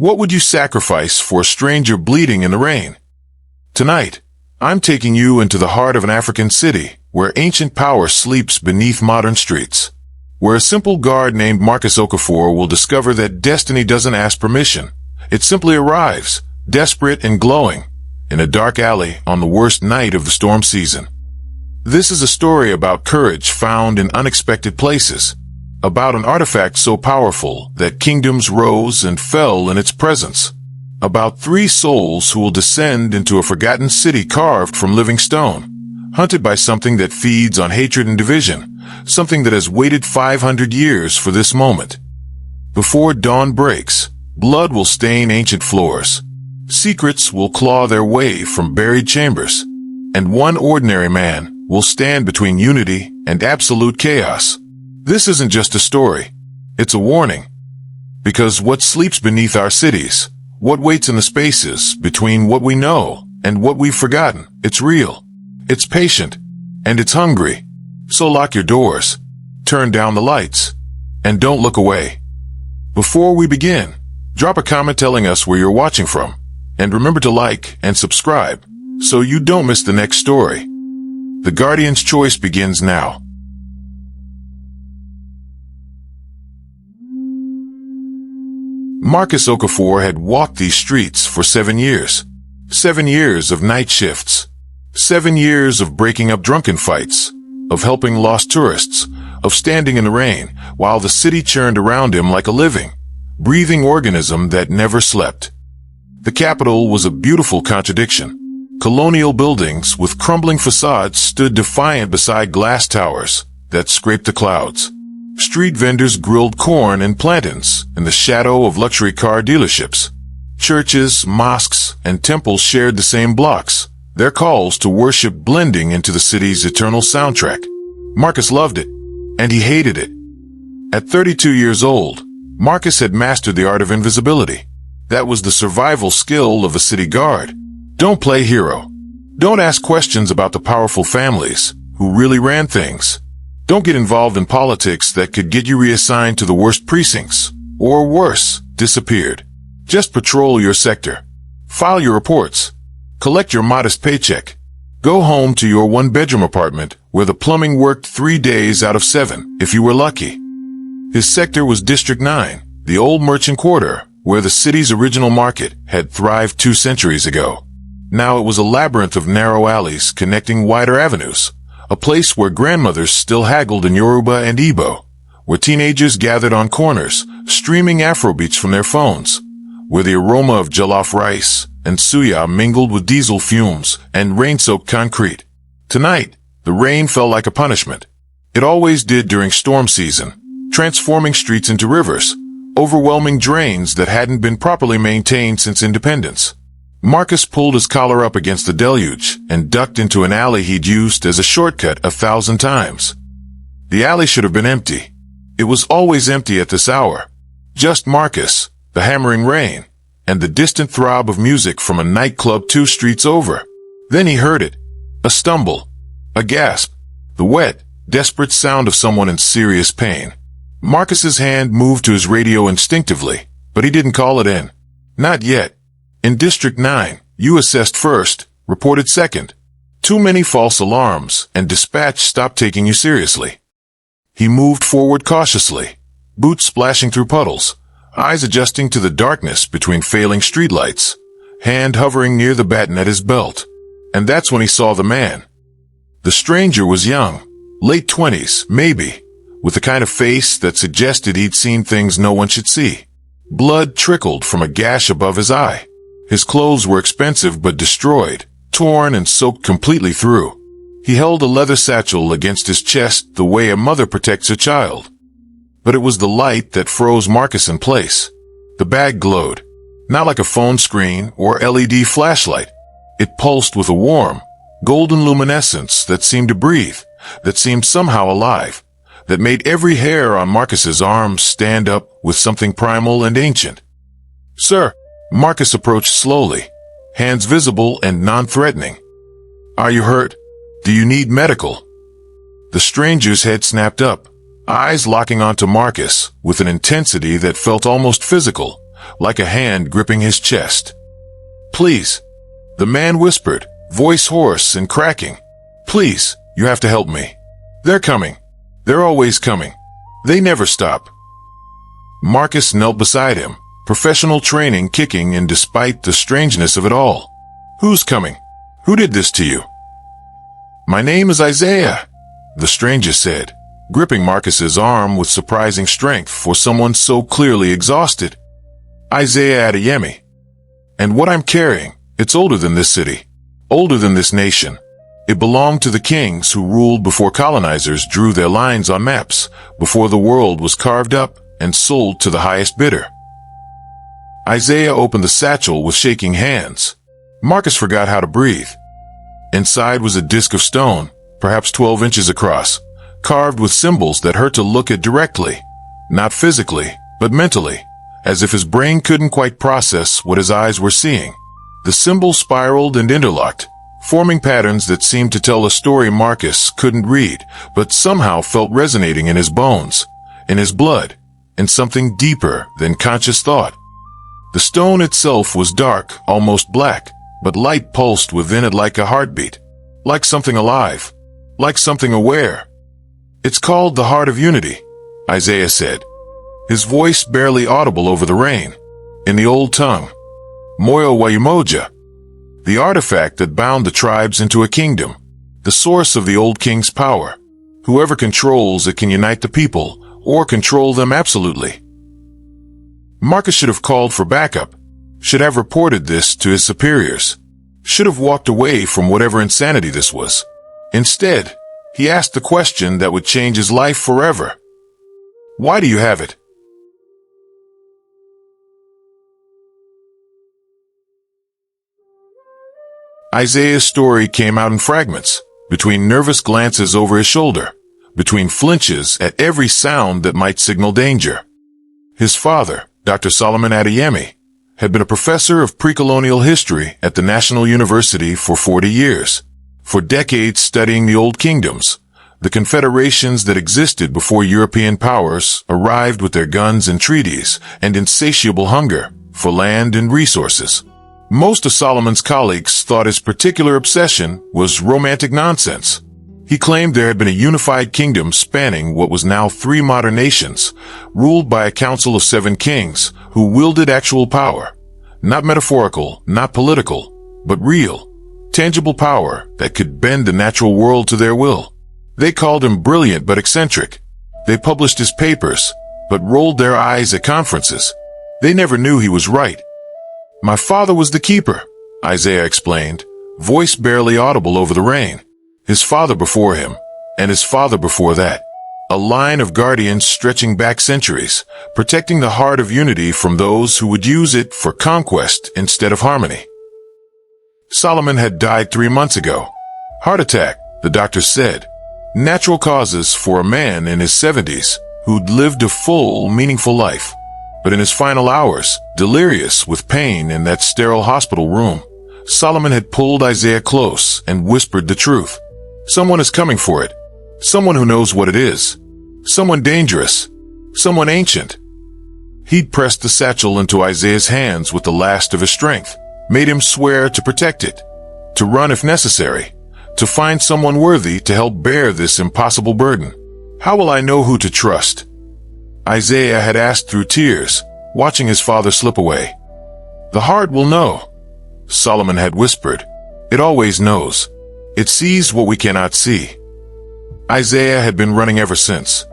What would you sacrifice for a stranger bleeding in the rain? Tonight, I'm taking you into the heart of an African city where ancient power sleeps beneath modern streets, where a simple guard named Marcus Okafor will discover that destiny doesn't ask permission. It simply arrives, desperate and glowing, in a dark alley on the worst night of the storm season. This is a story about courage found in unexpected places, about an artifact so powerful that kingdoms rose and fell in its presence, about 3 souls who will descend into a forgotten city carved from living stone, hunted by something that feeds on hatred and division, something that has waited 500 years for this moment. Before dawn breaks, blood will stain ancient floors. Secrets will claw their way from buried chambers, and one ordinary man will stand between unity and absolute chaos. This isn't just a story. It's a warning. Because what sleeps beneath our cities, what waits in the spaces between what we know and what we've forgotten, it's real. It's patient, and it's hungry. So lock your doors, turn down the lights, and don't look away. Before we begin, drop a comment telling us where you're watching from, and remember to like and subscribe so you don't miss the next story. The Guardian's choice begins now. Marcus Okafor had walked these streets for 7 years. 7 years of night shifts. 7 years of breaking up drunken fights, of helping lost tourists, of standing in the rain while the city churned around him like a living, breathing organism that never slept. The capital was a beautiful contradiction. Colonial buildings with crumbling facades stood defiant beside glass towers that scraped the clouds. Street vendors grilled corn and plantains in the shadow of luxury car dealerships. Churches, mosques, and temples shared the same blocks, their calls to worship blending into the city's eternal soundtrack. Marcus loved it, and he hated it. At 32 years old, Marcus had mastered the art of invisibility. That was the survival skill of a city guard. Don't play hero. Don't ask questions about the powerful families who really ran things. Don't get involved in politics that could get you reassigned to the worst precincts, or worse, disappeared. Just patrol your sector. File your reports. Collect your modest paycheck. Go home to your 1-bedroom apartment where the plumbing worked 3 days out of 7, if you were lucky. His sector was District 9, the old merchant quarter, where the city's original market had thrived 2 centuries ago. Now it was a labyrinth of narrow alleys connecting wider avenues, a place where grandmothers still haggled in Yoruba and Igbo, where teenagers gathered on corners, streaming Afrobeats from their phones, where the aroma of jollof rice and suya mingled with diesel fumes and rain-soaked concrete. Tonight, the rain fell like a punishment. It always did during storm season, transforming streets into rivers, overwhelming drains that hadn't been properly maintained since independence. Marcus pulled his collar up against the deluge and ducked into an alley he'd used as a shortcut 1,000 times. The alley should have been empty. It was always empty at this hour. Just Marcus, the hammering rain, and the distant throb of music from a nightclub 2 streets over. Then he heard it. A stumble. A gasp. The wet, desperate sound of someone in serious pain. Marcus's hand moved to his radio instinctively, but he didn't call it in. Not yet. In District 9, you assessed first, reported second. Too many false alarms, and dispatch stopped taking you seriously. He moved forward cautiously, boots splashing through puddles, eyes adjusting to the darkness between failing streetlights, hand hovering near the baton at his belt. And that's when he saw the man. The stranger was young, late 20s, maybe, with the kind of face that suggested he'd seen things no one should see. Blood trickled from a gash above his eye. His clothes were expensive but destroyed, torn and soaked completely through. He held a leather satchel against his chest the way a mother protects her child. But it was the light that froze Marcus in place. The bag glowed, not like a phone screen or LED flashlight. It pulsed with a warm, golden luminescence that seemed to breathe, that seemed somehow alive, that made every hair on Marcus's arms stand up with something primal and ancient. "Sir," Marcus approached slowly, hands visible and non-threatening. "Are you hurt? Do you need medical?" The stranger's head snapped up, eyes locking onto Marcus with an intensity that felt almost physical, like a hand gripping his chest. "Please," the man whispered, voice hoarse and cracking. "Please, you have to help me. They're coming. They're always coming. They never stop." Marcus knelt beside him, professional training kicking in despite the strangeness of it all. "Who's coming? Who did this to you?" "My name is Isaiah," the stranger said, gripping Marcus's arm with surprising strength for someone so clearly exhausted. "Isaiah Adeyemi. And what I'm carrying, it's older than this city, older than this nation. It belonged to the kings who ruled before colonizers drew their lines on maps, before the world was carved up and sold to the highest bidder." Isaiah opened the satchel with shaking hands. Marcus forgot how to breathe. Inside was a disc of stone, perhaps 12 inches across, carved with symbols that hurt to look at directly, not physically, but mentally, as if his brain couldn't quite process what his eyes were seeing. The symbols spiraled and interlocked, forming patterns that seemed to tell a story Marcus couldn't read, but somehow felt resonating in his bones, in his blood, in something deeper than conscious thought. The stone itself was dark, almost black, but light pulsed within it like a heartbeat, like something alive, like something aware. "It's called the Heart of Unity," Isaiah said, his voice barely audible over the rain. "In the old tongue, Moyo Wayumoja, the artifact that bound the tribes into a kingdom, the source of the old king's power. Whoever controls it can unite the people, or control them absolutely." Marcus should have called for backup, should have reported this to his superiors, should have walked away from whatever insanity this was. Instead, he asked the question that would change his life forever. "Why do you have it?" Isaiah's story came out in fragments, between nervous glances over his shoulder, between flinches at every sound that might signal danger. His father, Dr. Solomon Adeyemi, had been a professor of pre-colonial history at the National University for 40 years, for decades studying the old kingdoms, the confederations that existed before European powers arrived with their guns and treaties and insatiable hunger for land and resources. Most of Solomon's colleagues thought his particular obsession was romantic nonsense. He claimed there had been a unified kingdom spanning what was now 3 modern nations, ruled by a council of 7 kings who wielded actual power. Not metaphorical, not political, but real, tangible power that could bend the natural world to their will. They called him brilliant but eccentric. They published his papers, but rolled their eyes at conferences. They never knew he was right. "My father was the keeper," Isaiah explained, voice barely audible over the rain. His father before him, and his father before that. A line of guardians stretching back centuries, protecting the heart of unity from those who would use it for conquest instead of harmony. Solomon had died 3 months ago. Heart attack, the doctor said. Natural causes for a man in his 70s who'd lived a full, meaningful life. But in his final hours, delirious with pain in that sterile hospital room, Solomon had pulled Isaiah close and whispered the truth. Someone is coming for it. Someone who knows what it is. Someone dangerous. Someone ancient. He'd pressed the satchel into Isaiah's hands with the last of his strength, made him swear to protect it, to run if necessary, to find someone worthy to help bear this impossible burden. "How will I know who to trust?" Isaiah had asked through tears, watching his father slip away. "The heart will know," Solomon had whispered. "It always knows. It sees what we cannot see." Isaiah had been running ever since.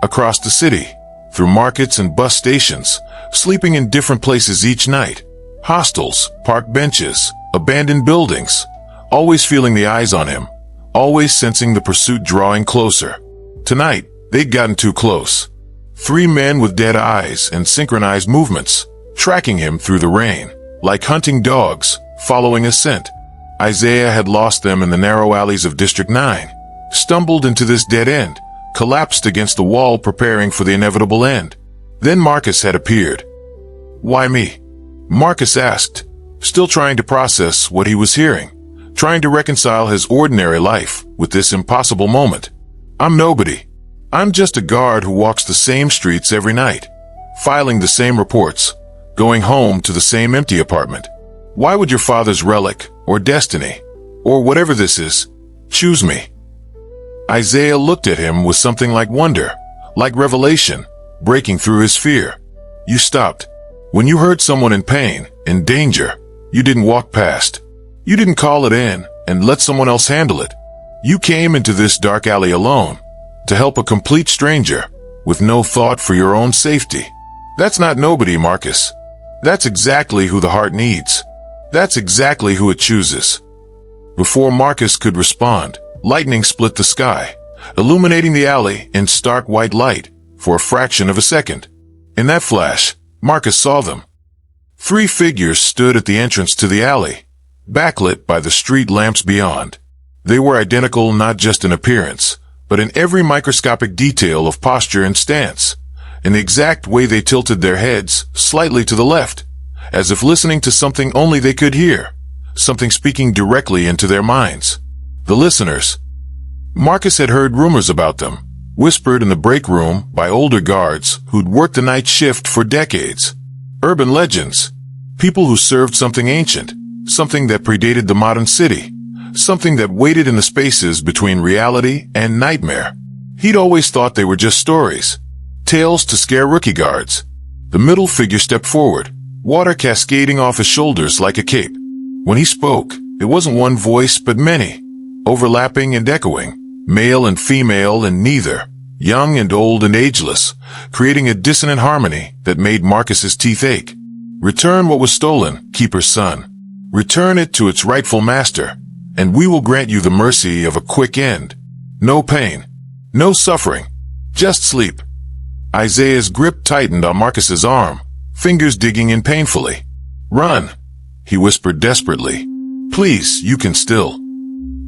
Across the city, through markets and bus stations, sleeping in different places each night. Hostels, park benches, abandoned buildings. Always feeling the eyes on him. Always sensing the pursuit drawing closer. Tonight, they'd gotten too close. 3 men with dead eyes and synchronized movements, tracking him through the rain, like hunting dogs, following a scent. Isaiah had lost them in the narrow alleys of District 9, stumbled into this dead end, collapsed against the wall preparing for the inevitable end. Then Marcus had appeared. "Why me?" Marcus asked, still trying to process what he was hearing, trying to reconcile his ordinary life with this impossible moment. "I'm nobody. I'm just a guard who walks the same streets every night, filing the same reports, going home to the same empty apartment. Why would your father's relic, or destiny, or whatever this is, choose me? Isaiah looked at him with something like wonder, like revelation, breaking through his fear. You stopped. When you heard someone in pain, in danger, you didn't walk past. You didn't call it in and let someone else handle it. You came into this dark alley alone, to help a complete stranger, with no thought for your own safety. That's not nobody, Marcus. That's exactly who the heart needs. That's exactly who it chooses. Before Marcus could respond, lightning split the sky, illuminating the alley in stark white light for a fraction of a second. In that flash, Marcus saw them. 3 figures stood at the entrance to the alley, backlit by the street lamps beyond. They were identical not just in appearance, but in every microscopic detail of posture and stance, in the exact way they tilted their heads slightly to the left, as if listening to something only they could hear, something speaking directly into their minds. The listeners. Marcus had heard rumors about them, whispered in the break room by older guards who'd worked the night shift for decades. Urban legends. People who served something ancient, something that predated the modern city, something that waited in the spaces between reality and nightmare. He'd always thought they were just stories, tales to scare rookie guards. The middle figure stepped forward, water cascading off his shoulders like a cape. When he spoke, it wasn't one voice but many, overlapping and echoing, male and female and neither, young and old and ageless, creating a dissonant harmony that made Marcus's teeth ache. Return what was stolen, keeper's son. Return it to its rightful master, and we will grant you the mercy of a quick end. No pain, no suffering, just sleep. Isaiah's grip tightened on Marcus's arm, fingers digging in painfully. Run, he whispered desperately. Please, you can still.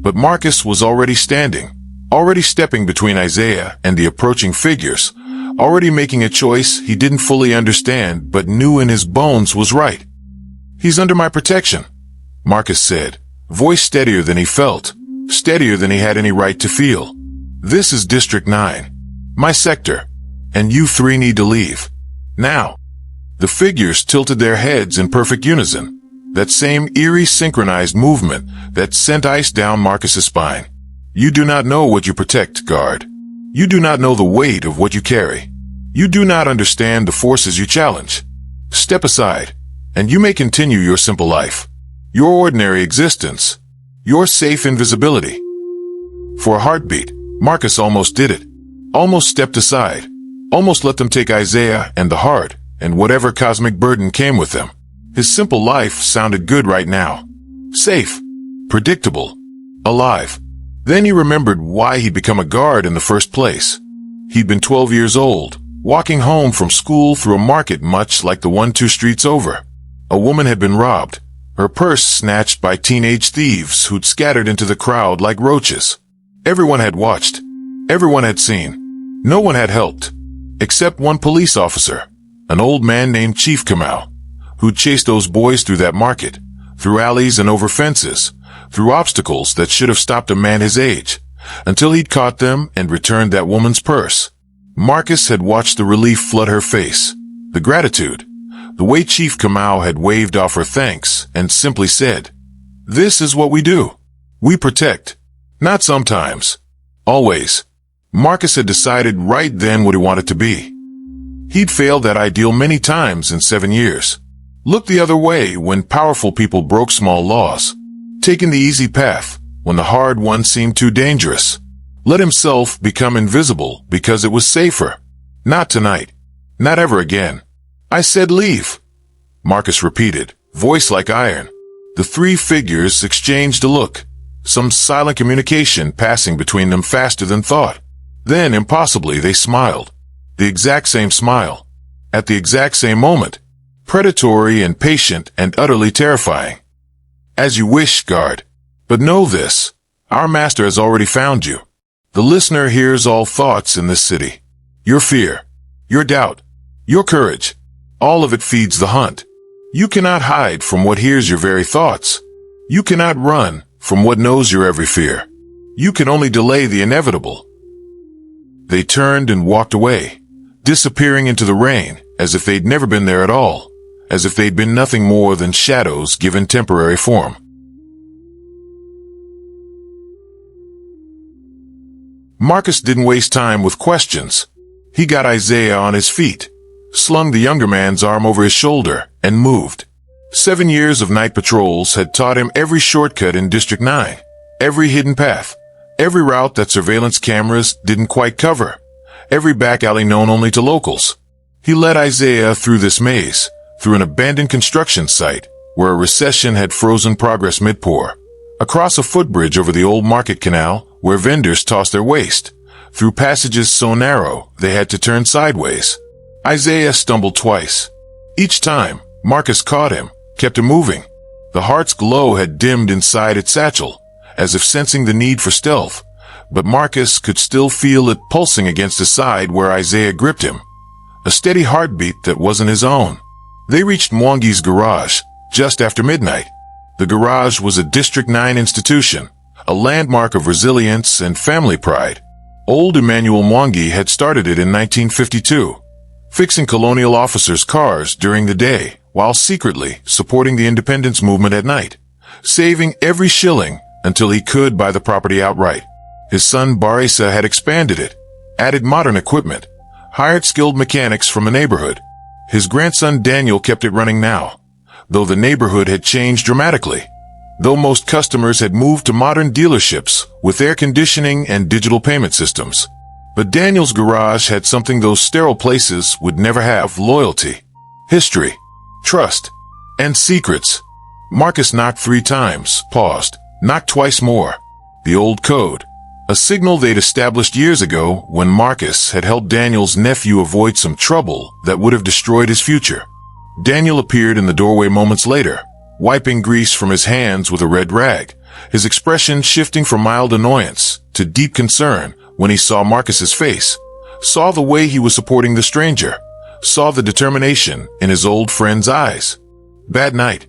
But Marcus was already standing, already stepping between Isaiah and the approaching figures, already making a choice he didn't fully understand but knew in his bones was right. He's under my protection, Marcus said, voice steadier than he felt, steadier than he had any right to feel. This is District 9, my sector, and you 3 need to leave. Now. The figures tilted their heads in perfect unison, that same eerie synchronized movement that sent ice down Marcus's spine. You do not know what you protect, guard. You do not know the weight of what you carry. You do not understand the forces you challenge. Step aside, and you may continue your simple life, your ordinary existence, your safe invisibility. For a heartbeat, Marcus almost did it, almost stepped aside, almost let them take Isaiah and the heart, and whatever cosmic burden came with them. His simple life sounded good right now. Safe, predictable, alive. Then he remembered why he'd become a guard in the first place. He'd been 12 years old, walking home from school through a market much like the one 2 streets over. A woman had been robbed, her purse snatched by teenage thieves who'd scattered into the crowd like roaches. Everyone had watched. Everyone had seen. No one had helped, except one police officer, an old man named Chief Kamau, who'd chased those boys through that market, through alleys and over fences, through obstacles that should have stopped a man his age, until he'd caught them and returned that woman's purse. Marcus had watched the relief flood her face, the gratitude, the way Chief Kamau had waved off her thanks and simply said, "This is what we do. We protect. Not sometimes. Always." Marcus had decided right then what he wanted to be. He'd failed that ideal many times in 7 years. Looked the other way when powerful people broke small laws. Taken the easy path when the hard one seemed too dangerous. Let himself become invisible because it was safer. Not tonight. Not ever again. I said leave, Marcus repeated, voice like iron. The 3 figures exchanged a look, some silent communication passing between them faster than thought. Then, impossibly, they smiled. The exact same smile. At the exact same moment. Predatory and patient and utterly terrifying. As you wish, guard. But know this. Our master has already found you. The listener hears all thoughts in this city. Your fear. Your doubt. Your courage. All of it feeds the hunt. You cannot hide from what hears your very thoughts. You cannot run from what knows your every fear. You can only delay the inevitable. They turned and walked away, disappearing into the rain as if they'd never been there at all, as if they'd been nothing more than shadows given temporary form. Marcus didn't waste time with questions. He got Isaiah on his feet, slung the younger man's arm over his shoulder, and moved. 7 years of night patrols had taught him every shortcut in District 9, every hidden path, every route that surveillance cameras didn't quite cover, every back alley known only to locals. He led Isaiah through this maze, through an abandoned construction site where a recession had frozen progress mid-pour, across a footbridge over the old market canal where vendors tossed their waste, through passages so narrow they had to turn sideways. Isaiah stumbled twice. Each time, Marcus caught him, kept him moving. The heart's glow had dimmed inside its satchel, as if sensing the need for stealth, but Marcus could still feel it pulsing against his side where Isaiah gripped him. A steady heartbeat that wasn't his own. They reached Mwangi's garage just after midnight. The garage was a District 9 institution, a landmark of resilience and family pride. Old Emmanuel Mwangi had started it in 1952, fixing colonial officers' cars during the day while secretly supporting the independence movement at night, saving every shilling until he could buy the property outright. His son Barisa had expanded it, added modern equipment, hired skilled mechanics from the neighborhood. His grandson Daniel kept it running now, though the neighborhood had changed dramatically. Though most customers had moved to modern dealerships with air conditioning and digital payment systems. But Daniel's garage had something those sterile places would never have: loyalty, history, trust, and secrets. Marcus knocked 3 times, paused, knocked twice more. The old code, a signal they'd established years ago when Marcus had helped Daniel's nephew avoid some trouble that would have destroyed his future. Daniel appeared in the doorway moments later, wiping grease from his hands with a red rag, his expression shifting from mild annoyance to deep concern when he saw Marcus's face, saw the way he was supporting the stranger, saw the determination in his old friend's eyes. "Bad night?"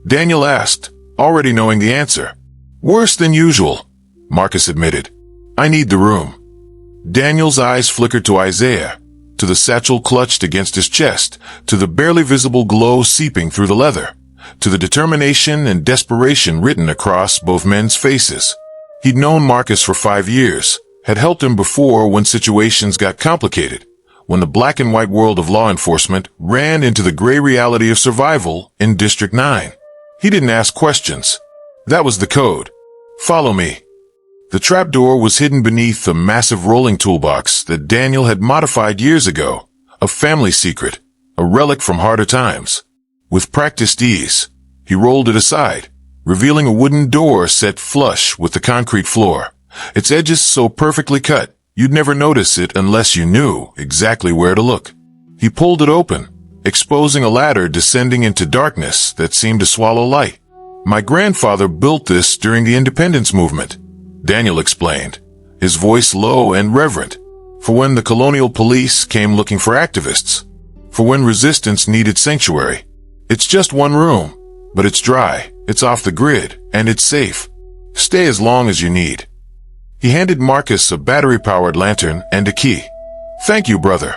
Daniel asked, already knowing the answer. "Worse than usual," Marcus admitted. "I need the room." Daniel's eyes flickered to Isaiah, to the satchel clutched against his chest, to the barely visible glow seeping through the leather, to the determination and desperation written across both men's faces. He'd known Marcus for 5 years, had helped him before when situations got complicated, when the black and white world of law enforcement ran into the gray reality of survival in District 9. He didn't ask questions. That was the code. "Follow me." The trapdoor was hidden beneath a massive rolling toolbox that Daniel had modified years ago, a family secret, a relic from harder times. With practiced ease, he rolled it aside, revealing a wooden door set flush with the concrete floor, its edges so perfectly cut you'd never notice it unless you knew exactly where to look. He pulled it open, exposing a ladder descending into darkness that seemed to swallow light. "My grandfather built this during the independence movement," Daniel explained, his voice low and reverent, "for when the colonial police came looking for activists, for when resistance needed sanctuary. It's just one room, but it's dry, it's off the grid, and it's safe. Stay as long as you need." He handed Marcus a battery-powered lantern and a key. "Thank you, brother,"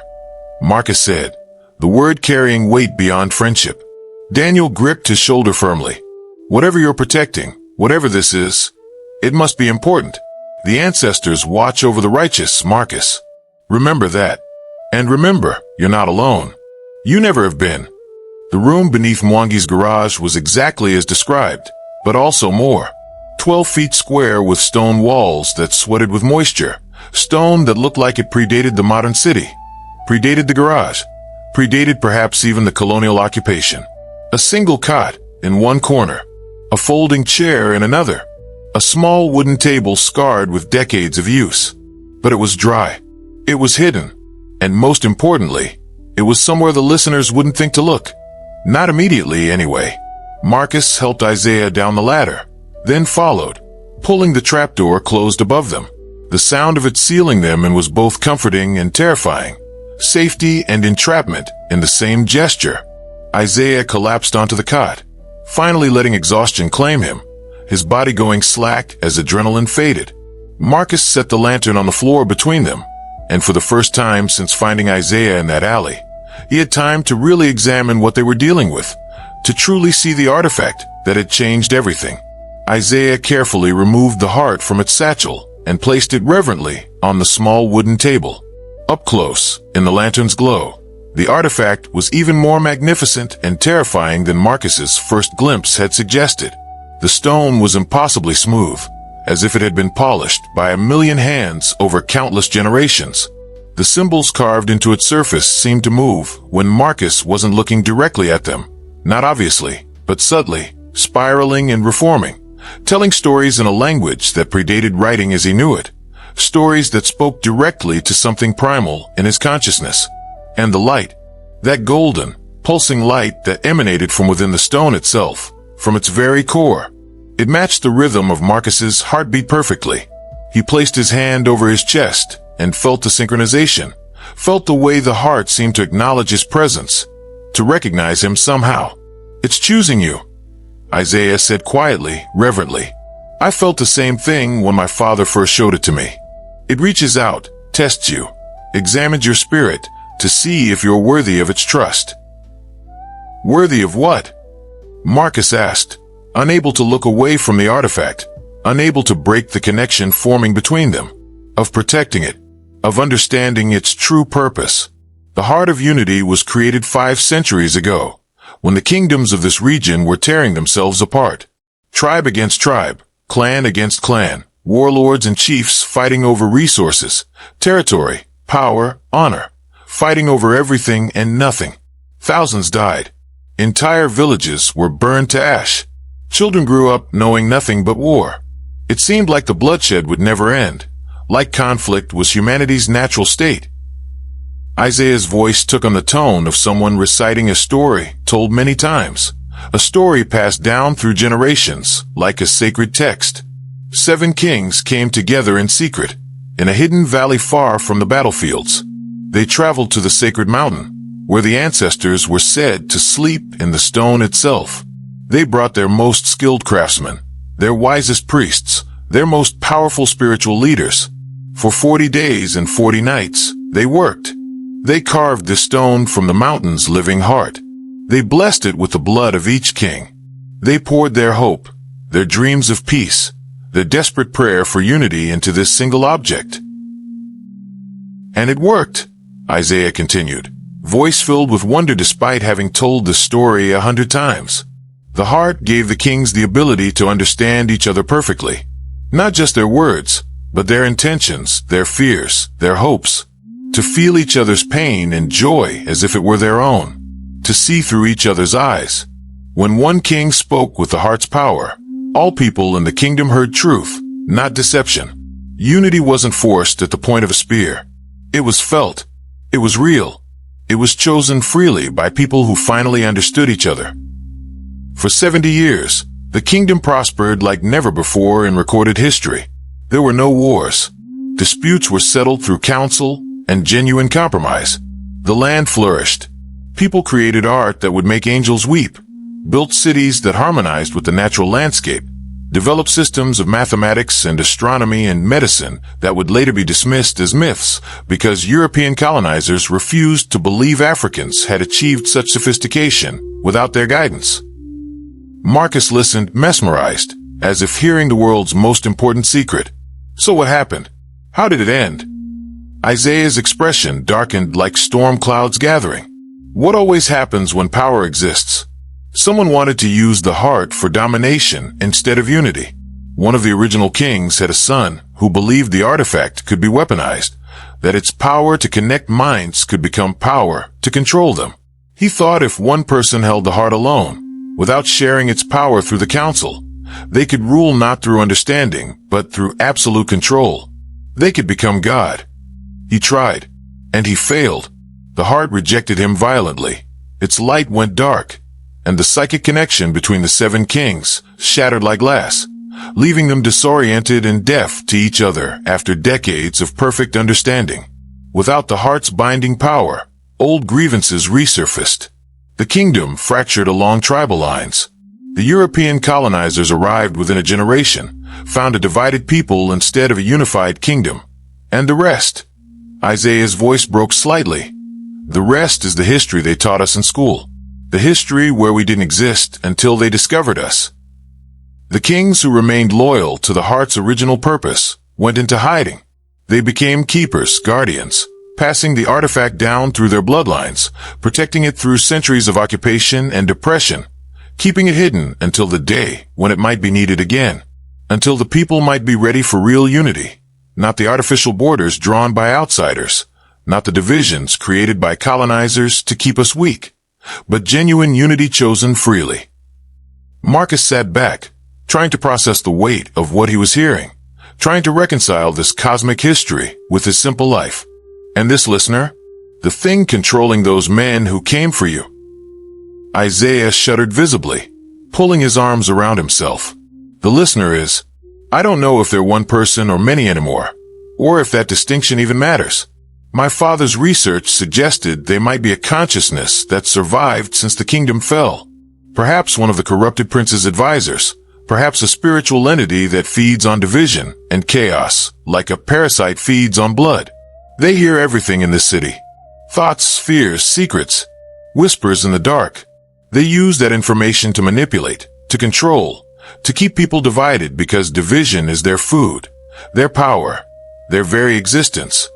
Marcus said, the word carrying weight beyond friendship. Daniel gripped his shoulder firmly. "Whatever you're protecting, whatever this is, it must be important. The ancestors watch over the righteous, Marcus. Remember that. And remember, you're not alone. You never have been." The room beneath Mwangi's garage was exactly as described, but also more. 12 feet square with stone walls that sweated with moisture, stone that looked like it predated the modern city, predated the garage, predated perhaps even the colonial occupation. A single cot in one corner, a folding chair in another, a small wooden table scarred with decades of use. But it was dry. It was hidden. And most importantly, it was somewhere the listeners wouldn't think to look. Not immediately, anyway. Marcus helped Isaiah down the ladder, then followed, pulling the trapdoor closed above them. The sound of it sealing them in was both comforting and terrifying. Safety and entrapment in the same gesture. Isaiah collapsed onto the cot, finally letting exhaustion claim him, his body going slack as adrenaline faded. Marcus set the lantern on the floor between them, and for the first time since finding Isaiah in that alley, He had time to really examine what they were dealing with, to truly see the artifact that had changed everything. Isaiah carefully removed the heart from its satchel and placed it reverently on the small wooden table. Up close, in the lantern's glow, the artifact was even more magnificent and terrifying than Marcus's first glimpse had suggested. The stone was impossibly smooth, as if it had been polished by a million hands over countless generations. The symbols carved into its surface seemed to move when Marcus wasn't looking directly at them, not obviously, but subtly, spiraling and reforming, telling stories in a language that predated writing as he knew it, stories that spoke directly to something primal in his consciousness. And the light, that golden, pulsing light that emanated from within the stone itself, from its very core. It matched the rhythm of Marcus's heartbeat perfectly. He placed his hand over his chest and felt the synchronization, felt the way the heart seemed to acknowledge his presence, to recognize him somehow. "It's choosing you," Isaiah said quietly, reverently. "I felt the same thing when my father first showed it to me. It reaches out, tests you, examines your spirit to see if you're worthy of its trust." "Worthy of what?" Marcus asked, unable to look away from the artifact, unable to break the connection forming between them, of protecting it, of understanding its true purpose. The heart of unity was created 5 centuries ago, when the kingdoms of this region were tearing themselves apart. Tribe against tribe, clan against clan, warlords and chiefs fighting over resources, territory, power, honor, fighting over everything and nothing. Thousands died. Entire villages were burned to ash. Children grew up knowing nothing but war. It seemed like the bloodshed would never end, like conflict was humanity's natural state. Isaiah's voice took on the tone of someone reciting a story told many times, a story passed down through generations like a sacred text. 7 kings came together in secret, in a hidden valley far from the battlefields. They traveled to the sacred mountain, where the ancestors were said to sleep in the stone itself. They brought their most skilled craftsmen, their wisest priests, their most powerful spiritual leaders. For 40 days and 40 nights, they worked. They carved the stone from the mountain's living heart. They blessed it with the blood of each king. They poured their hope, their dreams of peace, their desperate prayer for unity into this single object. "And it worked," Isaiah continued, voice filled with wonder despite having told the story 100 times. The heart gave the kings the ability to understand each other perfectly. Not just their words, but their intentions, their fears, their hopes. To feel each other's pain and joy as if it were their own. To see through each other's eyes. When one king spoke with the heart's power, all people in the kingdom heard truth, not deception. Unity wasn't forced at the point of a spear. It was felt. It was real. It was chosen freely by people who finally understood each other. For 70 years, the kingdom prospered like never before in recorded history. There were no wars. Disputes were settled through counsel and genuine compromise. The land flourished. People created art that would make angels weep, built cities that harmonized with the natural landscape, developed systems of mathematics and astronomy and medicine that would later be dismissed as myths because European colonizers refused to believe Africans had achieved such sophistication without their guidance. Marcus listened, mesmerized, as if hearing the world's most important secret. So what happened? How did it end? Isaiah's expression darkened like storm clouds gathering. What always happens when power exists? Someone wanted to use the heart for domination instead of unity. One of the original kings had a son who believed the artifact could be weaponized, that its power to connect minds could become power to control them. He thought if one person held the heart alone, without sharing its power through the council, they could rule not through understanding, but through absolute control. They could become God. He tried, and he failed. The heart rejected him violently. Its light went dark, and the psychic connection between the 7 kings shattered like glass, leaving them disoriented and deaf to each other after decades of perfect understanding. Without the heart's binding power, old grievances resurfaced. The kingdom fractured along tribal lines. The European colonizers arrived within a generation, found a divided people instead of a unified kingdom. And the rest? Isaiah's voice broke slightly. The rest is the history they taught us in school. The history where we didn't exist until they discovered us. The kings who remained loyal to the heart's original purpose went into hiding. They became keepers, guardians, passing the artifact down through their bloodlines, protecting it through centuries of occupation and oppression, keeping it hidden until the day when it might be needed again, until the people might be ready for real unity, not the artificial borders drawn by outsiders, not the divisions created by colonizers to keep us weak, but genuine unity chosen freely. Marcus sat back, trying to process the weight of what he was hearing, trying to reconcile this cosmic history with his simple life. And this listener, the thing controlling those men who came for you. Isaiah shuddered visibly, pulling his arms around himself. The listener is, I don't know if they're one person or many anymore, or if that distinction even matters. My father's research suggested they might be a consciousness that survived since the kingdom fell. Perhaps one of the corrupted prince's advisors, perhaps a spiritual entity that feeds on division and chaos, like a parasite feeds on blood. They hear everything in this city. Thoughts, fears, secrets, whispers in the dark. They use that information to manipulate, to control, to keep people divided because division is their food, their power, their very existence.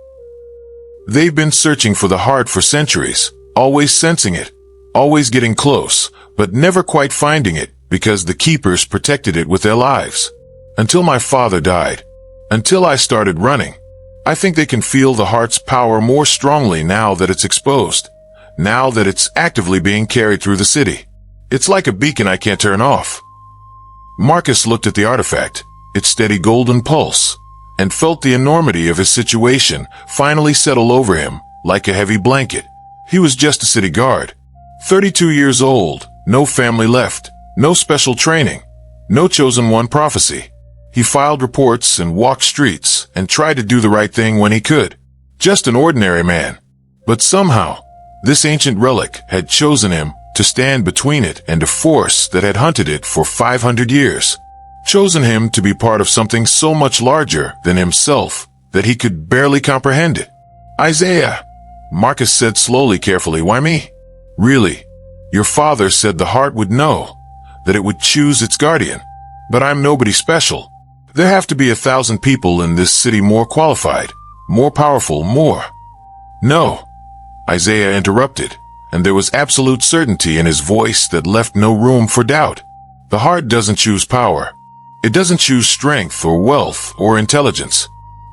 They've been searching for the heart for centuries, always sensing it, always getting close, but never quite finding it because the keepers protected it with their lives. Until my father died, until I started running. I think they can feel the heart's power more strongly now that it's exposed, now that it's actively being carried through the city. It's like a beacon I can't turn off. Marcus looked at the artifact, its steady golden pulse, and felt the enormity of his situation finally settle over him like a heavy blanket. He was just a city guard, 32 years old, no family left, no special training, no chosen one prophecy. He filed reports and walked streets and tried to do the right thing when he could. Just an ordinary man. But somehow, this ancient relic had chosen him to stand between it and a force that had hunted it for 500 years. Chosen him to be part of something so much larger than himself that he could barely comprehend it. Isaiah, Marcus said slowly, carefully, why me? Really, your father said the heart would know, that it would choose its guardian. But I'm nobody special. There have to be 1,000 people in this city more qualified, more powerful, more. No, Isaiah interrupted, and there was absolute certainty in his voice that left no room for doubt. The heart doesn't choose power. It doesn't choose strength or wealth or intelligence.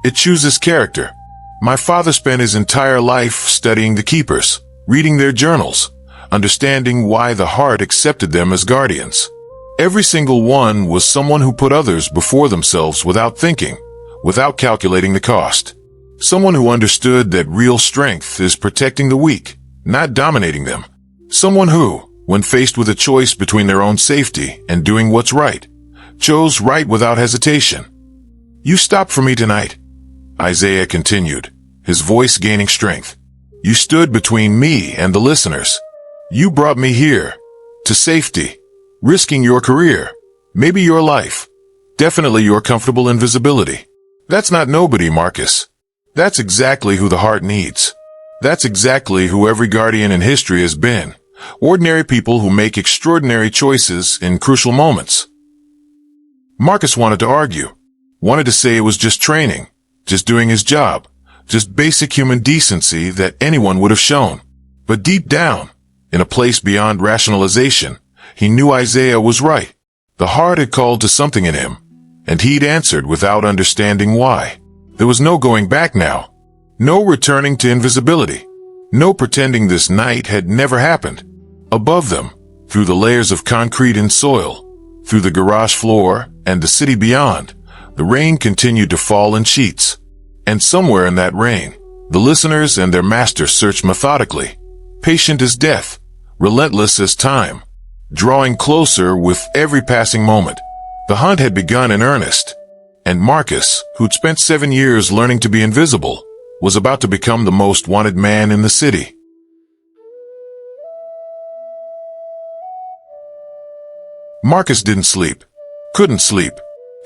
It chooses character. My father spent his entire life studying the keepers, reading their journals, understanding why the heart accepted them as guardians. Every single one was someone who put others before themselves without thinking, without calculating the cost. Someone who understood that real strength is protecting the weak, not dominating them. Someone who, when faced with a choice between their own safety and doing what's right, chose right without hesitation. You stopped for me tonight, Isaiah continued, his voice gaining strength. You stood between me and the listeners. You brought me here, to safety. Risking your career, maybe your life, definitely your comfortable invisibility. That's not nobody, Marcus. That's exactly who the heart needs. That's exactly who every guardian in history has been. Ordinary people who make extraordinary choices in crucial moments. Marcus wanted to argue, wanted to say it was just training, just doing his job, just basic human decency that anyone would have shown. But deep down, in a place beyond rationalization, he knew Isaiah was right. The heart had called to something in him, and he'd answered without understanding why. There was no going back now. No returning to invisibility. No pretending this night had never happened. Above them, through the layers of concrete and soil, through the garage floor and the city beyond, the rain continued to fall in sheets. And somewhere in that rain, the listeners and their master searched methodically, patient as death, relentless as time, drawing closer with every passing moment. The hunt had begun in earnest, and Marcus, who'd spent 7 years learning to be invisible, was about to become the most wanted man in the city. Marcus didn't sleep, couldn't sleep.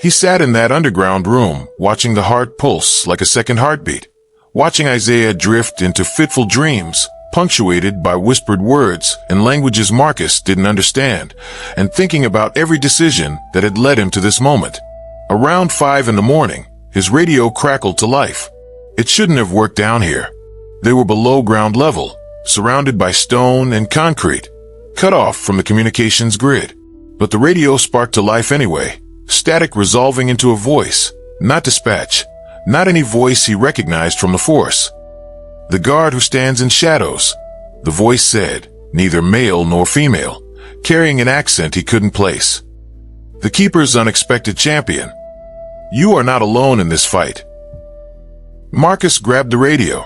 He sat in that underground room, watching the heart pulse like a second heartbeat, watching Isaiah drift into fitful dreams punctuated by whispered words and languages Marcus didn't understand, and thinking about every decision that had led him to this moment. Around 5 in the morning, his radio crackled to life. It shouldn't have worked down here. They were below ground level, surrounded by stone and concrete, cut off from the communications grid. But the radio sparked to life anyway, static resolving into a voice, not dispatch, not any voice he recognized from the force. "The guard who stands in shadows," the voice said, neither male nor female, carrying an accent he couldn't place. "The keeper's unexpected champion. You are not alone in this fight." Marcus grabbed the radio,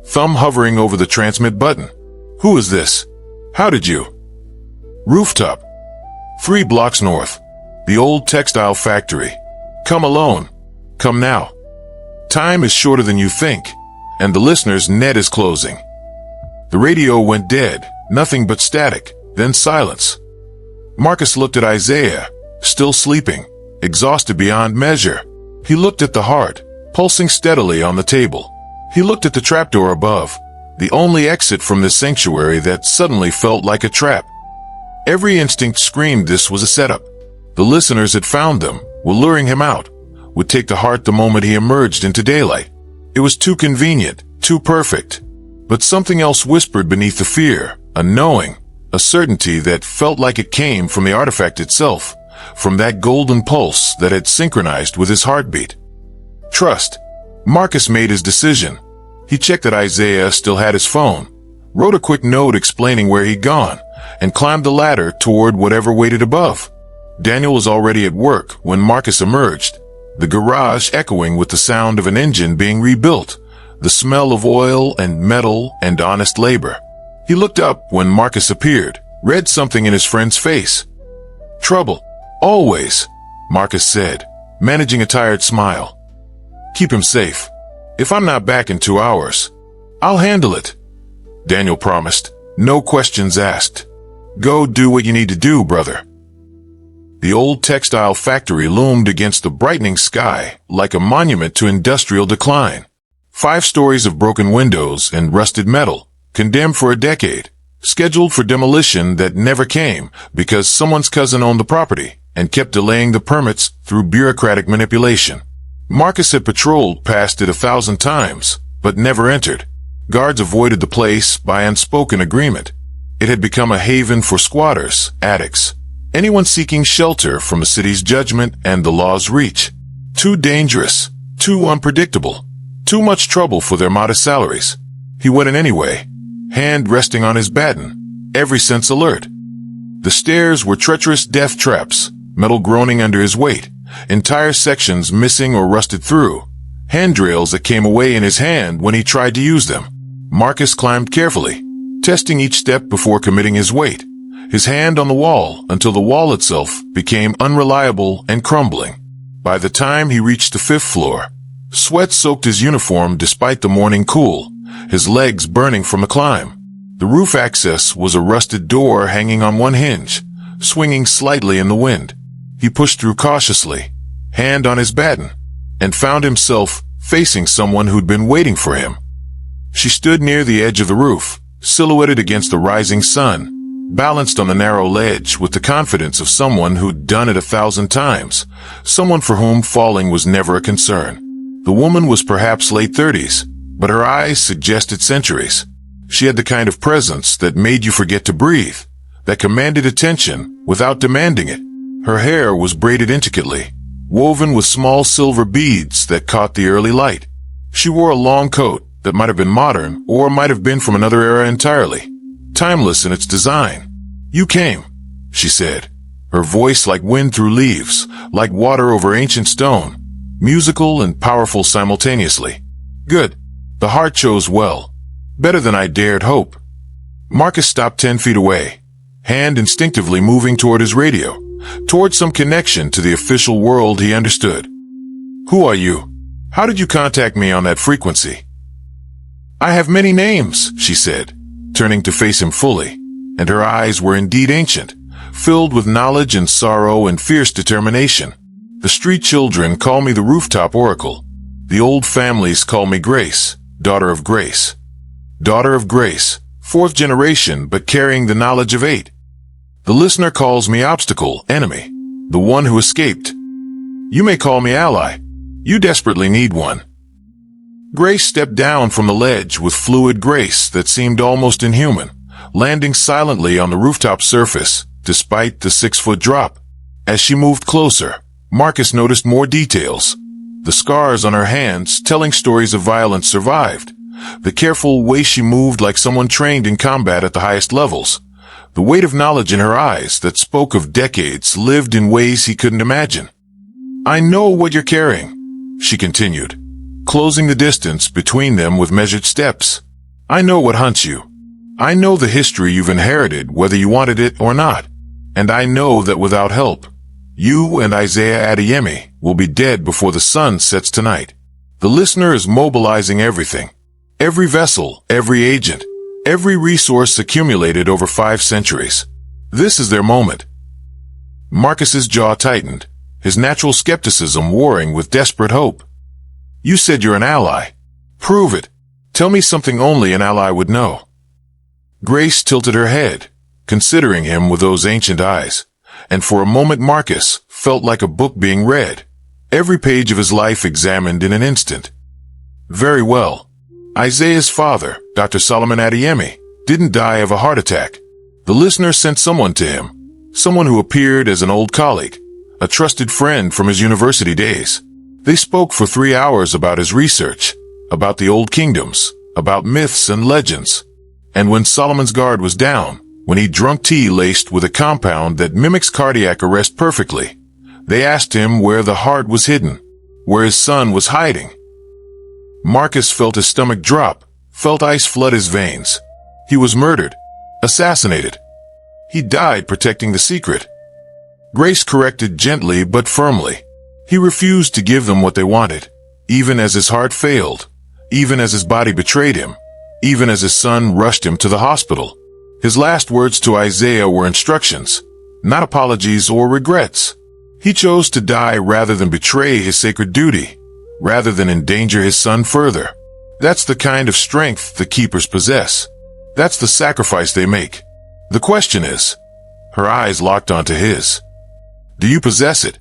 thumb hovering over the transmit button. "Who is this? How did you?" "Rooftop. 3 blocks north. The old textile factory. Come alone. Come now. Time is shorter than you think, and the listener's net is closing." The radio went dead, nothing but static, then silence. Marcus looked at Isaiah, still sleeping, exhausted beyond measure. He looked at the heart, pulsing steadily on the table. He looked at the trapdoor above, the only exit from this sanctuary that suddenly felt like a trap. Every instinct screamed this was a setup. The listeners had found them, were luring him out, would take to heart the moment he emerged into daylight. It was too convenient, too perfect. But something else whispered beneath the fear, a knowing, a certainty that felt like it came from the artifact itself, from that golden pulse that had synchronized with his heartbeat. Trust. Marcus made his decision. He checked that Isaiah still had his phone, wrote a quick note explaining where he'd gone, and climbed the ladder toward whatever waited above. Daniel was already at work when Marcus emerged, the garage echoing with the sound of an engine being rebuilt, the smell of oil and metal and honest labor. He looked up when Marcus appeared, read something in his friend's face. "Trouble. Always," Marcus said, managing a tired smile. "Keep him safe. If I'm not back in 2 hours, I'll handle it," Daniel promised, no questions asked. "Go do what you need to do, brother." The old textile factory loomed against the brightening sky like a monument to industrial decline. 5 stories of broken windows and rusted metal, condemned for a decade, scheduled for demolition that never came because someone's cousin owned the property and kept delaying the permits through bureaucratic manipulation. Marcus had patrolled past it 1,000 times, but never entered. Guards avoided the place by unspoken agreement. It had become a haven for squatters, addicts, anyone seeking shelter from the city's judgment and the law's reach. Too dangerous, too unpredictable, too much trouble for their modest salaries. He went in anyway, hand resting on his baton, every sense alert. The stairs were treacherous death traps, metal groaning under his weight, entire sections missing or rusted through, handrails that came away in his hand when he tried to use them. Marcus climbed carefully, testing each step before committing his weight, his hand on the wall until the wall itself became unreliable and crumbling. By the time he reached the 5th floor, sweat soaked his uniform despite the morning cool, his legs burning from the climb. The roof access was a rusted door hanging on one hinge, swinging slightly in the wind. He pushed through cautiously, hand on his baton, and found himself facing someone who'd been waiting for him. She stood near the edge of the roof, silhouetted against the rising sun, balanced on the narrow ledge with the confidence of someone who'd done it 1,000 times, someone for whom falling was never a concern. The woman was perhaps late 30s, but her eyes suggested centuries. She had the kind of presence that made you forget to breathe, that commanded attention without demanding it. Her hair was braided intricately, woven with small silver beads that caught the early light. She wore a long coat that might have been modern or might have been from another era entirely, timeless in its design. "You came," she said, her voice like wind through leaves, like water over ancient stone, musical and powerful simultaneously. "Good. The heart chose well. Better than I dared hope." Marcus stopped 10 feet away, hand instinctively moving toward his radio, toward some connection to the official world he understood. "Who are you? How did you contact me on that frequency?" "I have many names," she said, turning to face him fully, and her eyes were indeed ancient, filled with knowledge and sorrow and fierce determination. "The street children call me the Rooftop Oracle. The old families call me Grace, Daughter of Grace. Daughter of Grace, 4th generation but carrying the knowledge of 8. The listener calls me obstacle, enemy, the one who escaped. You may call me ally. You desperately need one. Grace stepped down from the ledge with fluid grace that seemed almost inhuman, landing silently on the rooftop surface, despite the 6-foot drop. As she moved closer, Marcus noticed more details. The scars on her hands, telling stories of violence, survived. The careful way she moved like someone trained in combat at the highest levels. The weight of knowledge in her eyes that spoke of decades lived in ways he couldn't imagine. I know what you're carrying, she continued, closing the distance between them with measured steps. I know what haunts you. I know the history you've inherited, whether you wanted it or not. And I know that without help, you and Isaiah Adeyemi will be dead before the sun sets tonight. The listener is mobilizing everything. Every vessel, every agent, every resource accumulated over 5 centuries. This is their moment. Marcus's jaw tightened, his natural skepticism warring with desperate hope. You said you're an ally. Prove it. Tell me something only an ally would know. Grace tilted her head, considering him with those ancient eyes, and for a moment Marcus felt like a book being read, every page of his life examined in an instant. Very well. Isaiah's father, Dr. Solomon Adeyemi, didn't die of a heart attack. The listener sent someone to him, someone who appeared as an old colleague, a trusted friend from his university days. They spoke for 3 hours about his research, about the old kingdoms, about myths and legends. And when Solomon's guard was down, when he drank tea laced with a compound that mimics cardiac arrest perfectly, they asked him where the heart was hidden, where his son was hiding. Marcus felt his stomach drop, felt ice flood his veins. He was murdered, assassinated. He died protecting the secret. Grace corrected gently but firmly. He refused to give them what they wanted, even as his heart failed, even as his body betrayed him, even as his son rushed him to the hospital. His last words to Isaiah were instructions, not apologies or regrets. He chose to die rather than betray his sacred duty, rather than endanger his son further. That's the kind of strength the keepers possess. That's the sacrifice they make. The question is, her eyes locked onto his, do you possess it?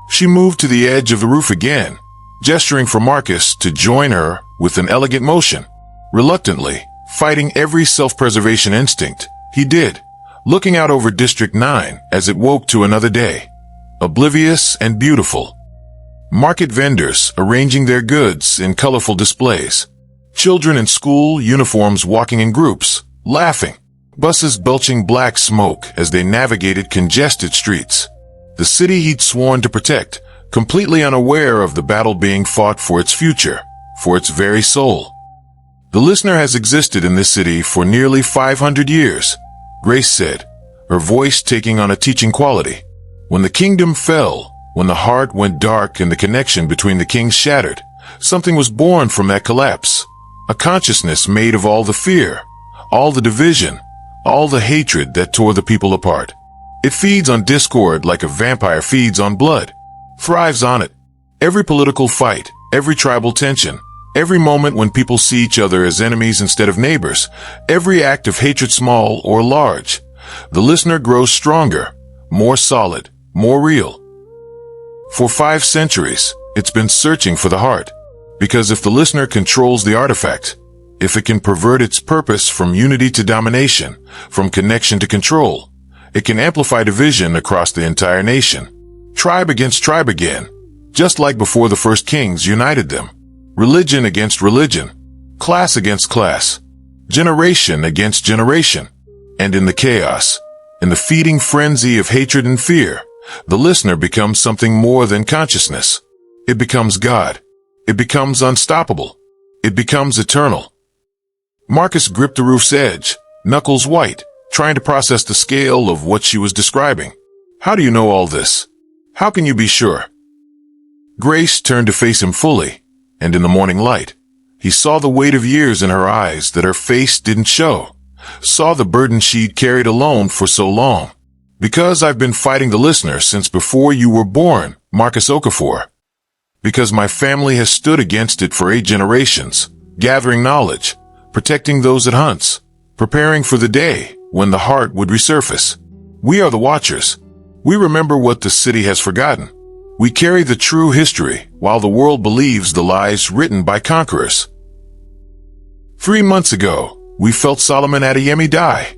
She moved to the edge of the roof again, gesturing for Marcus to join her with an elegant motion. Reluctantly, fighting every self-preservation instinct, he did, looking out over District 9 as it woke to another day, oblivious and beautiful. Market vendors arranging their goods in colorful displays. Children in school uniforms walking in groups, laughing. Buses belching black smoke as they navigated congested streets. The city he'd sworn to protect, completely unaware of the battle being fought for its future, for its very soul. The listener has existed in this city for nearly 500 years, Grace said, her voice taking on a teaching quality. When the kingdom fell, when the heart went dark and the connection between the kings shattered, something was born from that collapse. A consciousness made of all the fear, all the division, all the hatred that tore the people apart. It feeds on discord like a vampire feeds on blood, thrives on it. Every political fight, every tribal tension, every moment when people see each other as enemies instead of neighbors, every act of hatred small or large, the listener grows stronger, more solid, more real. For 5 centuries, it's been searching for the heart. Because if the listener controls the artifact, if it can pervert its purpose from unity to domination, from connection to control, it can amplify division across the entire nation. Tribe against tribe again, just like before the first kings united them. Religion against religion, class against class, generation against generation. And in the chaos, in the feeding frenzy of hatred and fear, the listener becomes something more than consciousness. It becomes God. It becomes unstoppable. It becomes eternal. Marcus gripped the roof's edge, knuckles white, trying to process the scale of what she was describing. How do you know all this? How can you be sure? Grace turned to face him fully, and in the morning light, he saw the weight of years in her eyes that her face didn't show, saw the burden she'd carried alone for so long. Because I've been fighting the listener since before you were born, Marcus Okafor. Because my family has stood against it for 8 generations, gathering knowledge, protecting those it hunts, preparing for the day when the heart would resurface. We are the watchers. We remember what the city has forgotten. We carry the true history, while the world believes the lies written by conquerors. 3 months ago, we felt Solomon Adeyemi die,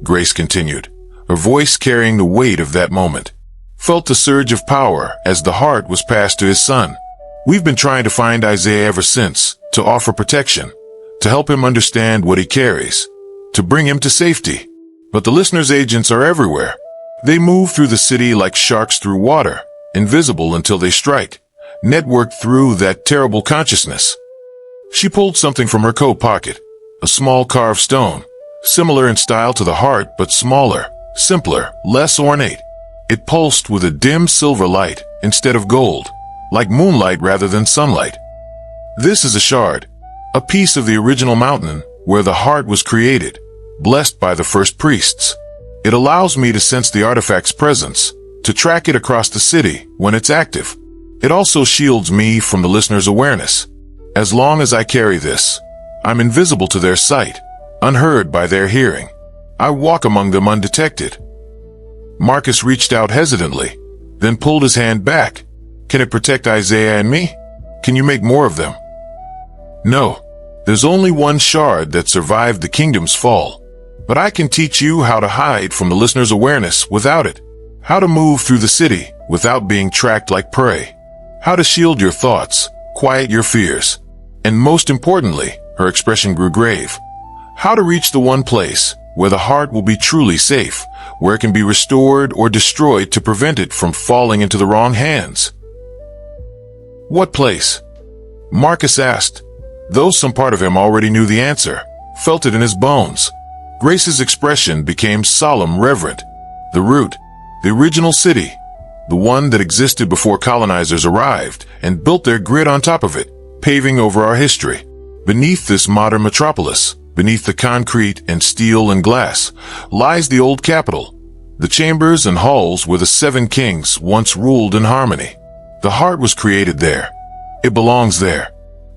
Grace continued, her voice carrying the weight of that moment. Felt the surge of power as the heart was passed to his son. We've been trying to find Isaiah ever since, to offer protection, to help him understand what he carries, to bring him to safety. But the listener's agents are everywhere. They move through the city like sharks through water, invisible until they strike, networked through that terrible consciousness. She pulled something from her coat pocket, a small carved stone, similar in style to the heart but smaller, simpler, less ornate. It pulsed with a dim silver light instead of gold, like moonlight rather than sunlight. This is a shard, a piece of the original mountain where the heart was created, blessed by the first priests. It allows me to sense the artifact's presence, to track it across the city when it's active. It also shields me from the listener's awareness. As long as I carry this, I'm invisible to their sight, unheard by their hearing. I walk among them undetected. Marcus reached out hesitantly, then pulled his hand back. Can it protect Isaiah and me? Can you make more of them? No. There's only one shard that survived the kingdom's fall. But I can teach you how to hide from the listener's awareness without it. How to move through the city without being tracked like prey. How to shield your thoughts, quiet your fears. And most importantly, her expression grew grave. How to reach the one place where the heart will be truly safe, where it can be restored or destroyed to prevent it from falling into the wrong hands. What place? Marcus asked, though some part of him already knew the answer, felt it in his bones. Grace's expression became solemn, reverent. The root, the original city, the one that existed before colonizers arrived and built their grid on top of it, paving over our history. Beneath this modern metropolis, beneath the concrete and steel and glass, lies the old capital, the chambers and halls where the 7 kings once ruled in harmony. The heart was created there. It belongs there.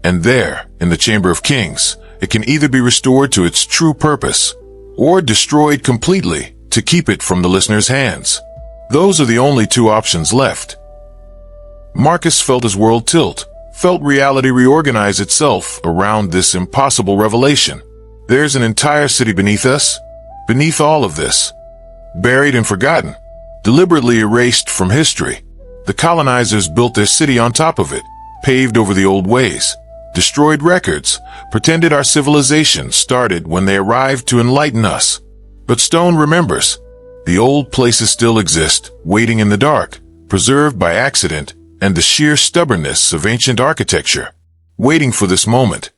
And there, in the Chamber of Kings, it can either be restored to its true purpose, or destroyed completely to keep it from the listener's hands. Those are the only 2 options left. Marcus felt his world tilt, felt reality reorganize itself around this impossible revelation. There's an entire city beneath us, beneath all of this. Buried and forgotten, deliberately erased from history. The colonizers built their city on top of it, paved over the old ways, destroyed records, pretended our civilization started when they arrived to enlighten us. But stone remembers. The old places still exist, waiting in the dark, preserved by accident and the sheer stubbornness of ancient architecture, waiting for this moment.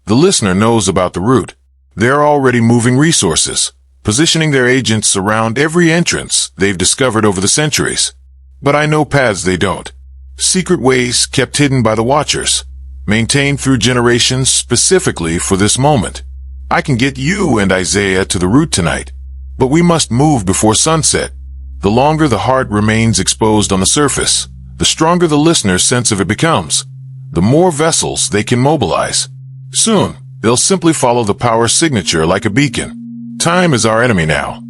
The listener knows about the route. They're already moving resources, positioning their agents around every entrance they've discovered over the centuries. But I know paths they don't. Secret ways kept hidden by the watchers, maintained through generations specifically for this moment. I can get you and Isaiah to the route tonight, but we must move before sunset. The longer the heart remains exposed on the surface, the stronger the listener's sense of it becomes, the more vessels they can mobilize. Soon, they'll simply follow the power signature like a beacon. Time is our enemy now.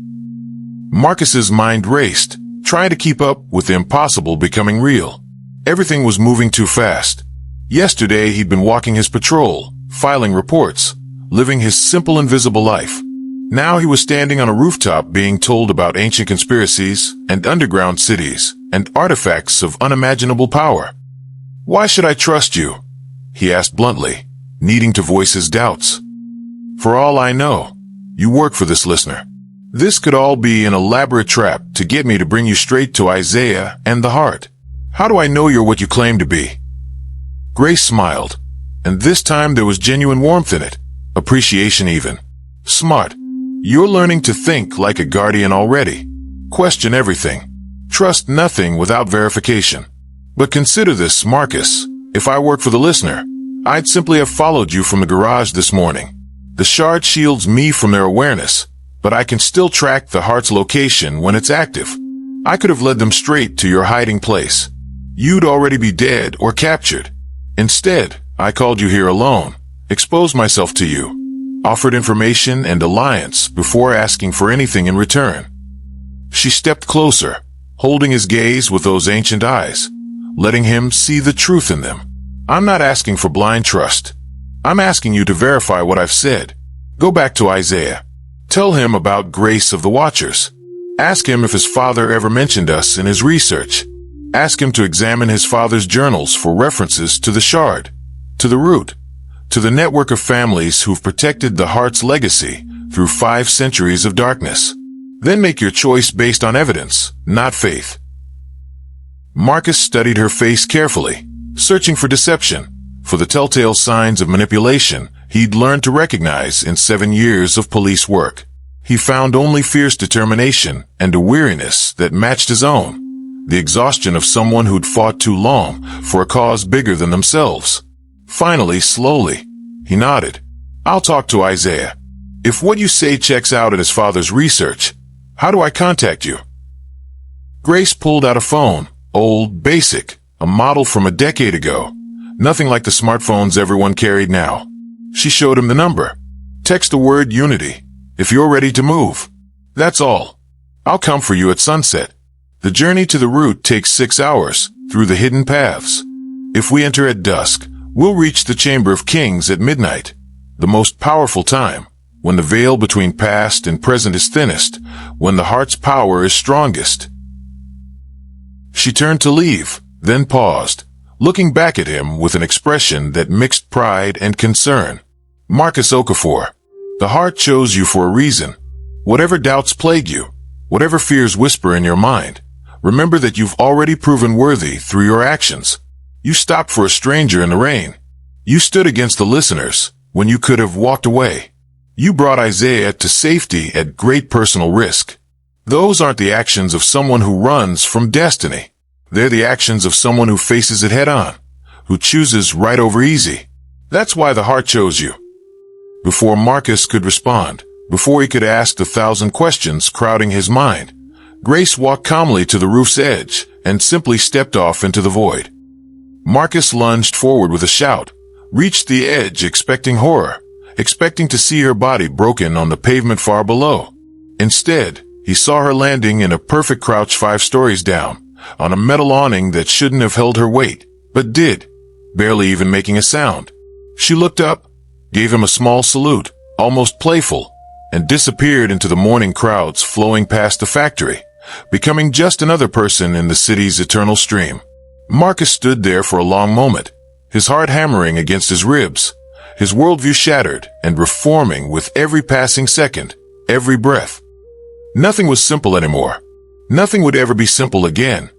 Marcus's mind raced, trying to keep up with the impossible becoming real. Everything was moving too fast. Yesterday, he'd been walking his patrol, filing reports, living his simple invisible life. Now he was standing on a rooftop being told about ancient conspiracies and underground cities and artifacts of unimaginable power. Why should I trust you? He asked bluntly, needing to voice his doubts. For all I know, you work for this listener. This could all be an elaborate trap to get me to bring you straight to Isaiah and the heart. How do I know you're what you claim to be? Grace smiled, and this time there was genuine warmth in it, appreciation even. Smart. You're learning to think like a guardian already. Question everything. Trust nothing without verification. But consider this, Marcus. If I work for the listener, I'd simply have followed you from the garage this morning. The shard shields me from their awareness, but I can still track the heart's location when it's active. I could have led them straight to your hiding place. You'd already be dead or captured. Instead, I called you here alone, exposed myself to you, offered information and alliance before asking for anything in return. She stepped closer, holding his gaze with those ancient eyes, letting him see the truth in them. I'm not asking for blind trust. I'm asking you to verify what I've said. Go back to Isaiah. Tell him about Grace of the Watchers. Ask him if his father ever mentioned us in his research. Ask him to examine his father's journals for references to the shard, to the root, to the network of families who've protected the heart's legacy through 5 centuries of darkness. Then make your choice based on evidence, not faith. Marcus studied her face carefully, searching for deception, for the telltale signs of manipulation he'd learned to recognize in 7 years of police work. He found only fierce determination and a weariness that matched his own, the exhaustion of someone who'd fought too long for a cause bigger than themselves. Finally, slowly, he nodded. I'll talk to Isaiah. If what you say checks out at his father's research, how do I contact you? Grace pulled out a phone, old, basic, a model from a decade ago, nothing like the smartphones everyone carried now. She showed him the number. Text the word Unity, if you're ready to move. That's all. I'll come for you at sunset. The journey to the route takes 6 hours, through the hidden paths. If we enter at dusk, we'll reach the Chamber of Kings at midnight, the most powerful time, when the veil between past and present is thinnest, when the heart's power is strongest. She turned to leave, then paused, looking back at him with an expression that mixed pride and concern. Marcus Okafor, the heart chose you for a reason. Whatever doubts plague you, whatever fears whisper in your mind, remember that you've already proven worthy through your actions. You stopped for a stranger in the rain. You stood against the listeners when you could have walked away. You brought Isaiah to safety at great personal risk. Those aren't the actions of someone who runs from destiny. They're the actions of someone who faces it head on, who chooses right over easy. That's why the heart chose you. Before Marcus could respond, before he could ask the 1,000 questions crowding his mind, Grace walked calmly to the roof's edge and simply stepped off into the void. Marcus lunged forward with a shout, reached the edge expecting horror, expecting to see her body broken on the pavement far below. Instead, he saw her landing in a perfect crouch 5 stories down, on a metal awning that shouldn't have held her weight, but did, barely even making a sound. She looked up, gave him a small salute, almost playful, and disappeared into the morning crowds flowing past the factory, becoming just another person in the city's eternal stream. Marcus stood there for a long moment, his heart hammering against his ribs, his worldview shattered and reforming with every passing second, every breath. Nothing was simple anymore. Nothing would ever be simple again.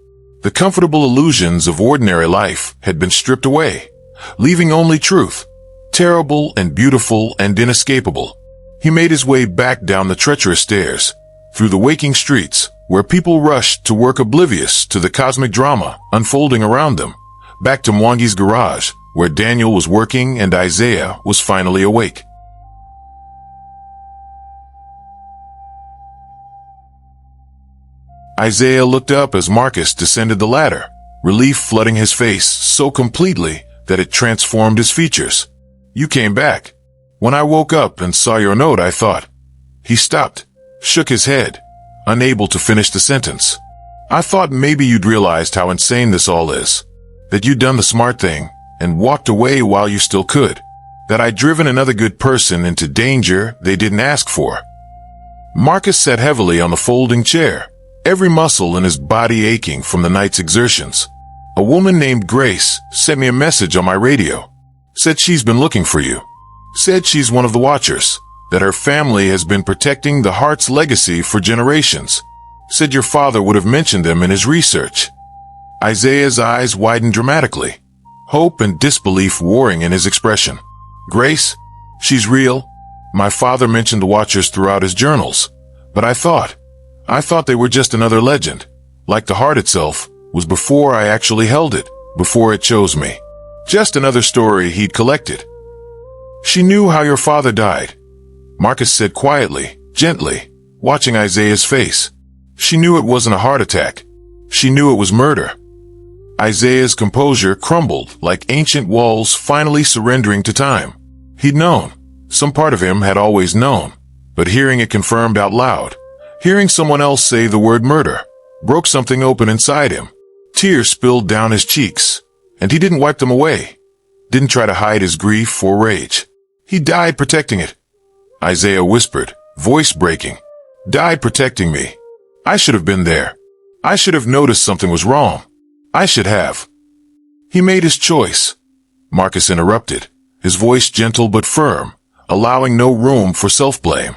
The comfortable illusions of ordinary life had been stripped away, leaving only truth, terrible and beautiful and inescapable. He made his way back down the treacherous stairs, through the waking streets, where people rushed to work oblivious to the cosmic drama unfolding around them, back to Mwangi's garage, where Daniel was working and Isaiah was finally awake. Isaiah looked up as Marcus descended the ladder, relief flooding his face so completely that it transformed his features. You came back. When I woke up and saw your note, I thought. He stopped, shook his head, unable to finish the sentence. I thought maybe you'd realized how insane this all is, that you'd done the smart thing and walked away while you still could, that I'd driven another good person into danger they didn't ask for. Marcus sat heavily on the folding chair, every muscle in his body aching from the night's exertions. A woman named Grace sent me a message on my radio. Said she's been looking for you. Said she's one of the Watchers, that her family has been protecting the heart's legacy for generations. Said your father would have mentioned them in his research. Isaiah's eyes widened dramatically, hope and disbelief warring in his expression. Grace? She's real. My father mentioned the Watchers throughout his journals, but I thought they were just another legend, like the heart itself was before I actually held it, before it chose me. Just another story he'd collected. She knew how your father died, Marcus said quietly, gently, watching Isaiah's face. She knew it wasn't a heart attack. She knew it was murder. Isaiah's composure crumbled like ancient walls finally surrendering to time. He'd known, Some part of him had always known, but hearing it confirmed out loud, hearing someone else say the word murder, broke something open inside him. Tears spilled down his cheeks, and he didn't wipe them away. Didn't try to hide his grief or rage. He died protecting it. Isaiah whispered, voice breaking. Died protecting me. I should have been there. I should have noticed something was wrong. I should have. He made his choice. Marcus interrupted, his voice gentle but firm, allowing no room for self-blame.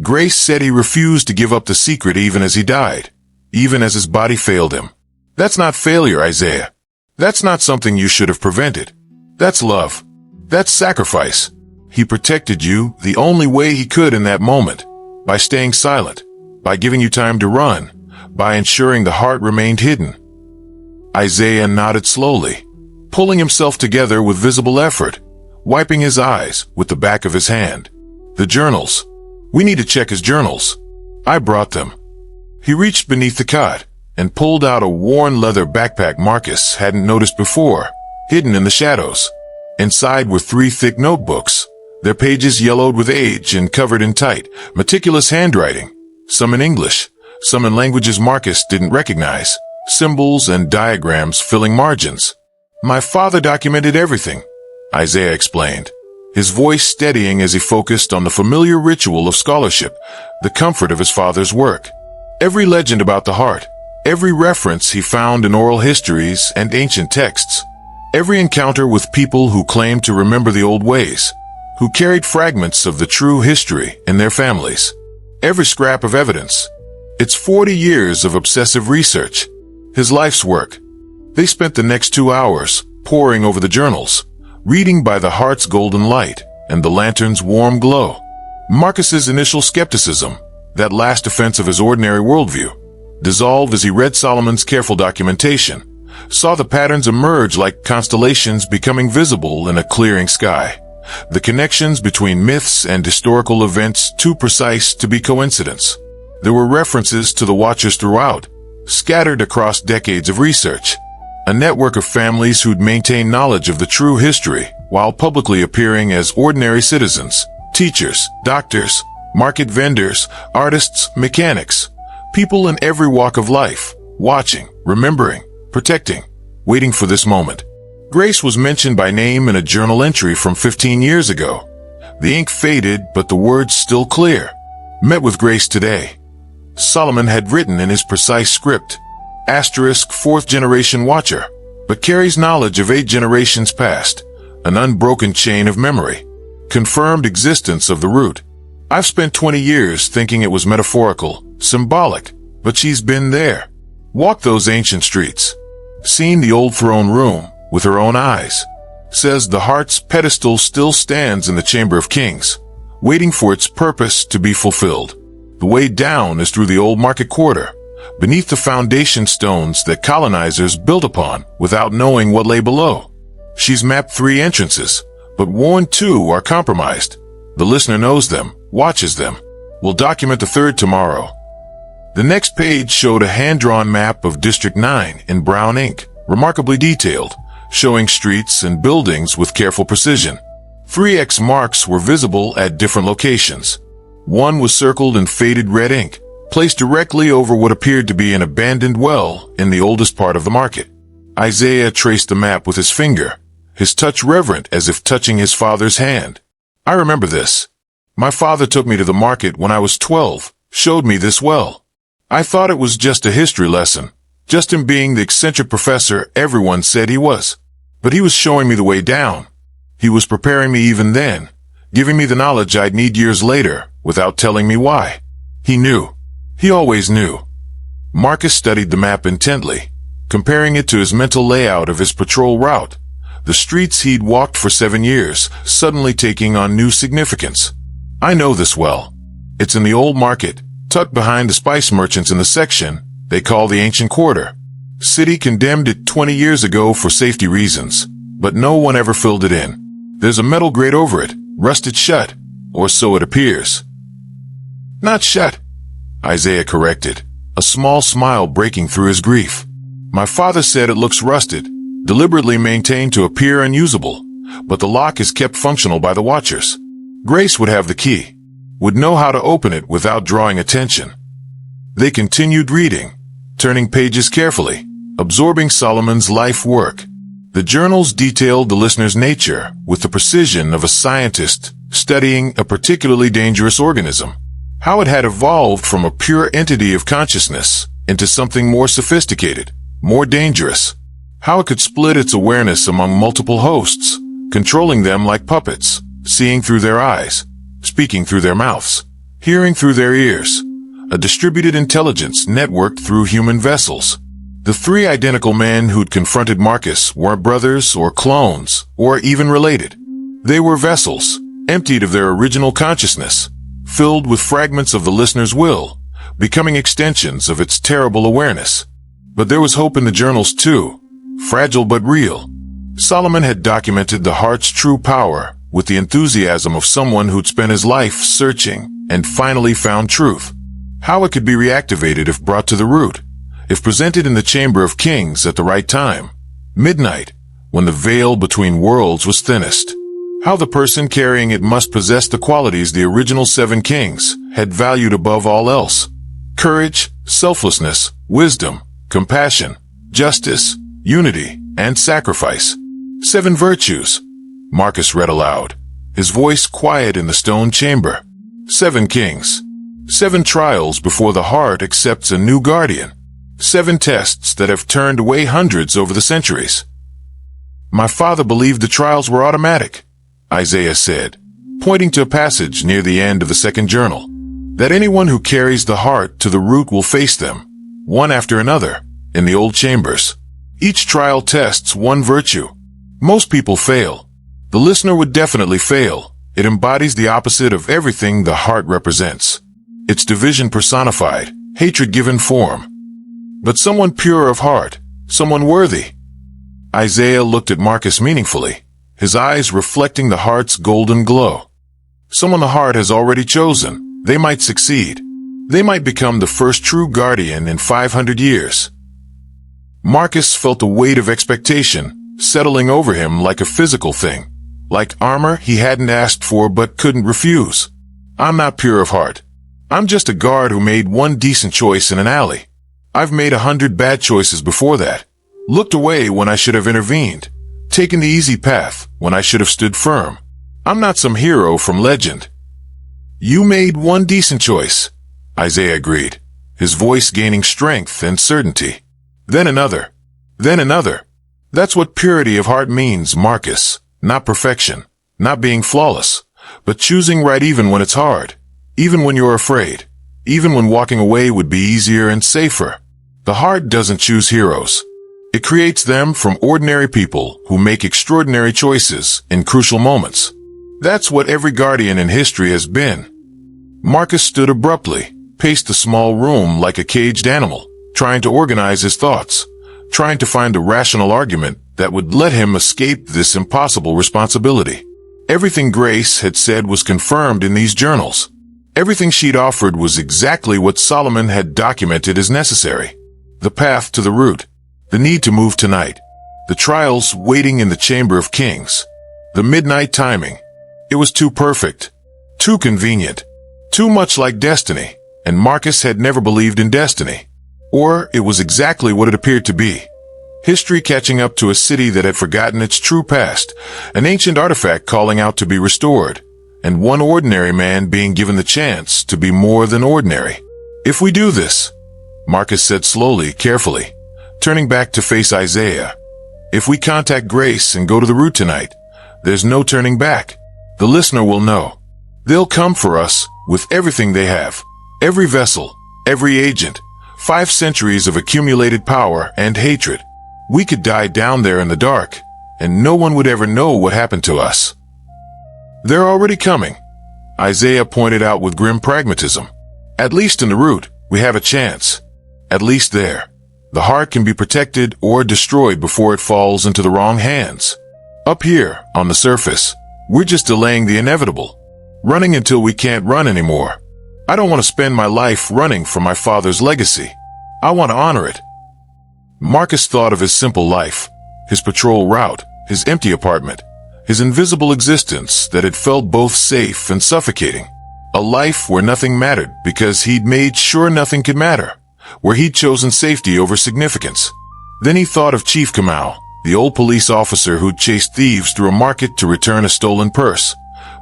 Grace said he refused to give up the secret even as he died, even as his body failed him. That's not failure, Isaiah. That's not something you should have prevented. That's love. That's sacrifice. He protected you the only way he could in that moment, by staying silent, by giving you time to run, by ensuring the heart remained hidden. Isaiah nodded slowly, pulling himself together with visible effort, wiping his eyes with the back of his hand. The journals. We need to check his journals. I brought them. He reached beneath the cot and pulled out a worn leather backpack Marcus hadn't noticed before, hidden in the shadows. Inside were 3 thick notebooks, their pages yellowed with age and covered in tight, meticulous handwriting, some in English, some in languages Marcus didn't recognize, symbols and diagrams filling margins. My father documented everything, Isaiah explained, his voice steadying as he focused on the familiar ritual of scholarship, the comfort of his father's work. Every legend about the heart, every reference he found in oral histories and ancient texts, every encounter with people who claimed to remember the old ways, who carried fragments of the true history in their families. Every scrap of evidence. It's 40 years of obsessive research, his life's work. They spent the next 2 hours poring over the journals, reading by the heart's golden light and the lantern's warm glow. Marcus's initial skepticism, that last defense of his ordinary worldview, dissolved as he read Solomon's careful documentation, saw the patterns emerge like constellations becoming visible in a clearing sky. The connections between myths and historical events too precise to be coincidence. There were references to the Watchers throughout, scattered across decades of research. A network of families who'd maintained knowledge of the true history while publicly appearing as ordinary citizens, teachers, doctors, market vendors, artists, mechanics, people in every walk of life, watching, remembering, protecting, waiting for this moment. Grace was mentioned by name in a journal entry from 15 years ago. The ink faded, but the words still clear. Met with Grace today. Solomon had written in his precise script, asterisk 4th generation watcher, but carries knowledge of 8 generations past, an unbroken chain of memory, confirmed existence of the root. I've spent 20 years thinking it was metaphorical, symbolic, but she's been there. Walked those ancient streets, seen the old throne room with her own eyes. Says the heart's pedestal still stands in the Chamber of Kings, waiting for its purpose to be fulfilled. The way down is through the old market quarter, beneath the foundation stones that colonizers built upon without knowing what lay below. She's mapped 3 entrances, but warned 2 are compromised. The listener knows them, watches them. We'll document the 3rd tomorrow. The next page showed a hand-drawn map of District 9 in brown ink, remarkably detailed, showing streets and buildings with careful precision. 3 X marks were visible at different locations. One was circled in faded red ink, placed directly over what appeared to be an abandoned well in the oldest part of the market. Isaiah traced the map with his finger, his touch reverent as if touching his father's hand. I remember this. My father took me to the market when I was 12, showed me this well. I thought it was just a history lesson, just him being the eccentric professor everyone said he was. But he was showing me the way down. He was preparing me even then, giving me the knowledge I'd need years later, without telling me why. He knew. He always knew. Marcus studied the map intently, comparing it to his mental layout of his patrol route, the streets he'd walked for 7 years, suddenly taking on new significance. I know this well. It's in the old market, tucked behind the spice merchants in the section they call the Ancient Quarter. City condemned it 20 years ago for safety reasons, but no one ever filled it in. There's a metal grate over it, rusted shut, or so it appears. Not shut, Isaiah corrected, a small smile breaking through his grief. My father said it looks rusted, deliberately maintained to appear unusable, but the lock is kept functional by the Watchers. Grace would have the key, would know how to open it without drawing attention. They continued reading, turning pages carefully, absorbing Solomon's life work. The journals detailed the listener's nature with the precision of a scientist studying a particularly dangerous organism. How it had evolved from a pure entity of consciousness into something more sophisticated, more dangerous. How it could split its awareness among multiple hosts, controlling them like puppets, seeing through their eyes, speaking through their mouths, hearing through their ears. A distributed intelligence networked through human vessels. The three identical men who'd confronted Marcus weren't brothers or clones or even related. They were vessels, emptied of their original consciousness, filled with fragments of the listener's will, becoming extensions of its terrible awareness. But there was hope in the journals too, fragile but real. Solomon had documented the heart's true power with the enthusiasm of someone who'd spent his life searching and finally found truth. How it could be reactivated if brought to the root, if presented in the Chamber of Kings at the right time, midnight, when the veil between worlds was thinnest. How the person carrying it must possess the qualities the original 7 kings had valued above all else: courage, selflessness, wisdom, compassion, justice, unity, and sacrifice. 7 virtues, Marcus read aloud, his voice quiet in the stone chamber. 7 kings. 7 trials before the heart accepts a new guardian. 7 tests that have turned away hundreds over the centuries. My father believed the trials were automatic, Isaiah said, pointing to a passage near the end of the second journal, that anyone who carries the heart to the root will face them, one after another, in the old chambers. Each trial tests one virtue. Most people fail. The listener would definitely fail. It embodies the opposite of everything the heart represents. It's division personified, hatred given form. But someone pure of heart, someone worthy. Isaiah looked at Marcus meaningfully, his eyes reflecting the heart's golden glow. Someone the heart has already chosen. They might succeed. They might become the first true guardian in 500 years. Marcus felt a weight of expectation settling over him like a physical thing, like armor he hadn't asked for but couldn't refuse. I'm not pure of heart. I'm just a guard who made one decent choice in an alley. I've made 100 bad choices before that. Looked away when I should have intervened. Taken the easy path when I should have stood firm. I'm not some hero from legend. You made one decent choice, Isaiah agreed, his voice gaining strength and certainty. Then another. Then another. That's what purity of heart means, Marcus. Not perfection. Not being flawless. But choosing right even when it's hard. Even when you're afraid. Even when walking away would be easier and safer. The heart doesn't choose heroes. It creates them from ordinary people who make extraordinary choices in crucial moments. That's what every guardian in history has been. Marcus stood abruptly, paced the small room like a caged animal, trying to organize his thoughts, trying to find a rational argument that would let him escape this impossible responsibility. Everything Grace had said was confirmed in these journals. Everything she'd offered was exactly what Solomon had documented as necessary. The path to the root, the need to move tonight, the trials waiting in the Chamber of Kings, the midnight timing. It was too perfect, too convenient, too much like destiny, and Marcus had never believed in destiny. Or it was exactly what it appeared to be. History catching up to a city that had forgotten its true past, an ancient artifact calling out to be restored, and one ordinary man being given the chance to be more than ordinary. If we do this, Marcus said slowly, carefully, turning back to face Isaiah, if we contact Grace and go to the root tonight, there's no turning back. The listener will know. They'll come for us with everything they have. Every vessel, every agent, 5 centuries of accumulated power and hatred. We could die down there in the dark, and no one would ever know what happened to us. They're already coming, Isaiah pointed out with grim pragmatism. At least in the root, we have a chance. At least there. The heart can be protected or destroyed before it falls into the wrong hands. Up here, on the surface, we're just delaying the inevitable, running until we can't run anymore. I don't want to spend my life running from my father's legacy. I want to honor it. Marcus thought of his simple life, his patrol route, his empty apartment, his invisible existence that had felt both safe and suffocating. A life where nothing mattered because he'd made sure nothing could matter, where he'd chosen safety over significance. Then he thought of Chief Kamau, the old police officer who'd chased thieves through a market to return a stolen purse,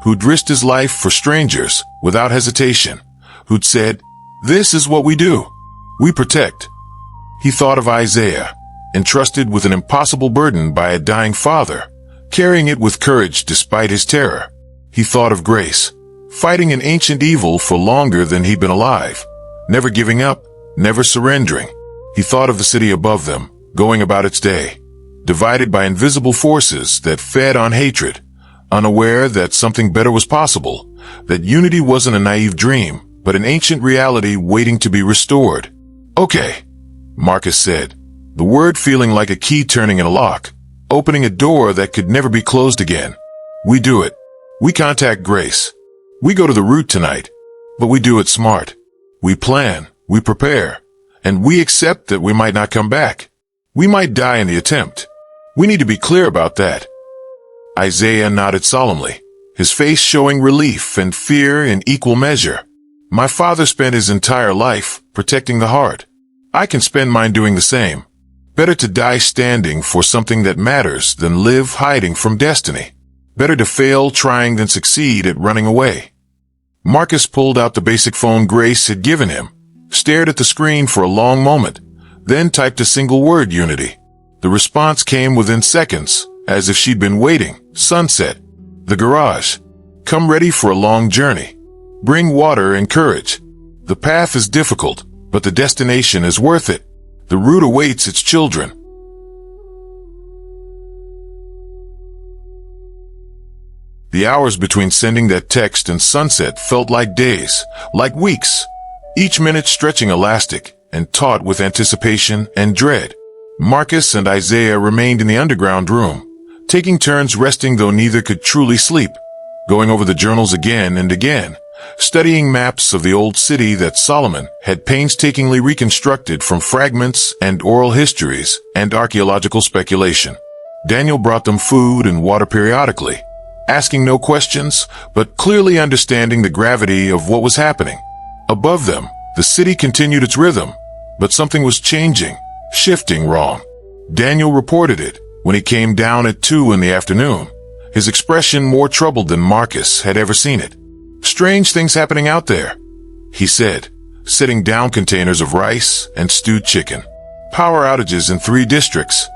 who'd risked his life for strangers without hesitation, who'd said, "This is what we do. We protect." He thought of Isaiah, entrusted with an impossible burden by a dying father, carrying it with courage despite his terror. He thought of Grace, fighting an ancient evil for longer than he'd been alive, never giving up, never surrendering. He thought of the city above them, going about its day, divided by invisible forces that fed on hatred, unaware that something better was possible, that unity wasn't a naive dream, but an ancient reality waiting to be restored. "Okay," Marcus said, the word feeling like a key turning in a lock, opening a door that could never be closed again. "We do it. We contact Grace. We go to the root tonight, but we do it smart. We plan, we prepare, and we accept that we might not come back. We might die in the attempt. We need to be clear about that." Isaiah nodded solemnly, his face showing relief and fear in equal measure. "My father spent his entire life protecting the heart. I can spend mine doing the same. Better to die standing for something that matters than live hiding from destiny. Better to fail trying than succeed at running away." Marcus pulled out the basic phone Grace had given him, stared at the screen for a long moment, then typed a single word, "Unity." The response came within seconds, as if she'd been waiting. "Sunset. The garage. Come ready for a long journey. Bring water and courage. The path is difficult, but the destination is worth it. The root awaits its children." The hours between sending that text and sunset felt like days, like weeks, each minute stretching elastic and taut with anticipation and dread. Marcus and Isaiah remained in the underground room, taking turns resting though neither could truly sleep, going over the journals again and again, studying maps of the old city that Solomon had painstakingly reconstructed from fragments and oral histories and archaeological speculation. Daniel brought them food and water periodically, asking no questions, but clearly understanding the gravity of what was happening. Above them, the city continued its rhythm, but something was changing, shifting wrong. Daniel reported it when he came down at 2 in the afternoon, his expression more troubled than Marcus had ever seen it. "Strange things happening out there," he said, setting down containers of rice and stewed chicken. "Power outages in 3 districts.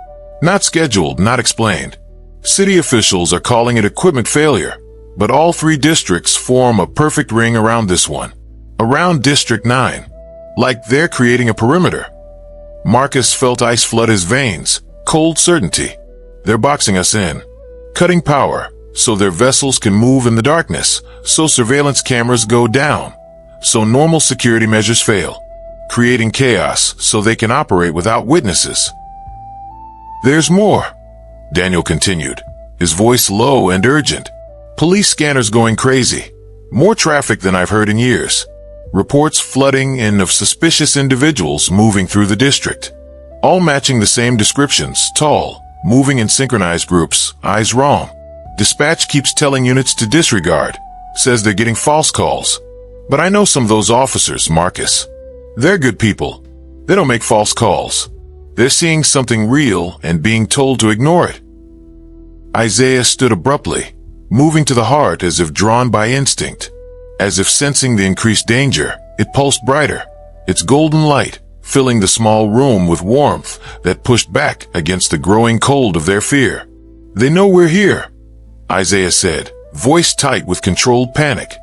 Not scheduled, not explained. City officials are calling it equipment failure, but all 3 districts form a perfect ring around this one. Around District 9. Like they're creating a perimeter." Marcus felt ice flood his veins, cold certainty. "They're boxing us in. Cutting power, so their vessels can move in the darkness, so surveillance cameras go down, so normal security measures fail. Creating chaos so they can operate without witnesses." "There's more," Daniel continued, his voice low and urgent. "Police scanners going crazy. More traffic than I've heard in years. Reports flooding in of suspicious individuals moving through the district. All matching the same descriptions, tall, moving in synchronized groups, eyes wrong. Dispatch keeps telling units to disregard, says they're getting false calls. But I know some of those officers, Marcus. They're good people. They don't make false calls. They're seeing something real and being told to ignore it." Isaiah stood abruptly, moving to the heart as if drawn by instinct. As if sensing the increased danger, it pulsed brighter, its golden light filling the small room with warmth that pushed back against the growing cold of their fear. "They know we're here," Isaiah said, voice tight with controlled panic.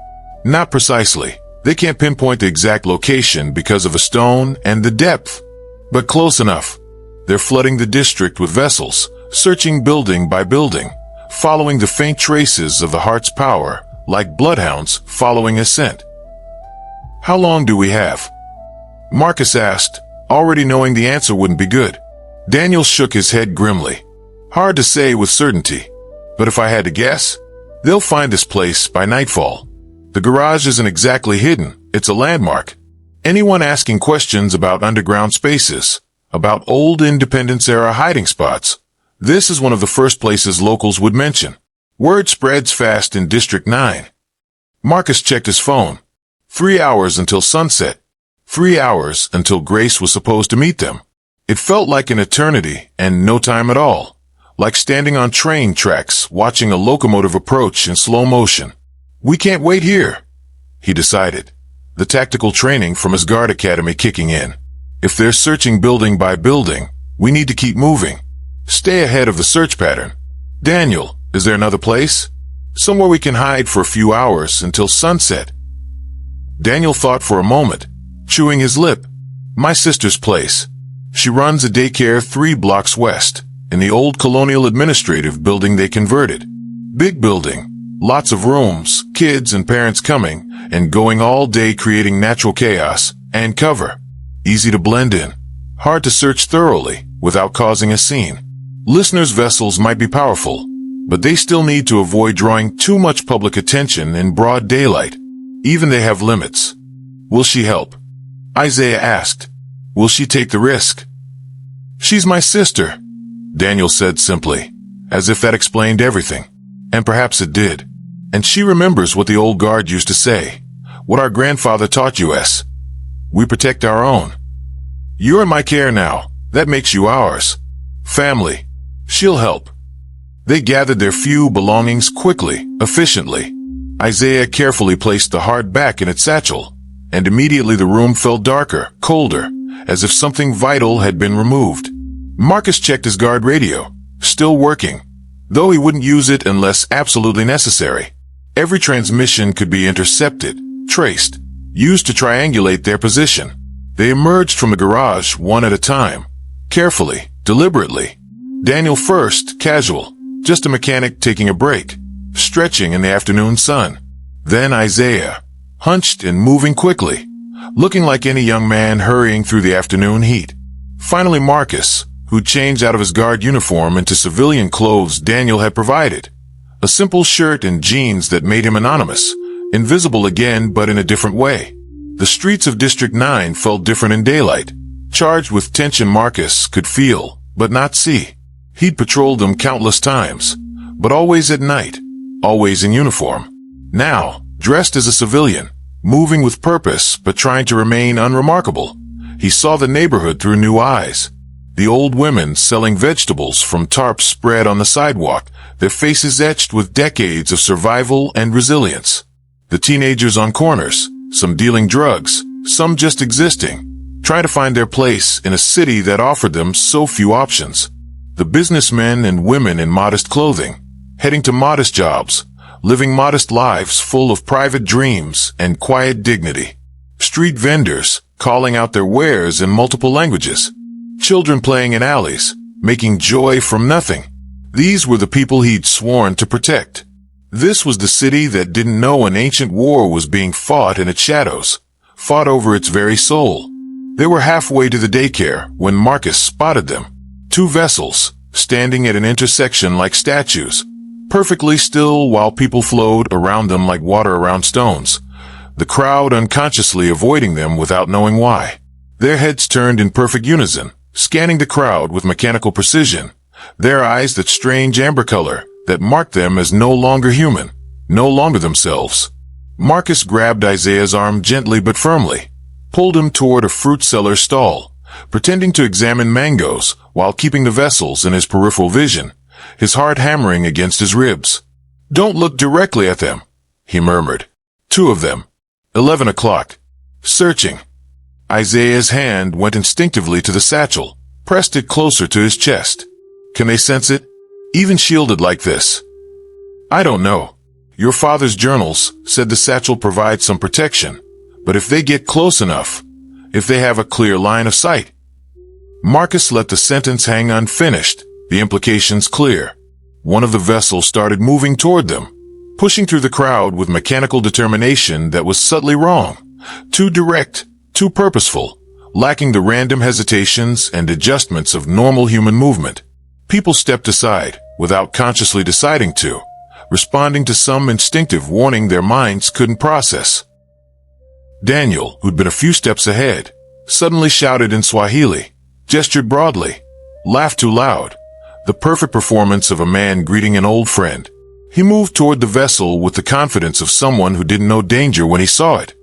"Not precisely. They can't pinpoint the exact location because of a stone and the depth, but close enough. They're flooding the district with vessels, searching building by building, following the faint traces of the heart's power, like bloodhounds following a scent." "How long do we have?" Marcus asked, already knowing the answer wouldn't be good. Daniel shook his head grimly. "Hard to say with certainty, but if I had to guess, they'll find this place by nightfall. The garage isn't exactly hidden, it's a landmark. Anyone asking questions about underground spaces, about old Independence-era hiding spots, this is one of the first places locals would mention. Word spreads fast in District 9. Marcus checked his phone. 3 hours until sunset. 3 hours until Grace was supposed to meet them. It felt like an eternity and no time at all. Like standing on train tracks, watching a locomotive approach in slow motion. We can't wait here, he decided, the tactical training from his guard academy kicking in. If they're searching building by building, we need to keep moving. Stay ahead of the search pattern. Daniel, is there another place? Somewhere we can hide for a few hours until sunset. Daniel thought for a moment, chewing his lip. My sister's place. She runs a daycare 3 blocks west, in the old colonial administrative building they converted. Big building, lots of rooms, kids and parents coming and going all day creating natural chaos and cover. Easy to blend in, hard to search thoroughly without causing a scene. Listeners' vessels might be powerful, but they still need to avoid drawing too much public attention in broad daylight. Even they have limits. Will she help? Isaiah asked. Will she take the risk? She's my sister, Daniel said simply, as if that explained everything. And perhaps it did. And she remembers what the old guard used to say, what our grandfather taught us. We protect our own. You're in my care now. That makes you ours. Family. She'll help. They gathered their few belongings quickly, efficiently. Isaiah carefully placed the heart back in its satchel, and immediately the room felt darker, colder, as if something vital had been removed. Marcus checked his guard radio, still working, though he wouldn't use it unless absolutely necessary. Every transmission could be intercepted, traced, used to triangulate their position. They emerged from the garage one at a time, carefully, deliberately. Daniel first, casual, just a mechanic taking a break, stretching in the afternoon sun. Then Isaiah, hunched and moving quickly, looking like any young man hurrying through the afternoon heat. Finally Marcus, who changed out of his guard uniform into civilian clothes Daniel had provided. A simple shirt and jeans that made him anonymous, invisible again but in a different way. The streets of District 9 felt different in daylight, charged with tension Marcus could feel, but not see. He'd patrolled them countless times, but always at night, always in uniform. Now, dressed as a civilian, moving with purpose but trying to remain unremarkable, he saw the neighborhood through new eyes. The old women selling vegetables from tarps spread on the sidewalk, their faces etched with decades of survival and resilience. The teenagers on corners, some dealing drugs, some just existing, trying to find their place in a city that offered them so few options. The businessmen and women in modest clothing, heading to modest jobs, living modest lives full of private dreams and quiet dignity. Street vendors, calling out their wares in multiple languages. Children playing in alleys, making joy from nothing. These were the people he'd sworn to protect. This was the city that didn't know an ancient war was being fought in its shadows, fought over its very soul. They were halfway to the daycare when Marcus spotted them. 2 vessels, standing at an intersection like statues, perfectly still while people flowed around them like water around stones, the crowd unconsciously avoiding them without knowing why. Their heads turned in perfect unison, scanning the crowd with mechanical precision, their eyes that strange amber color that marked them as no longer human, no longer themselves. Marcus grabbed Isaiah's arm gently but firmly, pulled him toward a fruit seller's stall, pretending to examine mangoes while keeping the vessels in his peripheral vision, his heart hammering against his ribs. Don't look directly at them, he murmured. 2 of them. 11 o'clock. Searching. Isaiah's hand went instinctively to the satchel, pressed it closer to his chest. Can they sense it? Even shielded like this? I don't know. Your father's journals said the satchel provides some protection, but if they get close enough, if they have a clear line of sight. Marcus let the sentence hang unfinished, the implications clear. One of the vessels started moving toward them, pushing through the crowd with mechanical determination that was subtly wrong, too direct, too purposeful, lacking the random hesitations and adjustments of normal human movement. People stepped aside, without consciously deciding to, responding to some instinctive warning their minds couldn't process. Daniel, who'd been a few steps ahead, suddenly shouted in Swahili, gestured broadly, laughed too loud, the perfect performance of a man greeting an old friend. He moved toward the vessel with the confidence of someone who didn't know danger when he saw it,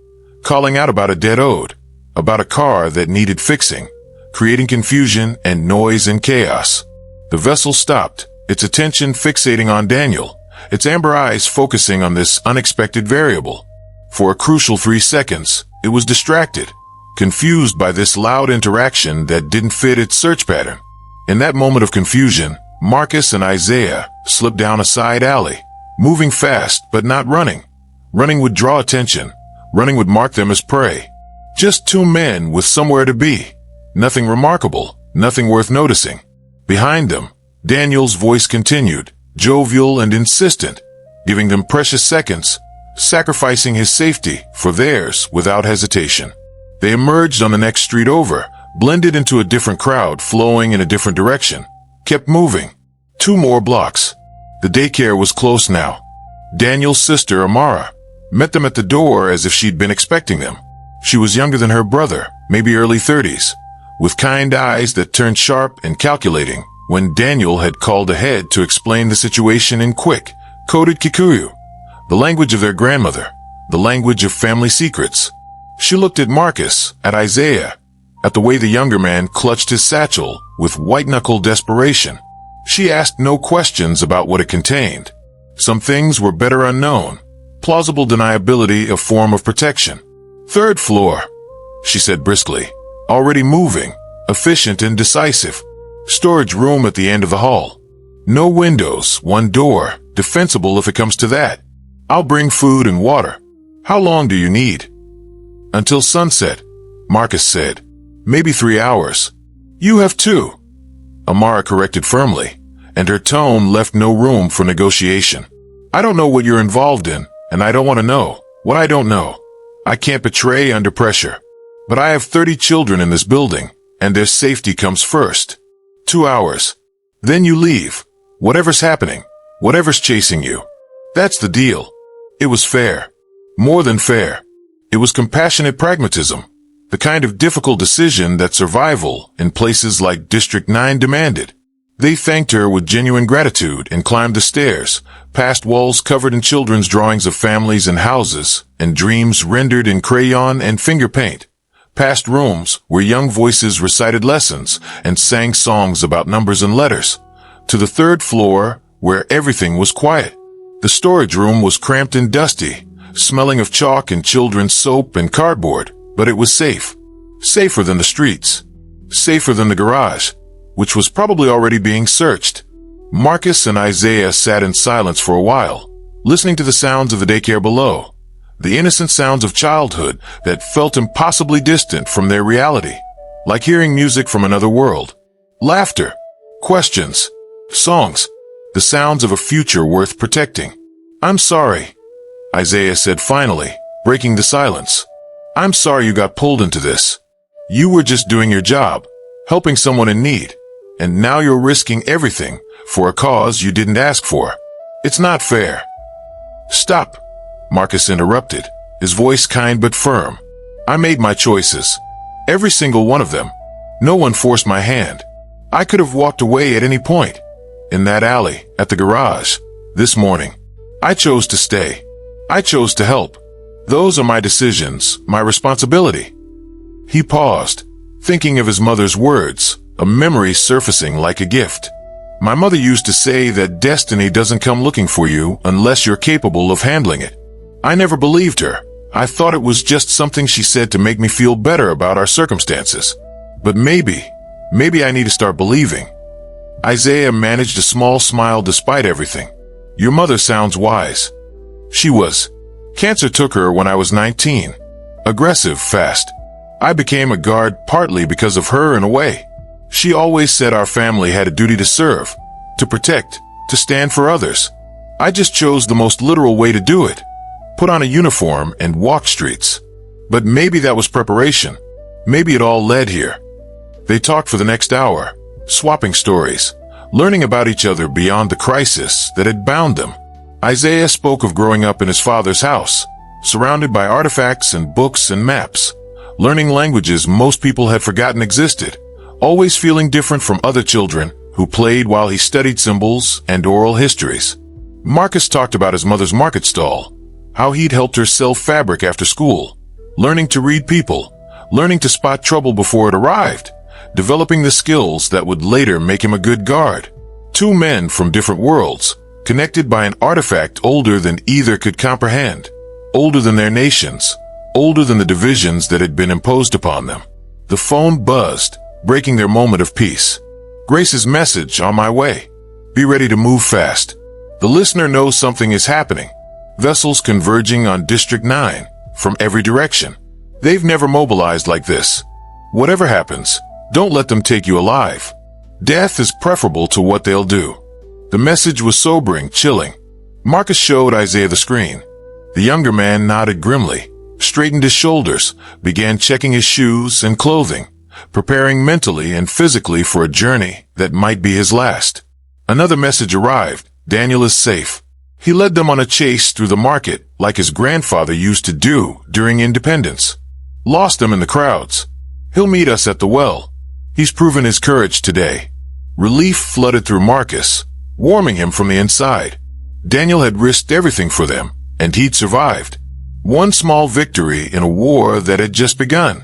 calling out about a dead ode, about a car that needed fixing, creating confusion and noise and chaos. The vessel stopped, its attention fixating on Daniel, its amber eyes focusing on this unexpected variable. For a crucial 3 seconds, it was distracted, confused by this loud interaction that didn't fit its search pattern. In that moment of confusion, Marcus and Isaiah slipped down a side alley, moving fast but not running. Running would draw attention. Running would mark them as prey. Just 2 men with somewhere to be. Nothing remarkable, nothing worth noticing. Behind them, Daniel's voice continued, jovial and insistent, giving them precious seconds, sacrificing his safety for theirs without hesitation. They emerged on the next street over, blended into a different crowd flowing in a different direction, kept moving. 2 more blocks. The daycare was close now. Daniel's sister, Amara, met them at the door as if she'd been expecting them. She was younger than her brother, maybe early 30s, with kind eyes that turned sharp and calculating when Daniel had called ahead to explain the situation in quick, coded Kikuyu, the language of their grandmother, the language of family secrets. She looked at Marcus, at Isaiah, at the way the younger man clutched his satchel with white-knuckle desperation. She asked no questions about what it contained. Some things were better unknown. Plausible deniability a form of protection. 3rd floor, she said briskly, already moving, efficient and decisive. Storage room at the end of the hall. No windows, 1 door, defensible if it comes to that. I'll bring food and water. How long do you need? Until sunset, Marcus said. Maybe 3 hours. You have 2. Amara corrected firmly, and her tone left no room for negotiation. I don't know what you're involved in, and I don't want to know what I don't know. I can't betray under pressure. But I have 30 children in this building, and their safety comes first. 2 hours. Then you leave. Whatever's happening, whatever's chasing you. That's the deal. It was fair. More than fair. It was compassionate pragmatism. The kind of difficult decision that survival in places like District 9 demanded. They thanked her with genuine gratitude and climbed the stairs, past walls covered in children's drawings of families and houses, and dreams rendered in crayon and finger paint. Past rooms where young voices recited lessons and sang songs about numbers and letters. To the 3rd floor where everything was quiet. The storage room was cramped and dusty, smelling of chalk and children's soap and cardboard, but it was safe. Safer than the streets. Safer than the garage, which was probably already being searched. Marcus and Isaiah sat in silence for a while, listening to the sounds of the daycare below. The innocent sounds of childhood that felt impossibly distant from their reality, like hearing music from another world. Laughter, questions, songs, the sounds of a future worth protecting. I'm sorry, Isaiah said finally, breaking the silence. I'm sorry you got pulled into this. You were just doing your job, helping someone in need, and now you're risking everything for a cause you didn't ask for. It's not fair. Stop, Marcus interrupted, his voice kind but firm. I made my choices. Every single one of them. No one forced my hand. I could have walked away at any point. In that alley, at the garage, this morning. I chose to stay. I chose to help. Those are my decisions, my responsibility. He paused, thinking of his mother's words, a memory surfacing like a gift. My mother used to say that destiny doesn't come looking for you unless you're capable of handling it. I never believed her. I thought it was just something she said to make me feel better about our circumstances. But maybe I need to start believing. Isaiah managed a small smile despite everything. Your mother sounds wise. She was. Cancer took her when I was 19. Aggressive, fast. I became a guard partly because of her in a way. She always said our family had a duty to serve, to protect, to stand for others. I just chose the most literal way to do it. Put on a uniform and walk streets. But maybe that was preparation. Maybe it all led here. They talked for the next hour, swapping stories, learning about each other beyond the crisis that had bound them. Isaiah spoke of growing up in his father's house, surrounded by artifacts and books and maps, learning languages most people had forgotten existed, always feeling different from other children who played while he studied symbols and oral histories. Marcus talked about his mother's market stall, how he'd helped her sell fabric after school, learning to read people, learning to spot trouble before it arrived, developing the skills that would later make him a good guard. Two men from different worlds, connected by an artifact older than either could comprehend, older than their nations, older than the divisions that had been imposed upon them. The phone buzzed, breaking their moment of peace. Grace's message: on my way. Be ready to move fast. The listener knows something is happening. Vessels converging on District 9 from every direction. They've never mobilized like this. Whatever happens, don't let them take you alive. Death is preferable to what they'll do. The message was sobering, chilling. Marcus showed Isaiah the screen. The younger man nodded grimly, straightened his shoulders, began checking his shoes and clothing, preparing mentally and physically for a journey that might be his last. Another message arrived: Daniel is safe. He led them on a chase through the market like his grandfather used to do during independence. Lost them in the crowds. He'll meet us at the well. He's proven his courage today. Relief flooded through Marcus, warming him from the inside. Daniel had risked everything for them, and he'd survived. One small victory in a war that had just begun.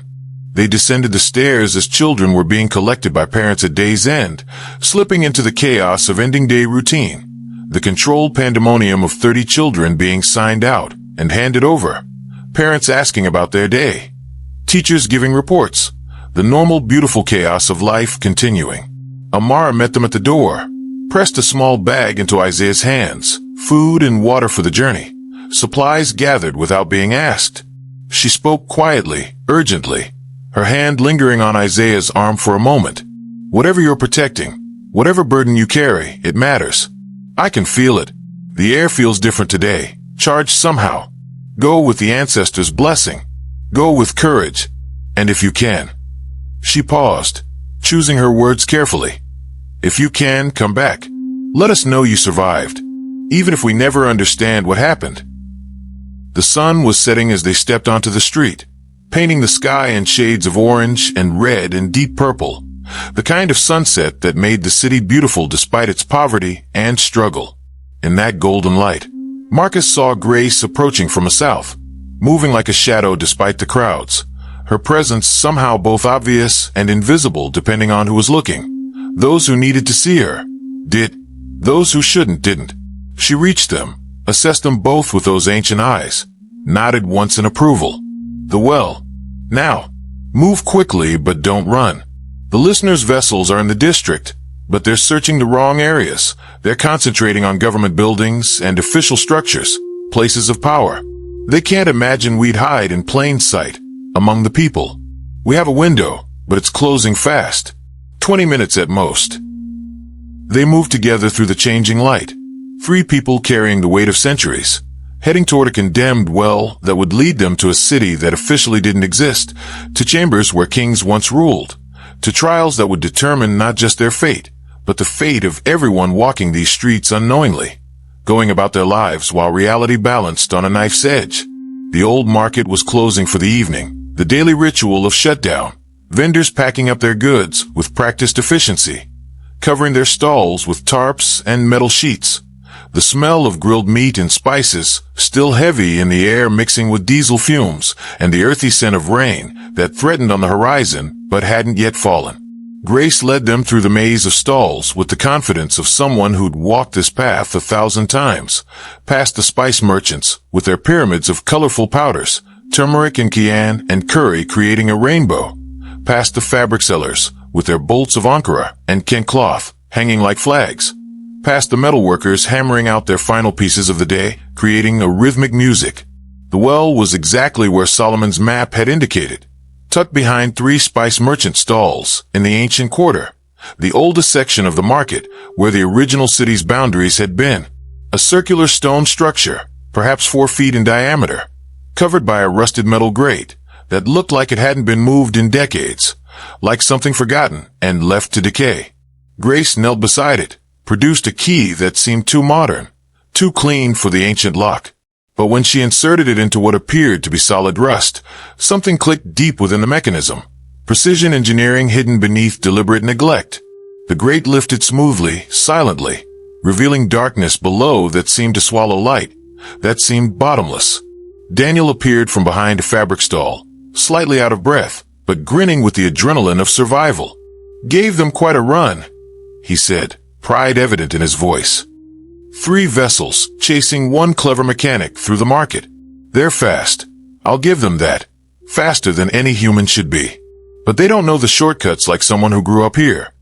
They descended the stairs as children were being collected by parents at day's end, slipping into the chaos of ending day routine. The controlled pandemonium of 30 children being signed out and handed over. Parents asking about their day. Teachers giving reports. The normal, beautiful chaos of life continuing. Amara met them at the door, pressed a small bag into Isaiah's hands, food and water for the journey. Supplies gathered without being asked. She spoke quietly, urgently, her hand lingering on Isaiah's arm for a moment. Whatever you're protecting, whatever burden you carry, it matters. I can feel it. The air feels different today, charged somehow. Go with the ancestors' blessing. Go with courage. And if you can. She paused, choosing her words carefully. If you can, come back. Let us know you survived, even if we never understand what happened. The sun was setting as they stepped onto the street, painting the sky in shades of orange and red and deep purple, the kind of sunset that made the city beautiful despite its poverty and struggle. In that golden light, Marcus saw Grace approaching from the south, moving like a shadow despite the crowds, her presence somehow both obvious and invisible depending on who was looking. Those who needed to see her did, those who shouldn't didn't. She reached them, assessed them both with those ancient eyes, nodded once in approval. The well. Now, move quickly but don't run. The listeners' vessels are in the district, but they're searching the wrong areas. They're concentrating on government buildings and official structures, places of power. They can't imagine we'd hide in plain sight, among the people. We have a window, but it's closing fast. 20 minutes at most. They moved together through the changing light. 3 people carrying the weight of centuries, heading toward a condemned well that would lead them to a city that officially didn't exist, to chambers where kings once ruled, to trials that would determine not just their fate, but the fate of everyone walking these streets unknowingly, going about their lives while reality balanced on a knife's edge. The old market was closing for the evening, the daily ritual of shutdown, vendors packing up their goods with practiced efficiency, covering their stalls with tarps and metal sheets. The smell of grilled meat and spices, still heavy in the air mixing with diesel fumes, and the earthy scent of rain that threatened on the horizon but hadn't yet fallen. Grace led them through the maze of stalls with the confidence of someone who'd walked this path 1,000 times, past the spice merchants with their pyramids of colorful powders, turmeric and cayenne and curry creating a rainbow, past the fabric sellers with their bolts of ankara and kent cloth hanging like flags, past the metalworkers hammering out their final pieces of the day, creating a rhythmic music. The well was exactly where Solomon's map had indicated, tucked behind 3 spice merchant stalls in the ancient quarter, the oldest section of the market where the original city's boundaries had been. A circular stone structure, perhaps 4 feet in diameter, covered by a rusted metal grate that looked like it hadn't been moved in decades, like something forgotten and left to decay. Grace knelt beside it, produced a key that seemed too modern, too clean for the ancient lock. But when she inserted it into what appeared to be solid rust, something clicked deep within the mechanism. Precision engineering hidden beneath deliberate neglect. The grate lifted smoothly, silently. revealing darkness below that seemed to swallow light, that seemed bottomless. Daniel appeared from behind a fabric stall, slightly out of breath, but grinning with the adrenaline of survival. "Gave them quite a run," he said, pride evident in his voice. 3 vessels, chasing one clever mechanic through the market. They're fast. I'll give them that. Faster than any human should be. But they don't know the shortcuts like someone who grew up here,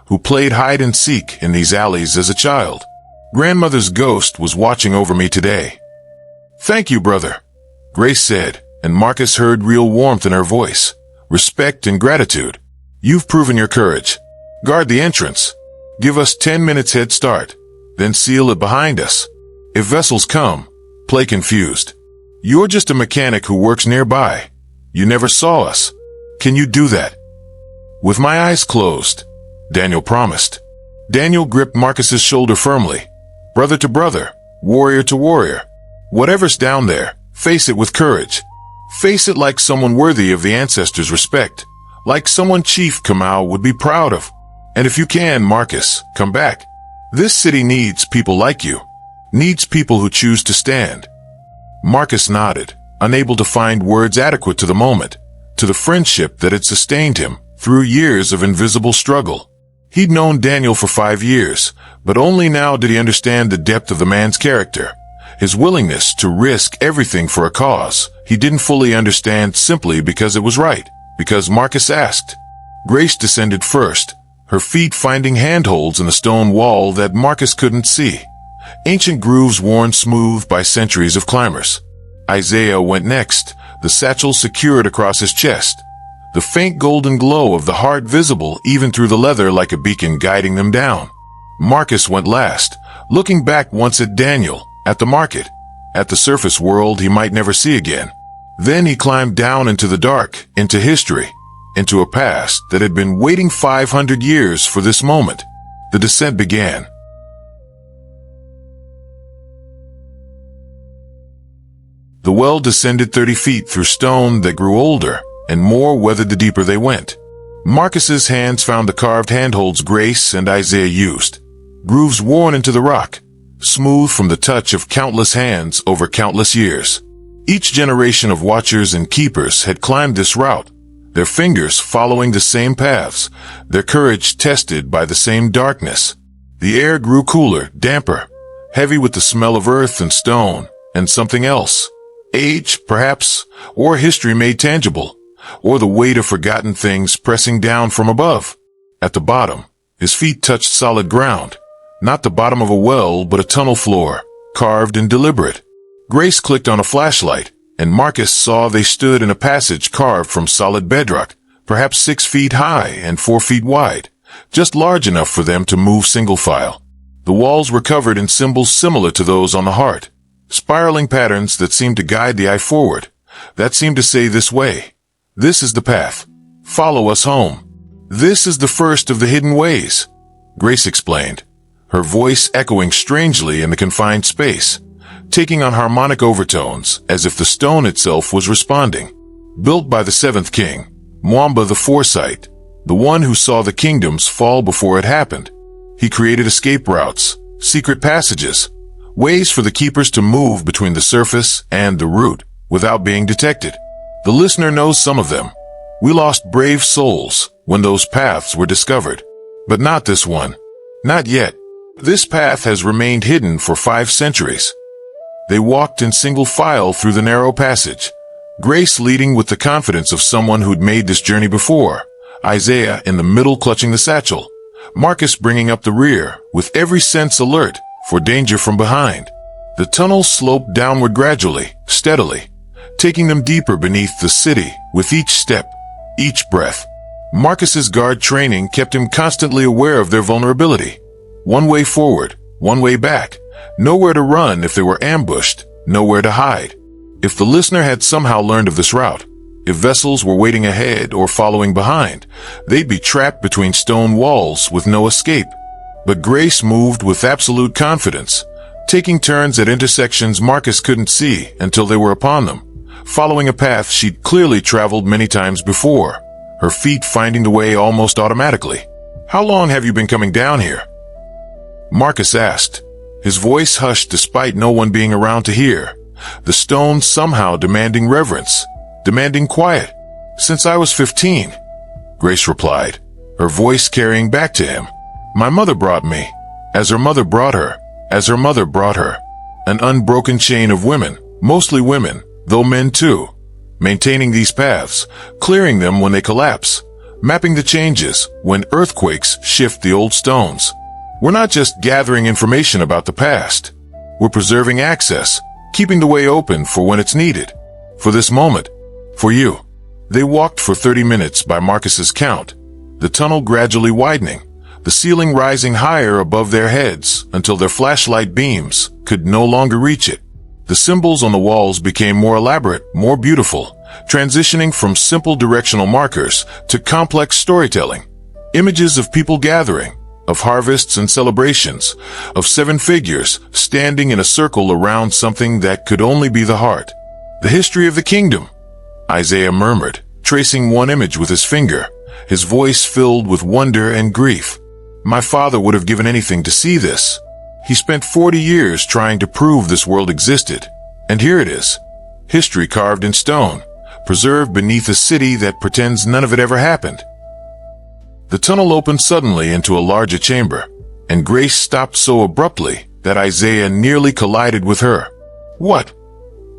who played hide and seek in these alleys as a child. Grandmother's ghost was watching over me today. "Thank you, brother," Grace said, and Marcus heard real warmth in her voice. Respect and gratitude. "You've proven your courage. Guard the entrance. Give us 10 minutes head start, then seal it behind us. If vessels come, play confused. You're just a mechanic who works nearby. You never saw us. Can you do that?" "With my eyes closed," Daniel promised. Daniel gripped Marcus's shoulder firmly. "Brother to brother, warrior to warrior. Whatever's down there, face it with courage. Face it like someone worthy of the ancestors' respect, like someone Chief Kamau would be proud of. And if you can, Marcus, come back. This city needs people like you. Needs people who choose to stand." Marcus nodded, unable to find words adequate to the moment, to the friendship that had sustained him through years of invisible struggle. He'd known Daniel for 5 years, but only now did he understand the depth of the man's character, his willingness to risk everything for a cause he didn't fully understand simply because it was right, because Marcus asked. Grace descended first, her feet finding handholds in the stone wall that Marcus couldn't see, ancient grooves worn smooth by centuries of climbers. Isaiah went next, the satchel secured across his chest, the faint golden glow of the heart visible even through the leather like a beacon guiding them down. Marcus went last, looking back once at Daniel, at the market, at the surface world he might never see again. Then he climbed down into the dark, into history, into a past that had been waiting 500 years for this moment. The descent began. The well descended 30 feet through stone that grew older and more weathered the deeper they went. Marcus's hands found the carved handholds Grace and Isaiah used, grooves worn into the rock, smooth from the touch of countless hands over countless years. Each generation of watchers and keepers had climbed this route, their fingers following the same paths, their courage tested by the same darkness. The air grew cooler, damper, heavy with the smell of earth and stone, and something else. Age, perhaps, or history made tangible, or the weight of forgotten things pressing down from above. At the bottom, his feet touched solid ground, not the bottom of a well, but a tunnel floor, carved and deliberate. Grace clicked on a flashlight, and Marcus saw they stood in a passage carved from solid bedrock, perhaps 6 feet high and 4 feet wide, just large enough for them to move single file. The walls were covered in symbols similar to those on the heart, spiraling patterns that seemed to guide the eye forward, that seemed to say this way. This is the path. Follow us home. This is the first of the hidden ways, Grace explained, her voice echoing strangely in the confined space, taking on harmonic overtones as if the stone itself was responding. Built by the 7th king, Mwamba the Foresight, the one who saw the kingdoms fall before it happened. He created escape routes, secret passages, ways for the keepers to move between the surface and the root without being detected. The listener knows some of them. We lost brave souls when those paths were discovered. But not this one. Not yet. This path has remained hidden for 5 centuries. They walked in single file through the narrow passage, Grace leading with the confidence of someone who'd made this journey before, Isaiah in the middle clutching the satchel, Marcus bringing up the rear with every sense alert for danger from behind. The tunnel sloped downward gradually, steadily, taking them deeper beneath the city with each step, each breath. Marcus's guard training kept him constantly aware of their vulnerability. One way forward, one way back. Nowhere to run if they were ambushed, nowhere to hide. If the listener had somehow learned of this route, if vessels were waiting ahead or following behind, they'd be trapped between stone walls with no escape. But Grace moved with absolute confidence, taking turns at intersections Marcus couldn't see until they were upon them, following a path she'd clearly traveled many times before, her feet finding the way almost automatically. "How long have you been coming down here?" Marcus asked, his voice hushed despite no one being around to hear, the stone somehow demanding reverence, demanding quiet. Since I was 15, Grace replied, her voice carrying back to him. My mother brought me, as her mother brought her, as her mother brought her. An unbroken chain of women, mostly women, though men too, maintaining these paths, clearing them when they collapse, mapping the changes when earthquakes shift the old stones. We're not just gathering information about the past. We're preserving access, keeping the way open for when it's needed. For this moment, for you. They walked for 30 minutes by Marcus's count, the tunnel gradually widening, the ceiling rising higher above their heads until their flashlight beams could no longer reach it. The symbols on the walls became more elaborate, more beautiful, transitioning from simple directional markers to complex storytelling. Images of people gathering, of harvests and celebrations, of 7 figures standing in a circle around something that could only be the heart. The history of the kingdom, Isaiah murmured, tracing one image with his finger, his voice filled with wonder and grief. My father would have given anything to see this. He spent 40 years trying to prove this world existed, and here it is. History carved in stone, preserved beneath a city that pretends none of it ever happened. The tunnel opened suddenly into a larger chamber, and Grace stopped so abruptly that Isaiah nearly collided with her. What?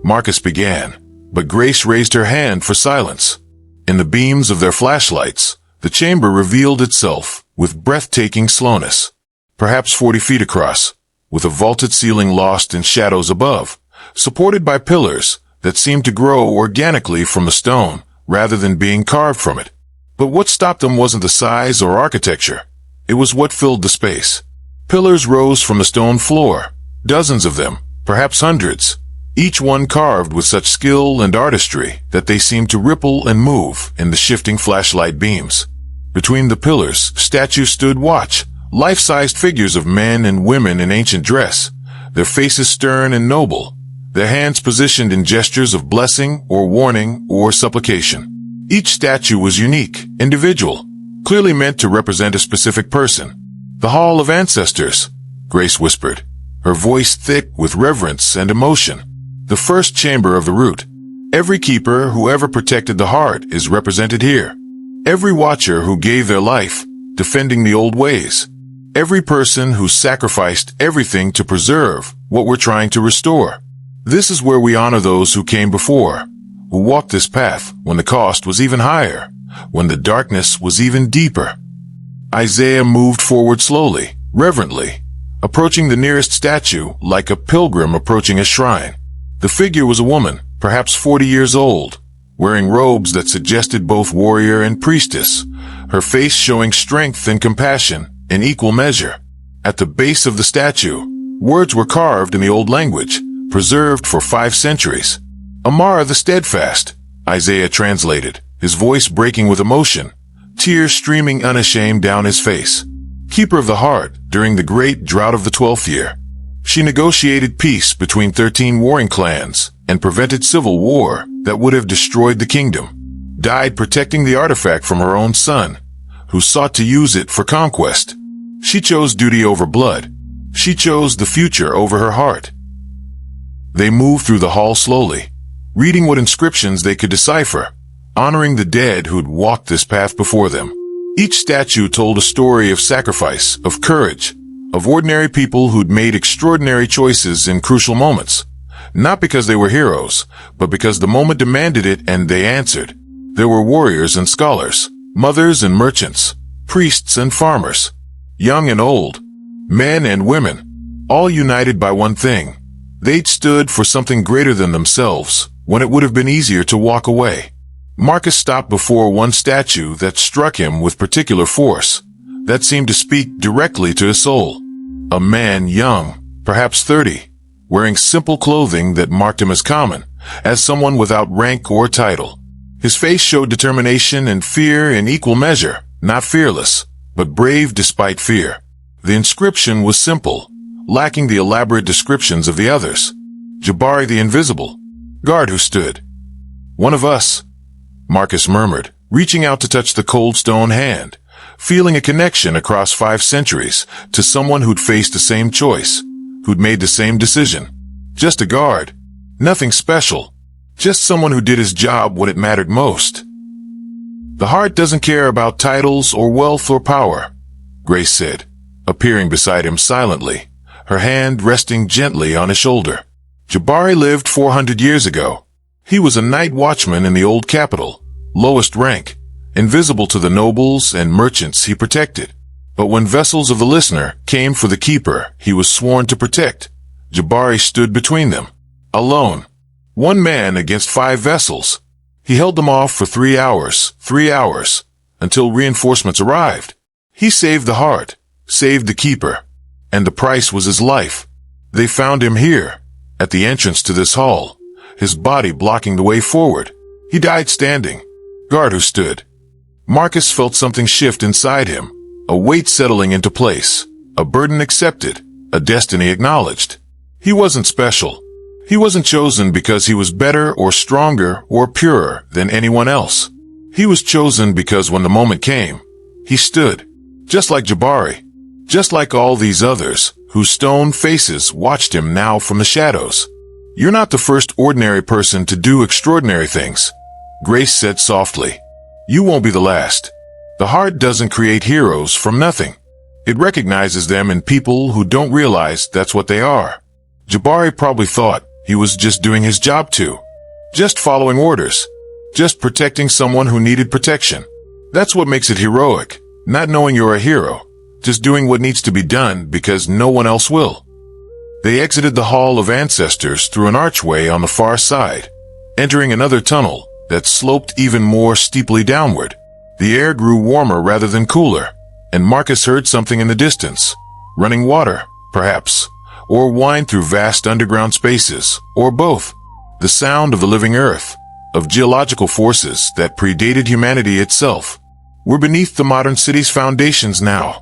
Marcus began, but Grace raised her hand for silence. In the beams of their flashlights, the chamber revealed itself with breathtaking slowness. Perhaps 40 feet across, with a vaulted ceiling lost in shadows above, supported by pillars that seemed to grow organically from the stone rather than being carved from it. But what stopped them wasn't the size or architecture. It was what filled the space. Pillars rose from the stone floor, dozens of them, perhaps hundreds, each one carved with such skill and artistry that they seemed to ripple and move in the shifting flashlight beams. Between the pillars, statues stood watch, life-sized figures of men and women in ancient dress, their faces stern and noble, their hands positioned in gestures of blessing or warning or supplication. Each statue was unique, individual, clearly meant to represent a specific person. The Hall of Ancestors, Grace whispered, her voice thick with reverence and emotion. The first chamber of the root. Every keeper who ever protected the heart is represented here. Every watcher who gave their life, defending the old ways. Every person who sacrificed everything to preserve what we're trying to restore. This is where we honor those who came before, who walked this path when the cost was even higher, when the darkness was even deeper. Isaiah moved forward slowly, reverently, approaching the nearest statue like a pilgrim approaching a shrine. The figure was a woman, perhaps 40 years old, wearing robes that suggested both warrior and priestess, her face showing strength and compassion in equal measure. At the base of the statue, words were carved in the old language, preserved for 5 centuries. Amara the Steadfast, Isaiah translated, his voice breaking with emotion, tears streaming unashamed down his face. Keeper of the heart during the great drought of the 12th year. She negotiated peace between 13 warring clans and prevented civil war that would have destroyed the kingdom. Died protecting the artifact from her own son, who sought to use it for conquest. She chose duty over blood. She chose the future over her heart. They moved through the hall slowly, reading what inscriptions they could decipher, honoring the dead who'd walked this path before them. Each statue told a story of sacrifice, of courage, of ordinary people who'd made extraordinary choices in crucial moments. Not because they were heroes, but because the moment demanded it and they answered. There were warriors and scholars, mothers and merchants, priests and farmers, young and old, men and women, all united by one thing. They'd stood for something greater than themselves when it would have been easier to walk away. Marcus stopped before one statue that struck him with particular force, that seemed to speak directly to his soul. A man young, perhaps 30, wearing simple clothing that marked him as common, as someone without rank or title. His face showed determination and fear in equal measure, not fearless, but brave despite fear. The inscription was simple, lacking the elaborate descriptions of the others. Jabari the Invisible, guard who stood. One of us, Marcus murmured, reaching out to touch the cold stone hand, feeling a connection across 5 centuries to someone who'd faced the same choice, who'd made the same decision. Just a guard. Nothing special. Just someone who did his job when it mattered most. The heart doesn't care about titles or wealth or power, Grace said, appearing beside him silently, her hand resting gently on his shoulder. Jabari lived 400 years ago. He was a night watchman in the old capital, lowest rank, invisible to the nobles and merchants he protected. But when vessels of the listener came for the keeper he was sworn to protect, Jabari stood between them, alone. One man against 5 vessels. He held them off for 3 hours, until reinforcements arrived. He saved the heart, saved the keeper, and the price was his life. They found him here, at the entrance to this hall, his body blocking the way forward. He died standing. Guard who stood. Marcus felt something shift inside him, a weight settling into place, a burden accepted, a destiny acknowledged. He wasn't special. He wasn't chosen because he was better or stronger or purer than anyone else. He was chosen because when the moment came, he stood, just like Jabari, just like all these others whose stone faces watched him now from the shadows. You're not the first ordinary person to do extraordinary things, Grace said softly. You won't be the last. The heart doesn't create heroes from nothing. It recognizes them in people who don't realize that's what they are. Jabari probably thought he was just doing his job too. Just following orders. Just protecting someone who needed protection. That's what makes it heroic. Not knowing you're a hero. Just doing what needs to be done because no one else will. They exited the Hall of Ancestors through an archway on the far side, entering another tunnel that sloped even more steeply downward. The air grew warmer rather than cooler, and Marcus heard something in the distance. Running water, perhaps, or wind through vast underground spaces, or both. The sound of the living earth, of geological forces that predated humanity itself. We're beneath the modern city's foundations now,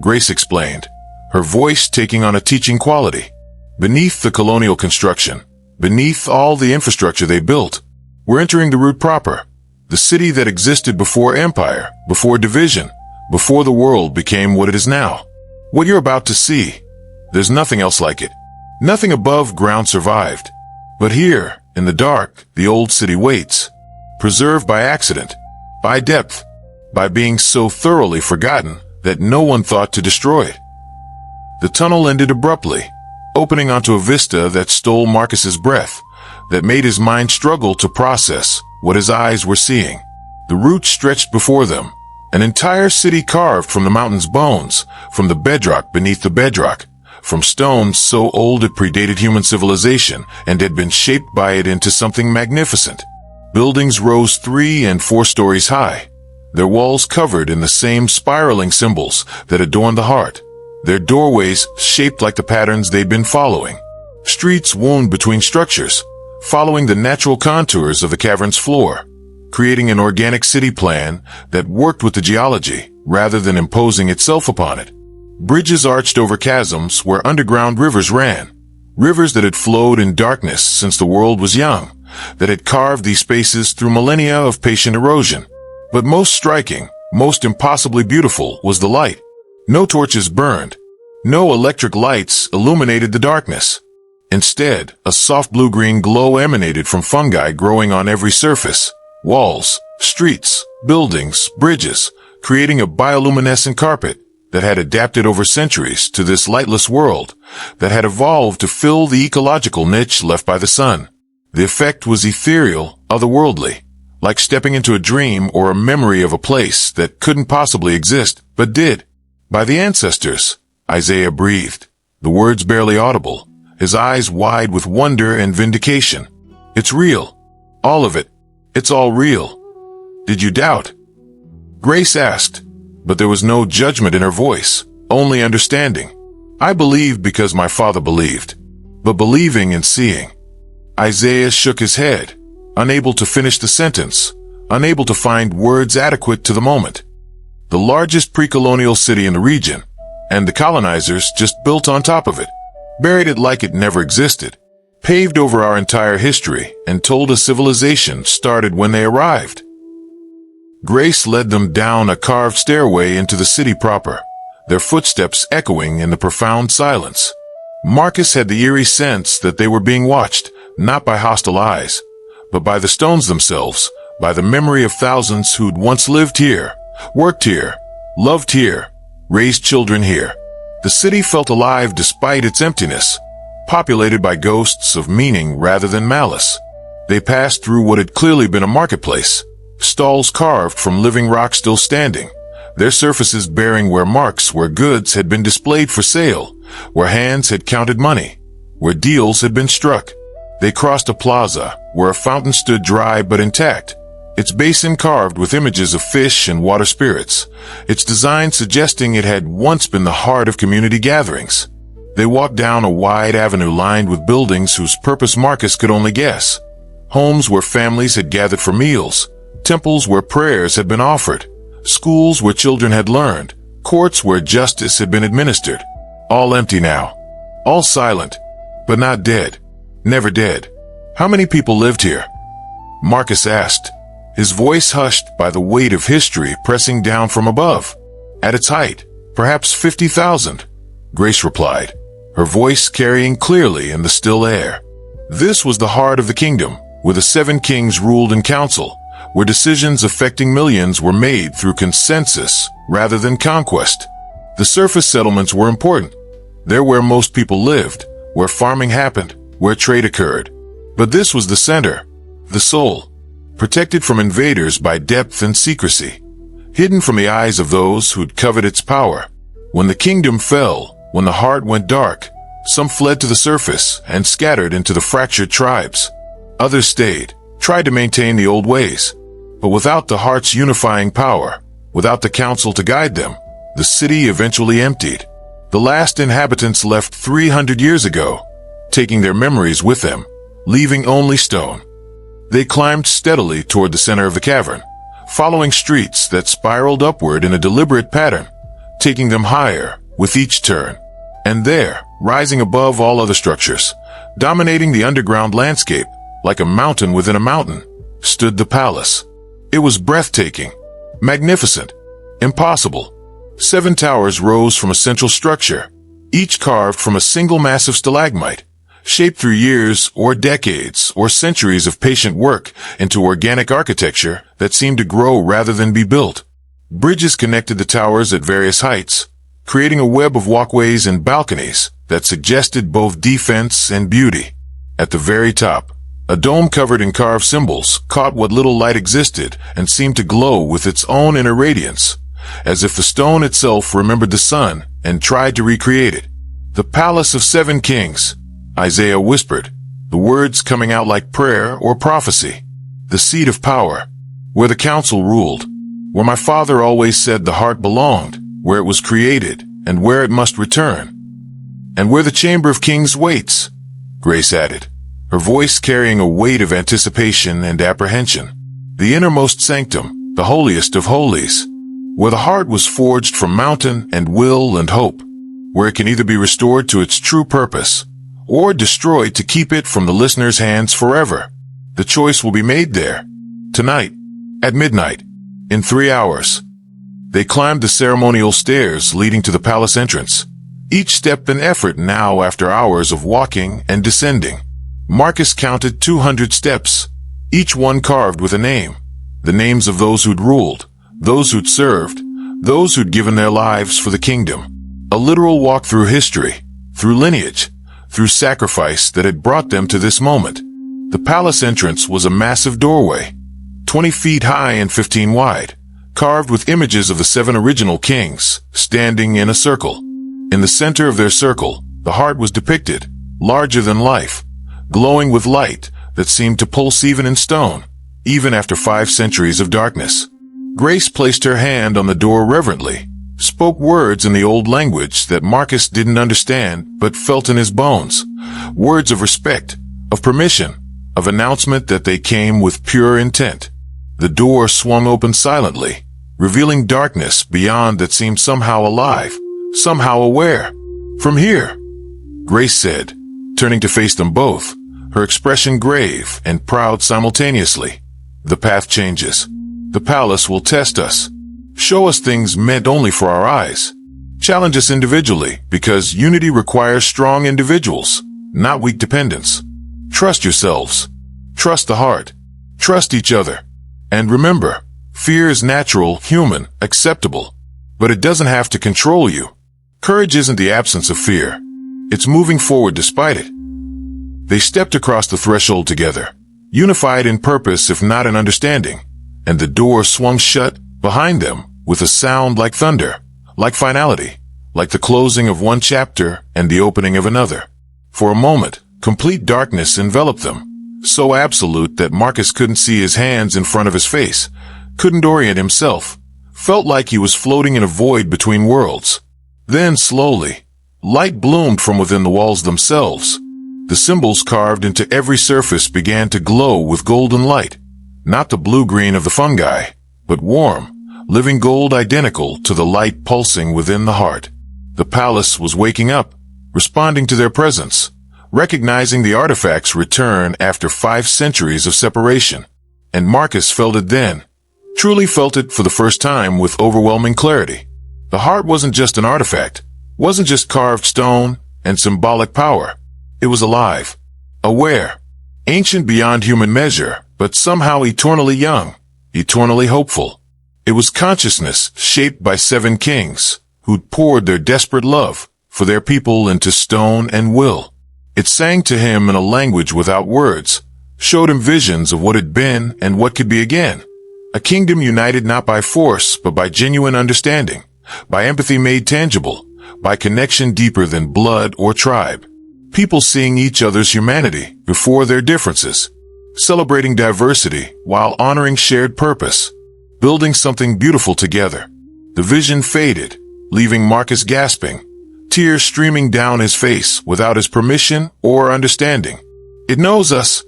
Grace explained, her voice taking on a teaching quality. Beneath the colonial construction, beneath all the infrastructure they built, we're entering the root proper, the city that existed before empire, before division, before the world became what it is now. What you're about to see, there's nothing else like it. Nothing above ground survived. But here, in the dark, the old city waits, preserved by accident, by depth, by being so thoroughly forgotten that no one thought to destroy it. The tunnel ended abruptly, opening onto a vista that stole Marcus's breath, that made his mind struggle to process what his eyes were seeing. The route stretched before them, an entire city carved from the mountain's bones, from the bedrock beneath the bedrock, from stones so old it predated human civilization and had been shaped by it into something magnificent. Buildings rose 3 and 4 stories high, their walls covered in the same spiraling symbols that adorned the heart, their doorways shaped like the patterns they'd been following. Streets wound between structures, following the natural contours of the cavern's floor, creating an organic city plan that worked with the geology rather than imposing itself upon it. Bridges arched over chasms where underground rivers ran, rivers that had flowed in darkness since the world was young, that had carved these spaces through millennia of patient erosion. But most striking, most impossibly beautiful was the light. No torches burned. No electric lights illuminated the darkness. Instead, a soft blue-green glow emanated from fungi growing on every surface. Walls, streets, buildings, bridges, creating a bioluminescent carpet that had adapted over centuries to this lightless world, that had evolved to fill the ecological niche left by the sun. The effect was ethereal, otherworldly, like stepping into a dream or a memory of a place that couldn't possibly exist, but did. By the ancestors, Isaiah breathed, the words barely audible, his eyes wide with wonder and vindication. It's real. All of it. It's all real. Did you doubt? Grace asked, but there was no judgment in her voice, only understanding. I believed because my father believed, but believing and seeing. Isaiah shook his head, unable to finish the sentence, unable to find words adequate to the moment. The largest pre-colonial city in the region, and the colonizers just built on top of it, buried it like it never existed, paved over our entire history, and told us civilization started when they arrived. Grace led them down a carved stairway into the city proper, their footsteps echoing in the profound silence. Marcus had the eerie sense that they were being watched, not by hostile eyes, but by the stones themselves, by the memory of thousands who'd once lived here, worked here, loved here, raised children here. The city felt alive despite its emptiness, populated by ghosts of meaning rather than malice. They passed through what had clearly been a marketplace, stalls carved from living rock still standing, their surfaces bearing marks where goods had been displayed for sale, where hands had counted money, where deals had been struck. They crossed a plaza, where a fountain stood dry but intact, its basin carved with images of fish and water spirits, its design suggesting it had once been the heart of community gatherings. They walked down a wide avenue lined with buildings whose purpose Marcus could only guess. Homes where families had gathered for meals, temples where prayers had been offered, schools where children had learned, courts where justice had been administered. All empty now. All silent, but not dead. Never dead. How many people lived here? Marcus asked, his voice hushed by the weight of history pressing down from above. At its height, perhaps 50,000, Grace replied, her voice carrying clearly in the still air. This was the heart of the kingdom, where the 7 kings ruled in council, where decisions affecting millions were made through consensus rather than conquest. The surface settlements were important. They're where most people lived, where farming happened, where trade occurred. But this was the center, the soul, protected from invaders by depth and secrecy, hidden from the eyes of those who'd covet its power. When the kingdom fell, when the heart went dark, some fled to the surface and scattered into the fractured tribes. Others stayed, tried to maintain the old ways. But without the heart's unifying power, without the council to guide them, the city eventually emptied. The last inhabitants left 300 years ago, taking their memories with them, leaving only stone. They climbed steadily toward the center of the cavern, following streets that spiraled upward in a deliberate pattern, taking them higher with each turn. And there, rising above all other structures, dominating the underground landscape, like a mountain within a mountain, stood the palace. It was breathtaking, magnificent, impossible. 7 towers rose from a central structure, each carved from a single massive stalagmite, shaped through years or decades or centuries of patient work into organic architecture that seemed to grow rather than be built. Bridges connected the towers at various heights, creating a web of walkways and balconies that suggested both defense and beauty. At the very top, a dome covered in carved symbols caught what little light existed and seemed to glow with its own inner radiance, as if the stone itself remembered the sun and tried to recreate it. The Palace of 7 Kings, Isaiah whispered, the words coming out like prayer or prophecy. The seat of power, where the council ruled, where my father always said the heart belonged, where it was created and where it must return. And where the Chamber of Kings waits, Grace added, her voice carrying a weight of anticipation and apprehension. The innermost sanctum, the holiest of holies, where the heart was forged from mountain and will and hope, where it can either be restored to its true purpose or destroyed to keep it from the listener's hands forever. The choice will be made there, tonight, at midnight, in 3 hours. They climbed the ceremonial stairs leading to the palace entrance, each step an effort now after hours of walking and descending. Marcus counted 200 steps, each one carved with a name, the names of those who'd ruled, those who'd served, those who'd given their lives for the kingdom. A literal walk through history, through lineage, through sacrifice that had brought them to this moment. The palace entrance was a massive doorway, 20 feet high and 15 wide, carved with images of the 7 original kings, standing in a circle. In the center of their circle, the heart was depicted, larger than life, glowing with light that seemed to pulse even in stone, even after 5 centuries of darkness. Grace placed her hand on the door reverently, spoke words in the old language that Marcus didn't understand but felt in his bones, words of respect, of permission, of announcement that they came with pure intent. The door swung open silently, revealing darkness beyond that seemed somehow alive, somehow aware. "From here," Grace said, turning to face them both, her expression grave and proud simultaneously. "The path changes. The palace will test us. Show us things meant only for our eyes. Challenge us individually, because unity requires strong individuals, not weak dependents. Trust yourselves. Trust the heart. Trust each other. And remember, fear is natural, human, acceptable. But it doesn't have to control you. Courage isn't the absence of fear. It's moving forward despite it. They stepped across the threshold together, unified in purpose if not in understanding, and the door swung shut behind them with a sound like thunder, like finality, like the closing of one chapter and the opening of another. For a moment, complete darkness enveloped them, so absolute that Marcus couldn't see his hands in front of his face, couldn't orient himself, felt like he was floating in a void between worlds. Then, slowly, light bloomed from within the walls themselves. The symbols carved into every surface began to glow with golden light, not the blue-green of the fungi, but warm, living gold identical to the light pulsing within the heart. The palace was waking up, responding to their presence, recognizing the artifact's return after 5 centuries of separation. And Marcus felt it then, truly felt it for the first time with overwhelming clarity. The heart wasn't just an artifact, wasn't just carved stone and symbolic power. It was alive, aware, ancient beyond human measure, but somehow eternally young, eternally hopeful. It was consciousness shaped by 7 kings who'd poured their desperate love for their people into stone and will. It sang to him in a language without words, showed him visions of what had been and what could be again. A kingdom united not by force, but by genuine understanding, by empathy made tangible, by connection deeper than blood or tribe. People seeing each other's humanity before their differences, celebrating diversity while honoring shared purpose, building something beautiful together. The vision faded, leaving Marcus gasping, tears streaming down his face without his permission or understanding. "It knows us,"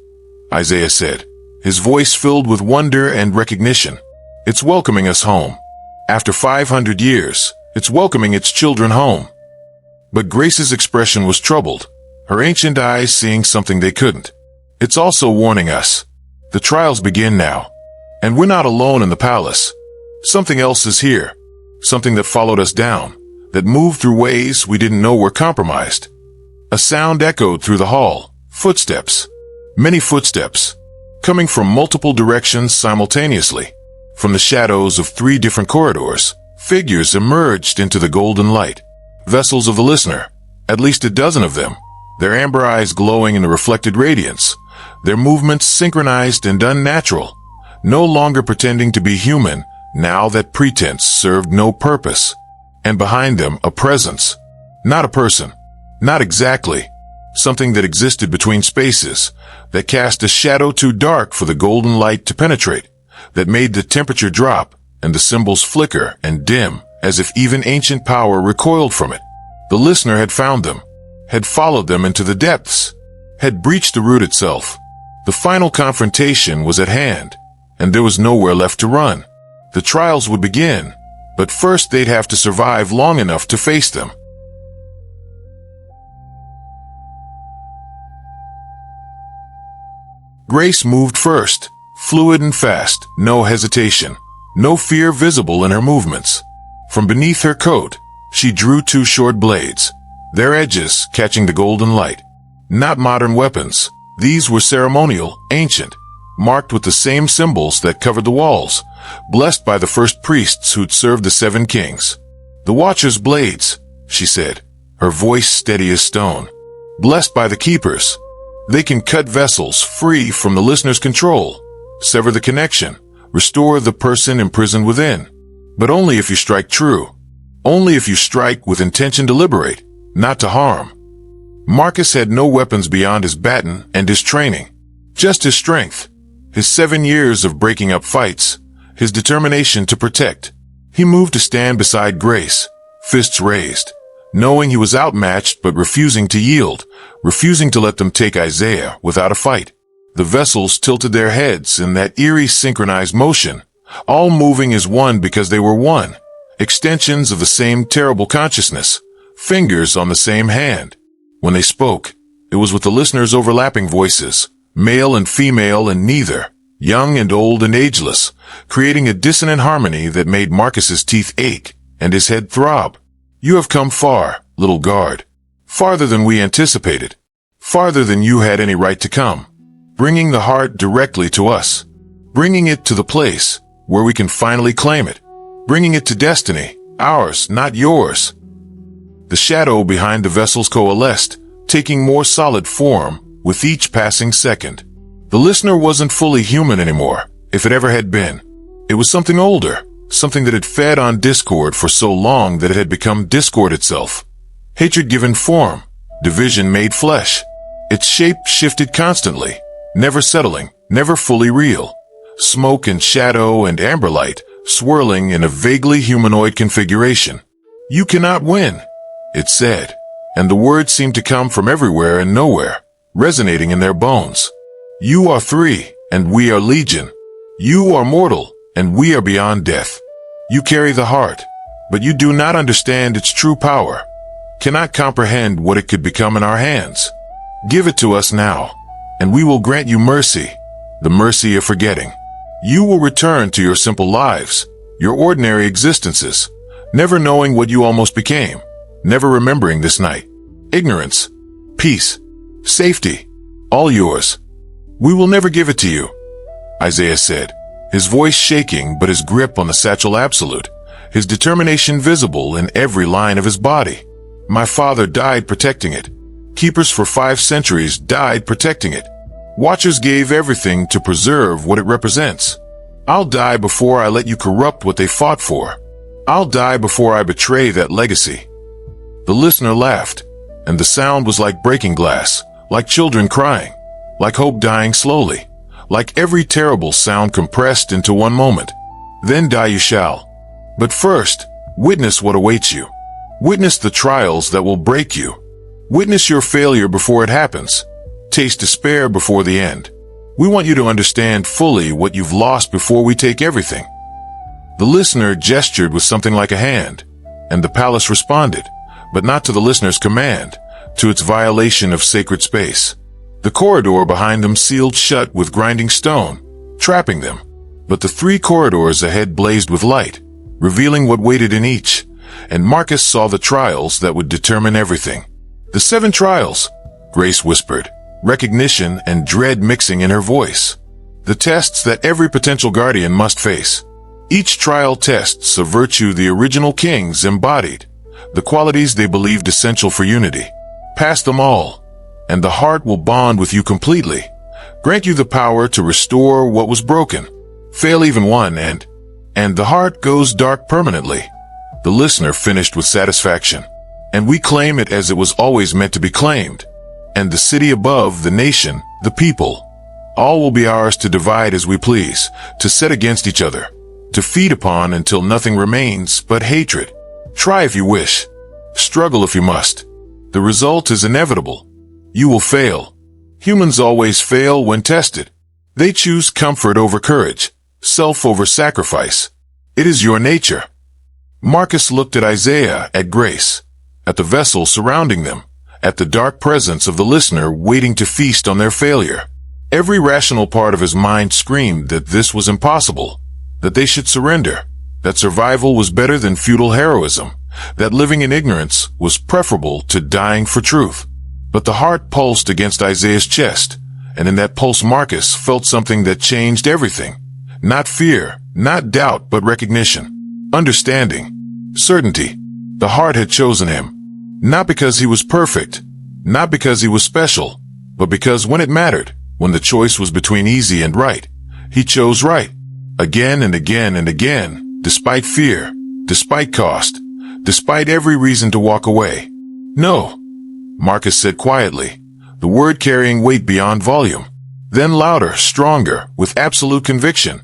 Isaiah said, his voice filled with wonder and recognition. "It's welcoming us home. After 500 years, it's welcoming its children home." But Grace's expression was troubled, her ancient eyes seeing something they couldn't. "It's also warning us. The trials begin now. And we're not alone in the palace. Something else is here. Something that followed us down, that moved through ways we didn't know were compromised." A sound echoed through the hall. Footsteps. Many footsteps. Coming from multiple directions simultaneously. From the shadows of 3 different corridors, figures emerged into the golden light. Vessels of the listener, at least a dozen of them, their amber eyes glowing in the reflected radiance, their movements synchronized and unnatural, no longer pretending to be human, now that pretense served no purpose. And behind them, a presence. Not a person. Not exactly. Something that existed between spaces, that cast a shadow too dark for the golden light to penetrate, that made the temperature drop and the symbols flicker and dim, as if even ancient power recoiled from it. The listener had found them, had followed them into the depths, had breached the root itself. The final confrontation was at hand, and there was nowhere left to run. The trials would begin, but first they'd have to survive long enough to face them. Grace moved first, fluid and fast, no hesitation, no fear visible in her movements. From beneath her coat, she drew 2 short blades, their edges catching the golden light. Not modern weapons, these were ceremonial, ancient, marked with the same symbols that covered the walls, blessed by the first priests who'd served the 7 kings. "The Watcher's blades," she said, her voice steady as stone. "Blessed by the keepers. They can cut vessels free from the listener's control, sever the connection, restore the person imprisoned within. But only if you strike true. Only if you strike with intention to liberate, not to harm." Marcus had no weapons beyond his baton and his training. Just his strength, his 7 years of breaking up fights, his determination to protect. He moved to stand beside Grace, fists raised, knowing he was outmatched but refusing to yield, refusing to let them take Isaiah without a fight. The vessels tilted their heads in that eerie synchronized motion, all moving as one because they were one, extensions of the same terrible consciousness, fingers on the same hand. When they spoke, it was with the listeners' overlapping voices, male and female and neither, young and old and ageless, creating a dissonant harmony that made Marcus's teeth ache and his head throb. You have come far, little guard. Farther than we anticipated. Farther than you had any right to come. Bringing the heart directly to us. Bringing it to the place where we can finally claim it. Bringing it to destiny, ours, not yours. The shadow behind the vessels coalesced, taking more solid form with each passing second. The listener wasn't fully human anymore, if it ever had been. It was something older, something that had fed on discord for so long that it had become discord itself. Hatred given form, division made flesh. Its shape shifted constantly, never settling, never fully real. Smoke and shadow and amber light swirling in a vaguely humanoid configuration. You cannot win, it said, and the words seemed to come from everywhere and nowhere, resonating in their bones. You are three, and we are legion. You are mortal, and we are beyond death. You carry the heart, but you do not understand its true power, cannot comprehend what it could become in our hands. Give it to us now, and we will grant you mercy, the mercy of forgetting. You will return to your simple lives, your ordinary existences, never knowing what you almost became, never remembering this night. Ignorance, peace, safety, all yours. We will never give it to you, Isaiah said, his voice shaking but his grip on the satchel absolute, his determination visible in every line of his body. My father died protecting it. Keepers for 5 centuries died protecting it. Watchers gave everything to preserve what it represents. I'll die before I let you corrupt what they fought for. I'll die before I betray that legacy. The listener laughed, and the sound was like breaking glass, like children crying, like hope dying slowly, like every terrible sound compressed into one moment. Then die you shall. But first, witness what awaits you. Witness the trials that will break you. Witness your failure before it happens. Taste despair before the end. We want you to understand fully what you've lost before we take everything. The listener gestured with something like a hand, and the palace responded, but not to the listener's command, to its violation of sacred space. The corridor behind them sealed shut with grinding stone, trapping them, but the 3 corridors ahead blazed with light, revealing what waited in each, and Marcus saw the trials that would determine everything. The 7 trials, Grace whispered, recognition and dread mixing in her voice. The tests that every potential guardian must face. Each trial tests a virtue the original kings embodied, the qualities they believed essential for unity. Pass them all, and the heart will bond with you completely, grant you the power to restore what was broken. Fail even one, and the heart goes dark permanently. The listener finished with satisfaction. And we claim it as it was always meant to be claimed. And the city above, the nation, the people, all will be ours to divide as we please, to set against each other, to feed upon until nothing remains but hatred. Try if you wish. Struggle if you must. The result is inevitable. You will fail. Humans always fail when tested. They choose comfort over courage, self over sacrifice. It is your nature. Marcus looked at Isaiah, at Grace, at the vessel surrounding them, at the dark presence of the listener waiting to feast on their failure. Every rational part of his mind screamed that this was impossible, that they should surrender, that survival was better than futile heroism, that living in ignorance was preferable to dying for truth. But the heart pulsed against Isaiah's chest, and in that pulse Marcus felt something that changed everything. Not fear, not doubt, but recognition, understanding, certainty. The heart had chosen him. Not because he was perfect, not because he was special, but because when it mattered, when the choice was between easy and right, he chose right. Again and again and again, despite fear, despite cost, despite every reason to walk away. No, Marcus said quietly, the word carrying weight beyond volume. Then louder, stronger, with absolute conviction.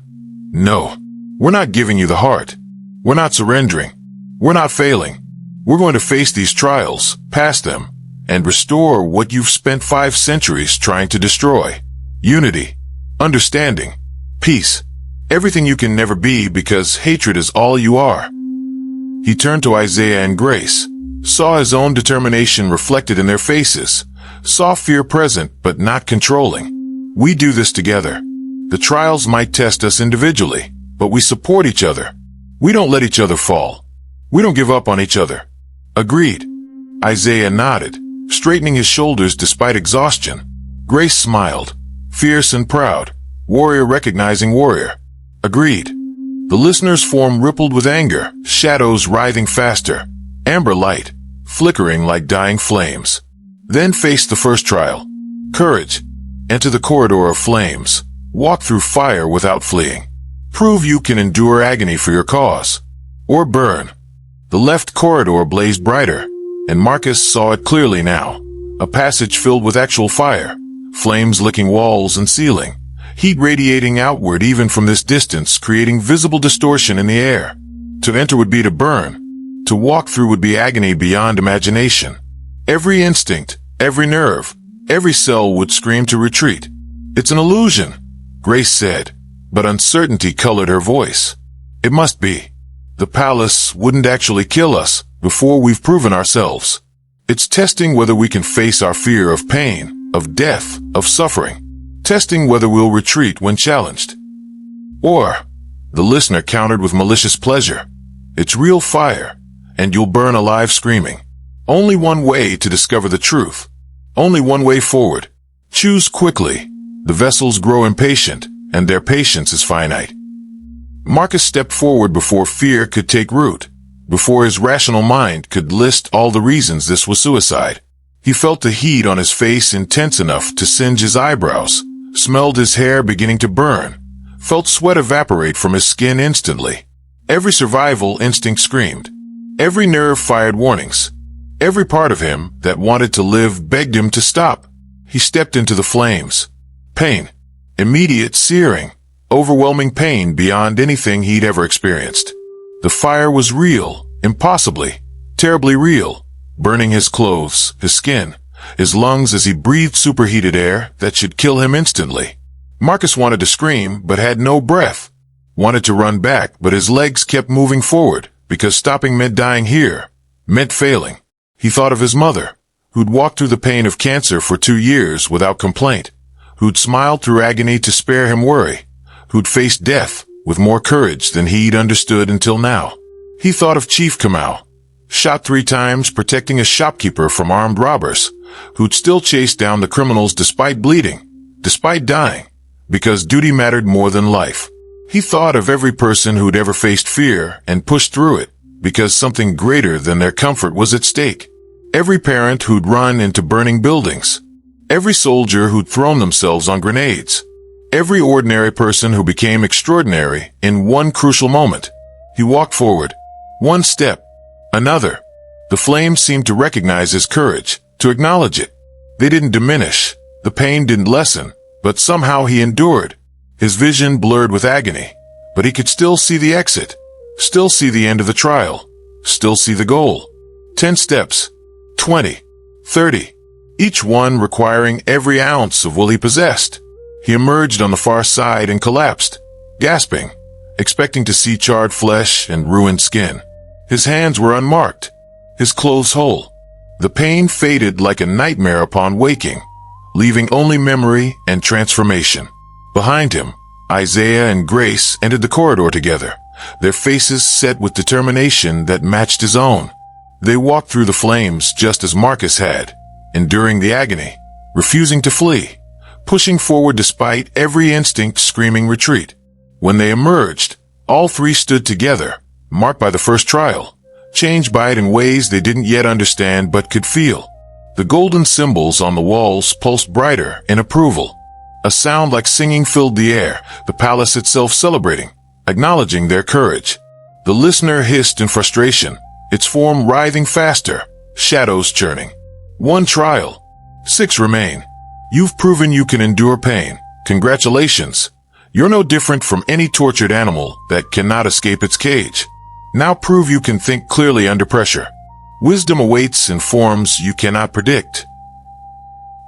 No, we're not giving you the heart. We're not surrendering. We're not failing. We're going to face these trials, pass them, and restore what you've spent 5 centuries trying to destroy. Unity, understanding, peace, everything you can never be because hatred is all you are. He turned to Isaiah and Grace, saw his own determination reflected in their faces, saw fear present but not controlling. We do this together. The trials might test us individually, but we support each other. We don't let each other fall. We don't give up on each other. Agreed. Isaiah nodded, straightening his shoulders despite exhaustion. Grace smiled, fierce and proud, warrior recognizing warrior. Agreed. The listeners' form rippled with anger, shadows writhing faster, amber light, flickering like dying flames. Then faced the first trial. Courage. Enter the corridor of flames. Walk through fire without fleeing. Prove you can endure agony for your cause. Or burn. The left corridor blazed brighter, and Marcus saw it clearly now. A passage filled with actual fire, flames licking walls and ceiling, heat radiating outward even from this distance, creating visible distortion in the air. To enter would be to burn. To walk through would be agony beyond imagination. Every instinct, every nerve, every cell would scream to retreat. It's an illusion, Grace said, but uncertainty colored her voice. It must be. The palace wouldn't actually kill us before we've proven ourselves. It's testing whether we can face our fear of pain, of death, of suffering. Testing whether we'll retreat when challenged. Or, the listener countered with malicious pleasure, it's real fire, and you'll burn alive screaming. Only one way to discover the truth. Only one way forward. Choose quickly. The vessels grow impatient, and their patience is finite. Marcus stepped forward before fear could take root, before his rational mind could list all the reasons this was suicide. He felt the heat on his face intense enough to singe his eyebrows, smelled his hair beginning to burn, felt sweat evaporate from his skin instantly. Every survival instinct screamed. Every nerve fired warnings. Every part of him that wanted to live begged him to stop. He stepped into the flames. Pain. Immediate, searing, overwhelming pain beyond anything he'd ever experienced. The fire was real, impossibly, terribly real, burning his clothes, his skin, his lungs as he breathed superheated air that should kill him instantly. Marcus wanted to scream, but had no breath. Wanted to run back, but his legs kept moving forward, because stopping meant dying here, meant failing. He thought of his mother, who'd walked through the pain of cancer for 2 years without complaint, who'd smiled through agony to spare him worry, who'd faced death with more courage than he'd understood until now. He thought of Chief Kamau, shot 3 times protecting a shopkeeper from armed robbers, who'd still chased down the criminals despite bleeding, despite dying, because duty mattered more than life. He thought of every person who'd ever faced fear and pushed through it, because something greater than their comfort was at stake. Every parent who'd run into burning buildings. Every soldier who'd thrown themselves on grenades. Every ordinary person who became extraordinary in one crucial moment. He walked forward. One step. Another. The flames seemed to recognize his courage, to acknowledge it. They didn't diminish. The pain didn't lessen, but somehow he endured. His vision blurred with agony, but he could still see the exit. Still see the end of the trial. Still see the goal. 10 steps. 20. 30. Each one requiring every ounce of will he possessed. He emerged on the far side and collapsed, gasping, expecting to see charred flesh and ruined skin. His hands were unmarked, his clothes whole. The pain faded like a nightmare upon waking, leaving only memory and transformation. Behind him, Isaiah and Grace entered the corridor together, their faces set with determination that matched his own. They walked through the flames just as Marcus had, enduring the agony, refusing to flee, pushing forward despite every instinct screaming retreat. When they emerged, all 3 stood together, marked by the first trial, changed by it in ways they didn't yet understand but could feel. The golden symbols on the walls pulsed brighter in approval. A sound like singing filled the air, the palace itself celebrating, acknowledging their courage. The listener hissed in frustration, its form writhing faster, shadows churning. 1 trial. 6 remain. You've proven you can endure pain. Congratulations. You're no different from any tortured animal that cannot escape its cage. Now prove you can think clearly under pressure. Wisdom awaits in forms you cannot predict.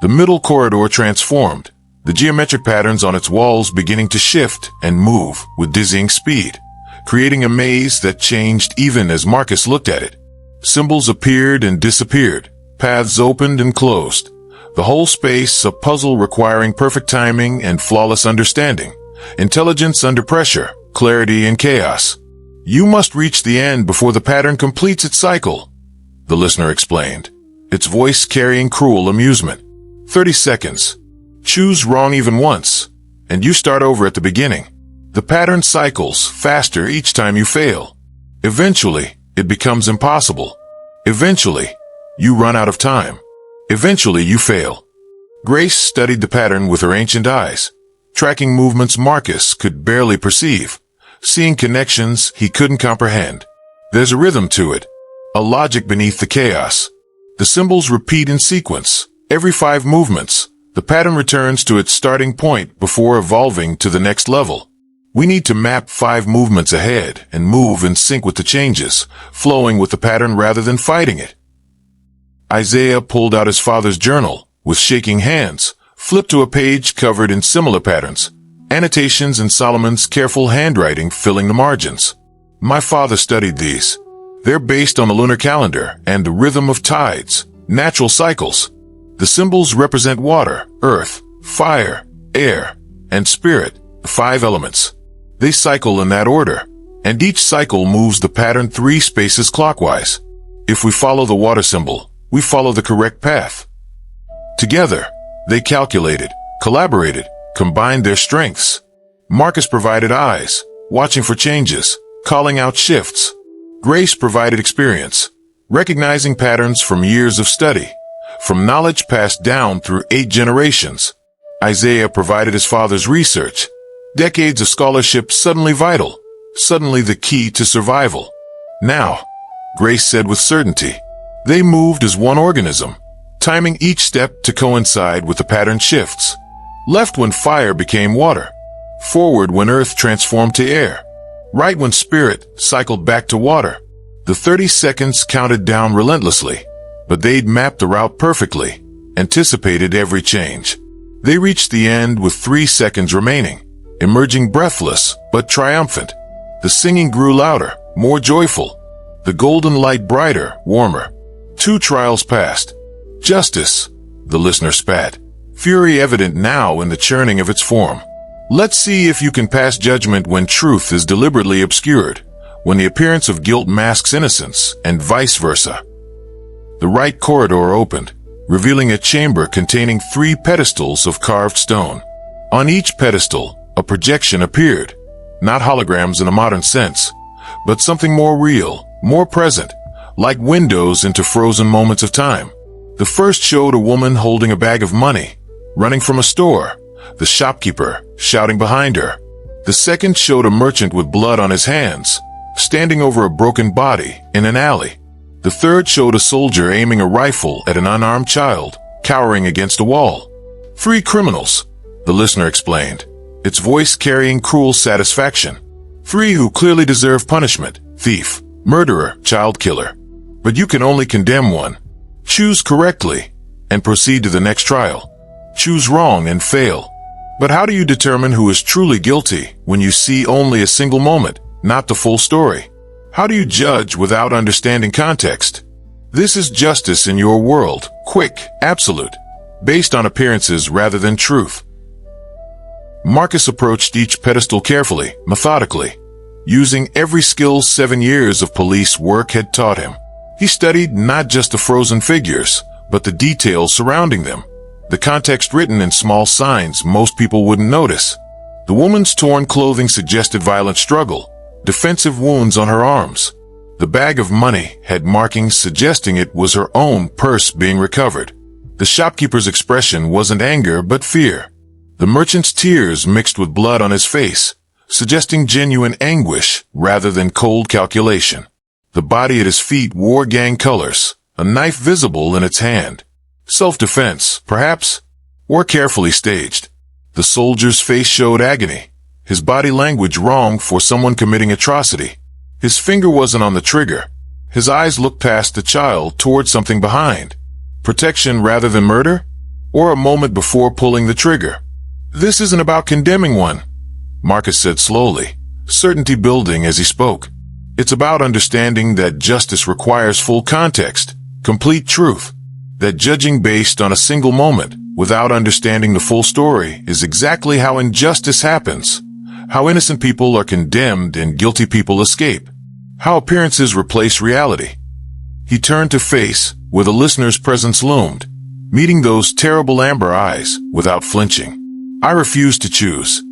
The middle corridor transformed, the geometric patterns on its walls beginning to shift and move with dizzying speed, creating a maze that changed even as Marcus looked at it. Symbols appeared and disappeared, paths opened and closed. The whole space a puzzle requiring perfect timing and flawless understanding, intelligence under pressure, clarity in chaos. You must reach the end before the pattern completes its cycle, the listener explained, its voice carrying cruel amusement. 30 seconds. Choose wrong even once, and you start over at the beginning. The pattern cycles faster each time you fail. Eventually, it becomes impossible. Eventually, you run out of time. Eventually, you fail. Grace studied the pattern with her ancient eyes, tracking movements Marcus could barely perceive, seeing connections he couldn't comprehend. There's a rhythm to it, a logic beneath the chaos. The symbols repeat in sequence. Every 5 movements, the pattern returns to its starting point before evolving to the next level. We need to map 5 movements ahead and move in sync with the changes, flowing with the pattern rather than fighting it. Isaiah pulled out his father's journal. With shaking hands, flipped to a page covered in similar patterns, annotations and Solomon's careful handwriting filling the margins. My father studied these. They're based on the lunar calendar and the rhythm of tides, natural cycles. The symbols represent water, earth, fire, air, and spirit, the 5 elements. They cycle in that order, and each cycle moves the pattern 3 spaces clockwise. If we follow the water symbol, we follow the correct path. Together, they calculated, collaborated, combined their strengths. Marcus provided eyes, watching for changes, calling out shifts. Grace provided experience, recognizing patterns from years of study, from knowledge passed down through 8 generations. Isaiah provided his father's research, decades of scholarship suddenly vital, suddenly the key to survival. Now, Grace said with certainty, they moved as one organism, timing each step to coincide with the pattern shifts. Left when fire became water, forward when earth transformed to air, right when spirit cycled back to water. The 30 seconds counted down relentlessly, but they'd mapped the route perfectly, anticipated every change. They reached the end with 3 seconds remaining, emerging breathless but triumphant. The singing grew louder, more joyful, the golden light brighter, warmer. 2 trials passed. Justice, the listener spat, fury evident now in the churning of its form. Let's see if you can pass judgment when truth is deliberately obscured, when the appearance of guilt masks innocence, and vice versa. The right corridor opened, revealing a chamber containing 3 pedestals of carved stone. On each pedestal, a projection appeared, not holograms in a modern sense, but something more real, more present, like windows into frozen moments of time. The first showed a woman holding a bag of money, running from a store, the shopkeeper shouting behind her. The second showed a merchant with blood on his hands, standing over a broken body in an alley. The third showed a soldier aiming a rifle at an unarmed child, cowering against a wall. 3 criminals, the listener explained, its voice carrying cruel satisfaction. 3 who clearly deserve punishment: thief, murderer, child killer. But you can only condemn one. Choose correctly and proceed to the next trial. Choose wrong and fail. But how do you determine who is truly guilty when you see only a single moment, not the full story? How do you judge without understanding context? This is justice in your world, quick, absolute, based on appearances rather than truth. Marcus approached each pedestal carefully, methodically, using every skill 7 years of police work had taught him. He studied not just the frozen figures, but the details surrounding them, the context written in small signs most people wouldn't notice. The woman's torn clothing suggested violent struggle, defensive wounds on her arms. The bag of money had markings suggesting it was her own purse being recovered. The shopkeeper's expression wasn't anger but fear. The merchant's tears mixed with blood on his face, suggesting genuine anguish rather than cold calculation. The body at his feet wore gang colors, a knife visible in its hand. Self-defense, perhaps, or carefully staged. The soldier's face showed agony, his body language wrong for someone committing atrocity. His finger wasn't on the trigger. His eyes looked past the child toward something behind. Protection rather than murder? Or a moment before pulling the trigger? This isn't about condemning one, Marcus said slowly, certainty building as he spoke. It's about understanding that justice requires full context, complete truth. That judging based on a single moment, without understanding the full story, is exactly how injustice happens, How innocent people are condemned and guilty people escape. How appearances replace reality. He turned to face where the listener's presence loomed, meeting those terrible amber eyes without flinching. I refuse to choose.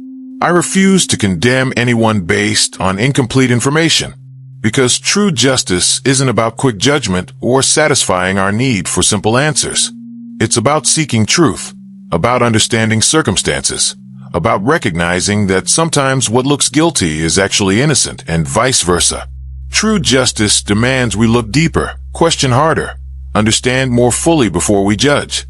I refuse to condemn anyone based on incomplete information, because true justice isn't about quick judgment or satisfying our need for simple answers. It's about seeking truth, about understanding circumstances, about recognizing that sometimes what looks guilty is actually innocent and vice versa. True justice demands we look deeper, question harder, understand more fully before we judge.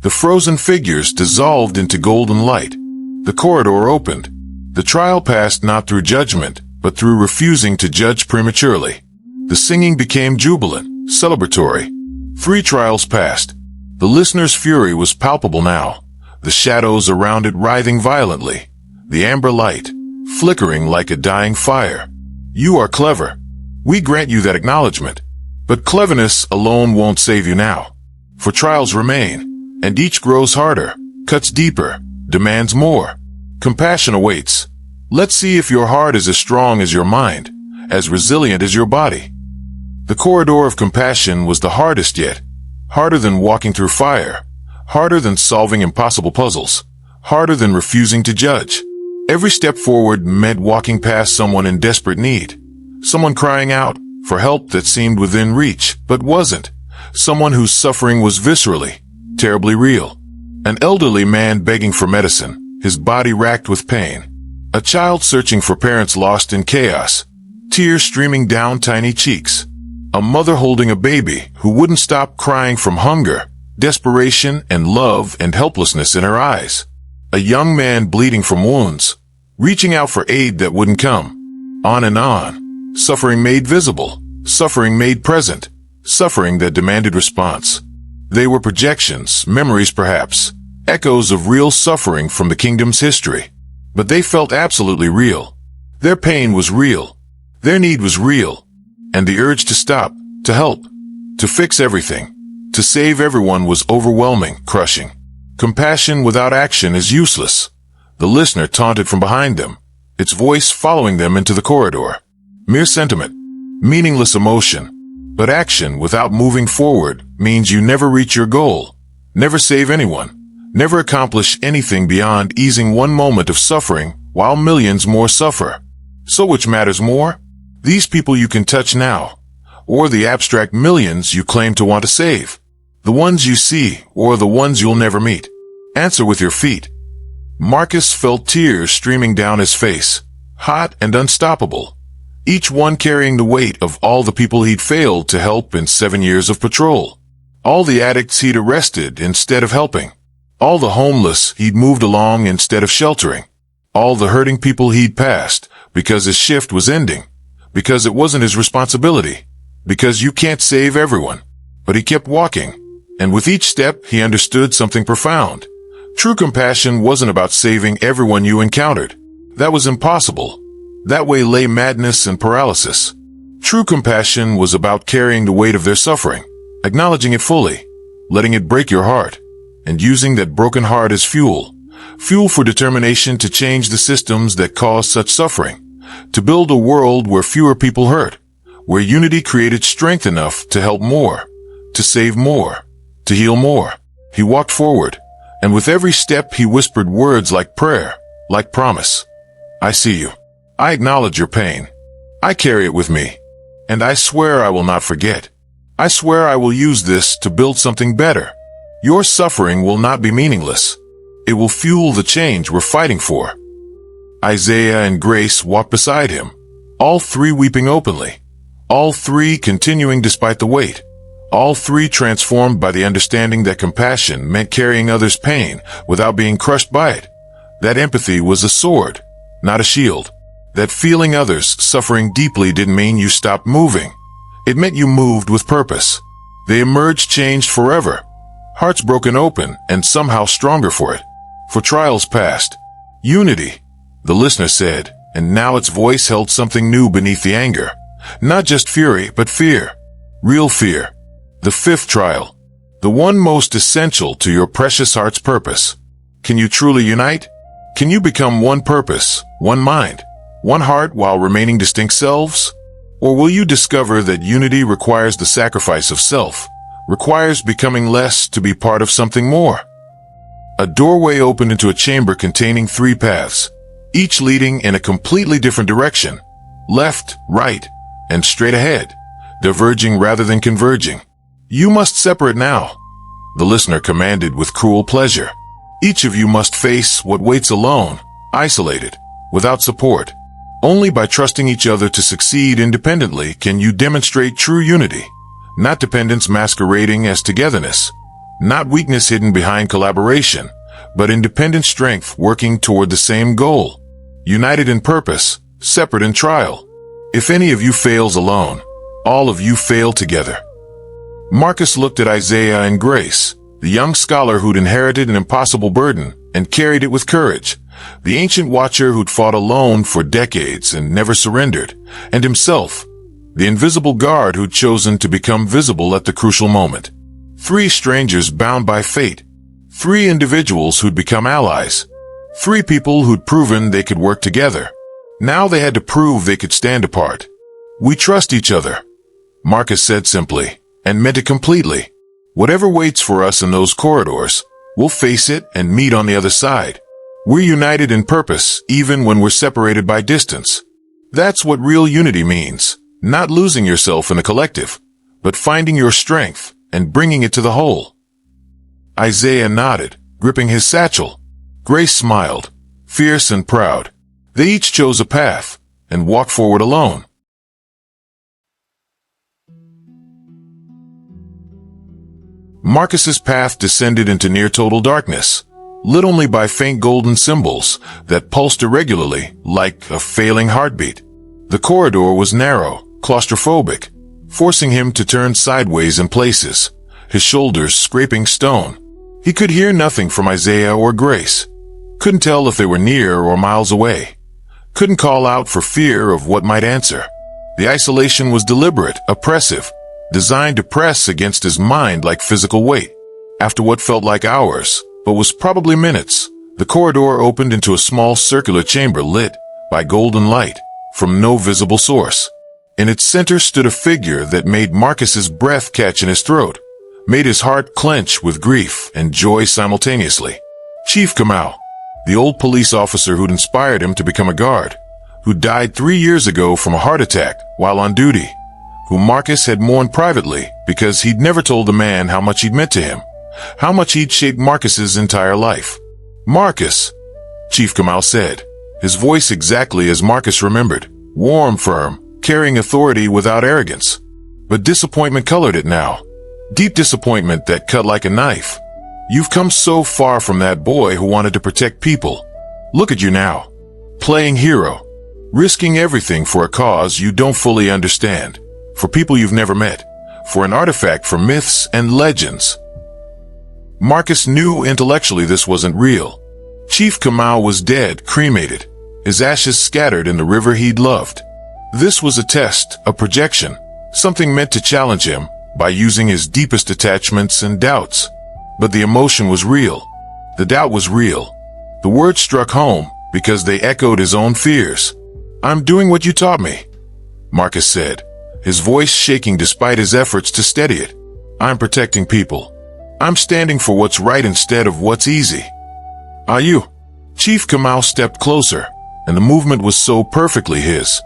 The frozen figures dissolved into golden light. The corridor opened. The trial passed not through judgment, but through refusing to judge prematurely. The singing became jubilant, celebratory. 3 trials passed. The listener's fury was palpable now, the shadows around it writhing violently, the amber light flickering like a dying fire. You are clever. We grant you that acknowledgement. But cleverness alone won't save you now. For trials remain, and each grows harder, cuts deeper, demands more. Compassion awaits. Let's see if your heart is as strong as your mind, as resilient as your body. The corridor of compassion was the hardest yet, harder than walking through fire, harder than solving impossible puzzles, harder than refusing to judge. Every step forward meant walking past someone in desperate need, someone crying out for help that seemed within reach but wasn't, someone whose suffering was viscerally, terribly real. An elderly man begging for medicine, his body racked with pain. A child searching for parents lost in chaos, tears streaming down tiny cheeks. A mother holding a baby who wouldn't stop crying from hunger, desperation and love and helplessness in her eyes. A young man bleeding from wounds, reaching out for aid that wouldn't come. On and on. Suffering made visible, suffering made present, suffering that demanded response. They were projections, memories perhaps, echoes of real suffering from the kingdom's history. But they felt absolutely real. Their pain was real. Their need was real. And the urge to stop, to help, to fix everything, to save everyone was overwhelming, crushing. Compassion without action is useless. The listener taunted from behind them, its voice following them into the corridor. Mere sentiment, meaningless emotion. But action without moving forward means you never reach your goal, never save anyone, never accomplish anything beyond easing one moment of suffering while millions more suffer. So which matters more? These people you can touch now, or the abstract millions you claim to want to save? The ones you see, or the ones you'll never meet? Answer with your feet. Marcus felt tears streaming down his face, hot and unstoppable, each one carrying the weight of all the people he'd failed to help in 7 years of patrol. All the addicts he'd arrested instead of helping. All the homeless he'd moved along instead of sheltering. All the hurting people he'd passed because his shift was ending, because it wasn't his responsibility, because you can't save everyone. But he kept walking, and with each step he understood something profound. True compassion wasn't about saving everyone you encountered. That was impossible. That way lay madness and paralysis. True compassion was about carrying the weight of their suffering, acknowledging it fully, letting it break your heart, and using that broken heart as fuel for determination to change the systems that cause such suffering, to build a world where fewer people hurt, where unity created strength enough to help more, to save more, to heal more. He walked forward, and with every step he whispered words like prayer, like promise. I see you. I acknowledge your pain. I carry it with me. And I swear I will not forget. I swear I will use this to build something better. Your suffering will not be meaningless. It will fuel the change we're fighting for. Isaiah and Grace walked beside him, all 3 weeping openly, all 3 continuing despite the weight, all 3 transformed by the understanding that compassion meant carrying others' pain without being crushed by it. That empathy was a sword, not a shield. That feeling others suffering deeply didn't mean you stopped moving. It meant you moved with purpose. They emerged changed forever, hearts broken open and somehow stronger for it. For trials passed. Unity, the listener said, and now its voice held something new beneath the anger. Not just fury, but fear. Real fear. The 5th trial. The one most essential to your precious heart's purpose. Can you truly unite? Can you become one purpose, one mind, one heart while remaining distinct selves? Or will you discover that unity requires the sacrifice of self, requires becoming less to be part of something more? A doorway opened into a chamber containing 3 paths, each leading in a completely different direction, left, right, and straight ahead, diverging rather than converging. You must separate now, the listener commanded with cruel pleasure. Each of you must face what waits alone, isolated, without support. Only by trusting each other to succeed independently can you demonstrate true unity, not dependence masquerading as togetherness, not weakness hidden behind collaboration, but independent strength working toward the same goal, united in purpose, separate in trial. If any of you fails alone, all of you fail together. Marcus looked at Isaiah and Grace, the young scholar who'd inherited an impossible burden and carried it with courage, the ancient watcher who'd fought alone for decades and never surrendered, and himself, the invisible guard who'd chosen to become visible at the crucial moment. 3 strangers bound by fate, 3 individuals who'd become allies, 3 people who'd proven they could work together. Now they had to prove they could stand apart. We trust each other, Marcus said simply, and meant it completely. Whatever waits for us in those corridors, we'll face it and meet on the other side. We're united in purpose, even when we're separated by distance. That's what real unity means, not losing yourself in the collective, but finding your strength and bringing it to the whole. Isaiah nodded, gripping his satchel. Grace smiled, fierce and proud. They each chose a path and walked forward alone. Marcus's path descended into near-total darkness, lit only by faint golden symbols that pulsed irregularly like a failing heartbeat. The corridor was narrow, claustrophobic, forcing him to turn sideways in places, his shoulders scraping stone. He could hear nothing from Isaiah or Grace, couldn't tell if they were near or miles away, couldn't call out for fear of what might answer. The isolation was deliberate, oppressive, designed to press against his mind like physical weight. After what felt like hours, but was probably minutes, the corridor opened into a small circular chamber lit by golden light from no visible source. In its center stood a figure that made Marcus's breath catch in his throat, made his heart clench with grief and joy simultaneously. Chief Kamau, the old police officer who'd inspired him to become a guard, who died 3 years ago from a heart attack while on duty, who Marcus had mourned privately because he'd never told the man how much he'd meant to him, how much he'd shaped Marcus's entire life. Marcus, Chief Kamau said, his voice exactly as Marcus remembered, warm, firm, carrying authority without arrogance. But disappointment colored it now, deep disappointment that cut like a knife. You've come so far from that boy who wanted to protect people. Look at you now, playing hero, risking everything for a cause you don't fully understand, for people you've never met, for an artifact from myths and legends. Marcus knew intellectually this wasn't real. Chief Kamau was dead, cremated, his ashes scattered in the river he'd loved. This was a test, a projection, something meant to challenge him by using his deepest attachments and doubts. But the emotion was real. The doubt was real. The words struck home because they echoed his own fears. "I'm doing what you taught me," Marcus said, his voice shaking despite his efforts to steady it. "I'm protecting people. I'm standing for what's right instead of what's easy." "Are you?" Chief Kamau stepped closer, and the movement was so perfectly his,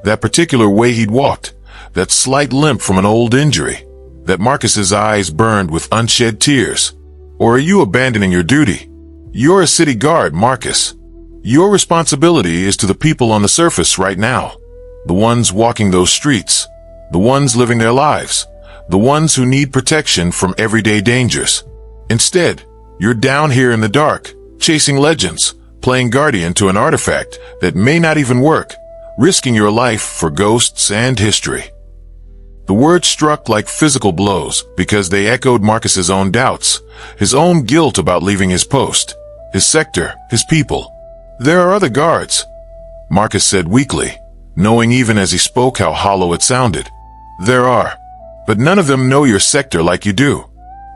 that particular way he'd walked, that slight limp from an old injury, that Marcus's eyes burned with unshed tears. "Or are you abandoning your duty? You're a city guard, Marcus. Your responsibility is to the people on the surface right now, the ones walking those streets, the ones living their lives, the ones who need protection from everyday dangers. Instead, you're down here in the dark, chasing legends, playing guardian to an artifact that may not even work, risking your life for ghosts and history." The words struck like physical blows because they echoed Marcus's own doubts, his own guilt about leaving his post, his sector, his people. "There are other guards," Marcus said weakly, knowing even as he spoke how hollow it sounded. "There are. But none of them know your sector like you do.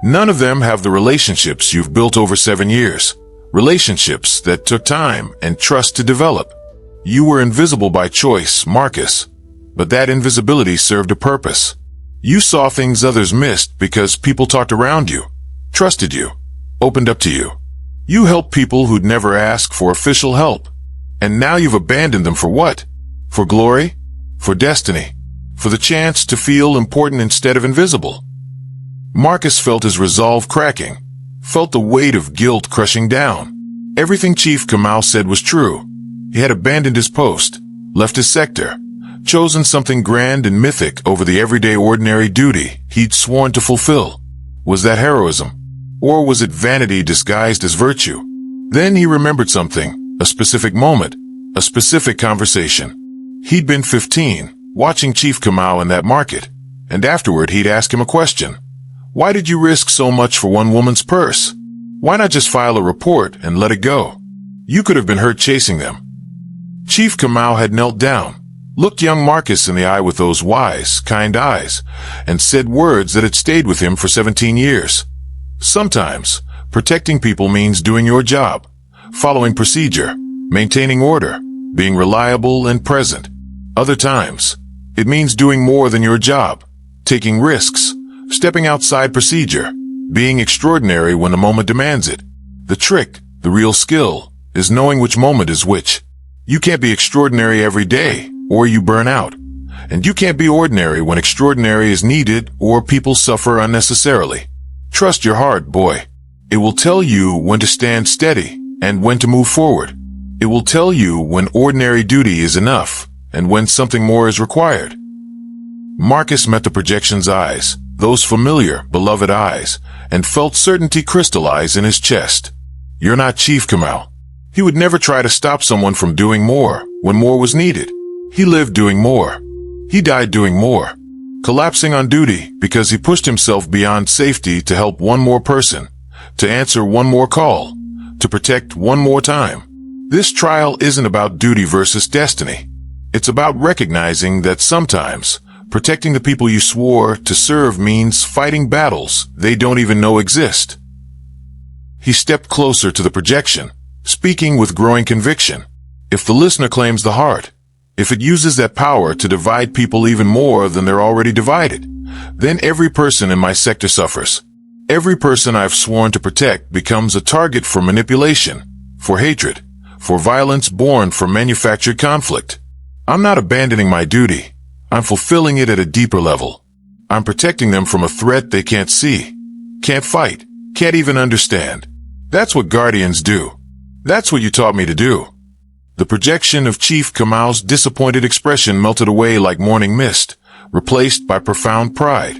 None of them have the relationships you've built over 7 years, relationships that took time and trust to develop. You were invisible by choice, Marcus, but that invisibility served a purpose. You saw things others missed because people talked around you, trusted you, opened up to you. You helped people who'd never ask for official help. And now you've abandoned them for what? For glory? For destiny? For the chance to feel important instead of invisible? Marcus felt his resolve cracking, felt the weight of guilt crushing down. Everything Chief Kamau said was true. He had abandoned his post, left his sector, chosen something grand and mythic over the everyday ordinary duty he'd sworn to fulfill. Was that heroism? Or was it vanity disguised as virtue? Then he remembered something, a specific moment, a specific conversation. He'd been 15, watching Chief Kamau in that market, and afterward he'd ask him a question. Why did you risk so much for one woman's purse? Why not just file a report and let it go? You could have been hurt chasing them. Chief Kamau had knelt down, looked young Marcus in the eye with those wise, kind eyes, and said words that had stayed with him for 17 years. Sometimes, protecting people means doing your job, following procedure, maintaining order, being reliable and present. Other times, it means doing more than your job, taking risks, stepping outside procedure, being extraordinary when the moment demands it. The trick, the real skill, is knowing which moment is which. You can't be extraordinary every day, or you burn out. And you can't be ordinary when extraordinary is needed or people suffer unnecessarily. Trust your heart, boy. It will tell you when to stand steady and when to move forward. It will tell you when ordinary duty is enough and when something more is required. Marcus met the projection's eyes, those familiar, beloved eyes, and felt certainty crystallize in his chest. You're not Chief Kamau. He would never try to stop someone from doing more when more was needed. He lived doing more. He died doing more, collapsing on duty because he pushed himself beyond safety to help one more person, to answer one more call, to protect one more time. This trial isn't about duty versus destiny. It's about recognizing that sometimes protecting the people you swore to serve means fighting battles they don't even know exist. He stepped closer to the projection, speaking with growing conviction. If the listener claims the heart, if it uses that power to divide people even more than they're already divided, then every person in my sector suffers. Every person I've sworn to protect becomes a target for manipulation, for hatred, for violence born from manufactured conflict. I'm not abandoning my duty. I'm fulfilling it at a deeper level. I'm protecting them from a threat they can't see, can't fight, can't even understand. That's what guardians do. That's what you taught me to do. The projection of Chief Kamau's disappointed expression melted away like morning mist, replaced by profound pride,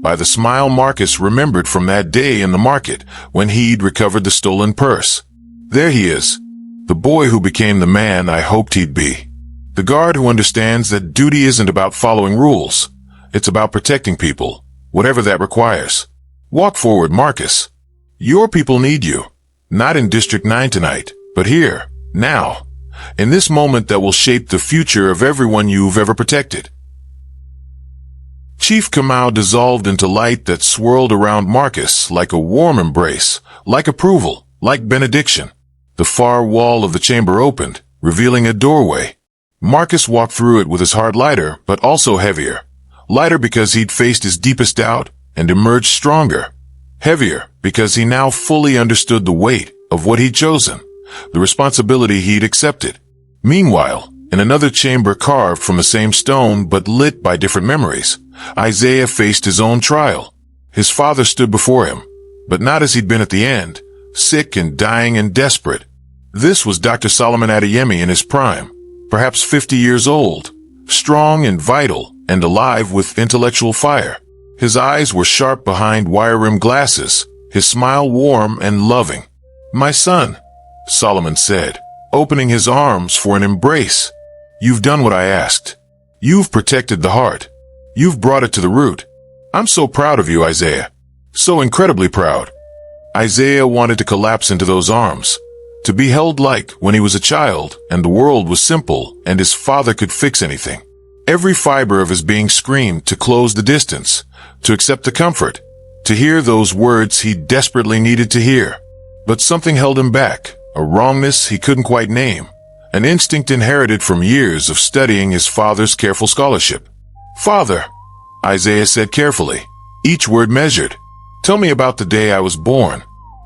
by the smile Marcus remembered from that day in the market when he'd recovered the stolen purse. There he is, the boy who became the man I hoped he'd be. The guard who understands that duty isn't about following rules. It's about protecting people, whatever that requires. Walk forward, Marcus. Your people need you. Not in District 9 tonight, but here, now, in this moment that will shape the future of everyone you've ever protected. Chief Kamau dissolved into light that swirled around Marcus like a warm embrace, like approval, like benediction. The far wall of the chamber opened, revealing a doorway. Marcus walked through it with his heart lighter, but also heavier. Lighter because he'd faced his deepest doubt and emerged stronger. Heavier because he now fully understood the weight of what he'd chosen, the responsibility he'd accepted. Meanwhile, in another chamber carved from the same stone but lit by different memories, Isaiah faced his own trial. His father stood before him, but not as he'd been at the end, sick and dying and desperate. This was Dr. Solomon Adeyemi in his prime, perhaps 50 years old, strong and vital and alive with intellectual fire. His eyes were sharp behind wire-rimmed glasses, his smile warm and loving. "My son," Solomon said, opening his arms for an embrace. "You've done what I asked. You've protected the heart. You've brought it to the root. I'm so proud of you, Isaiah. So incredibly proud." Isaiah wanted to collapse into those arms, to be held like when he was a child and the world was simple and his father could fix anything. Every fiber of his being screamed to close the distance, to accept the comfort, to hear those words he desperately needed to hear. But something held him back, a wrongness he couldn't quite name, an instinct inherited from years of studying his father's careful scholarship. "Father," Isaiah said carefully, each word measured, "tell me about the day I was born.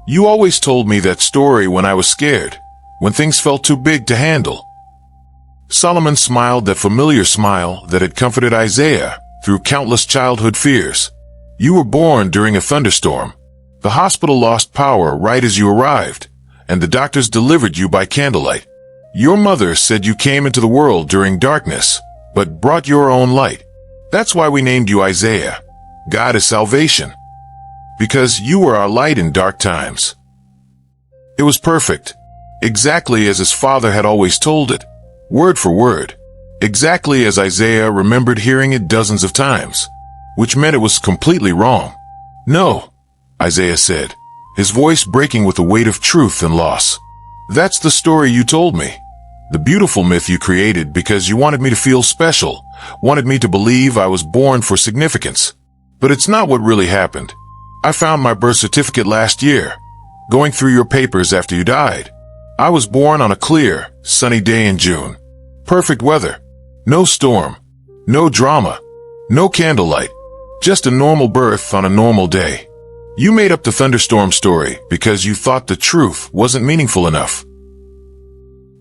You always told me that story when I was scared, when things felt too big to handle." Solomon smiled that familiar smile that had comforted Isaiah through countless childhood fears. "You were born during a thunderstorm. The hospital lost power right as you arrived, and the doctors delivered you by candlelight. Your mother said you came into the world during darkness, but brought your own light. That's why we named you Isaiah. God is salvation. Because you were our light in dark times." It was perfect, exactly as his father had always told it, word for word, exactly as Isaiah remembered hearing it dozens of times, which meant it was completely wrong. "No," Isaiah said, his voice breaking with the weight of truth and loss. "That's the story you told me. The beautiful myth you created because you wanted me to feel special, wanted me to believe I was born for significance. But it's not what really happened. I found my birth certificate last year, going through your papers after you died. I was born on a clear, sunny day in June. Perfect weather. No storm. No drama. No candlelight. Just a normal birth on a normal day. You made up the thunderstorm story because you thought the truth wasn't meaningful enough."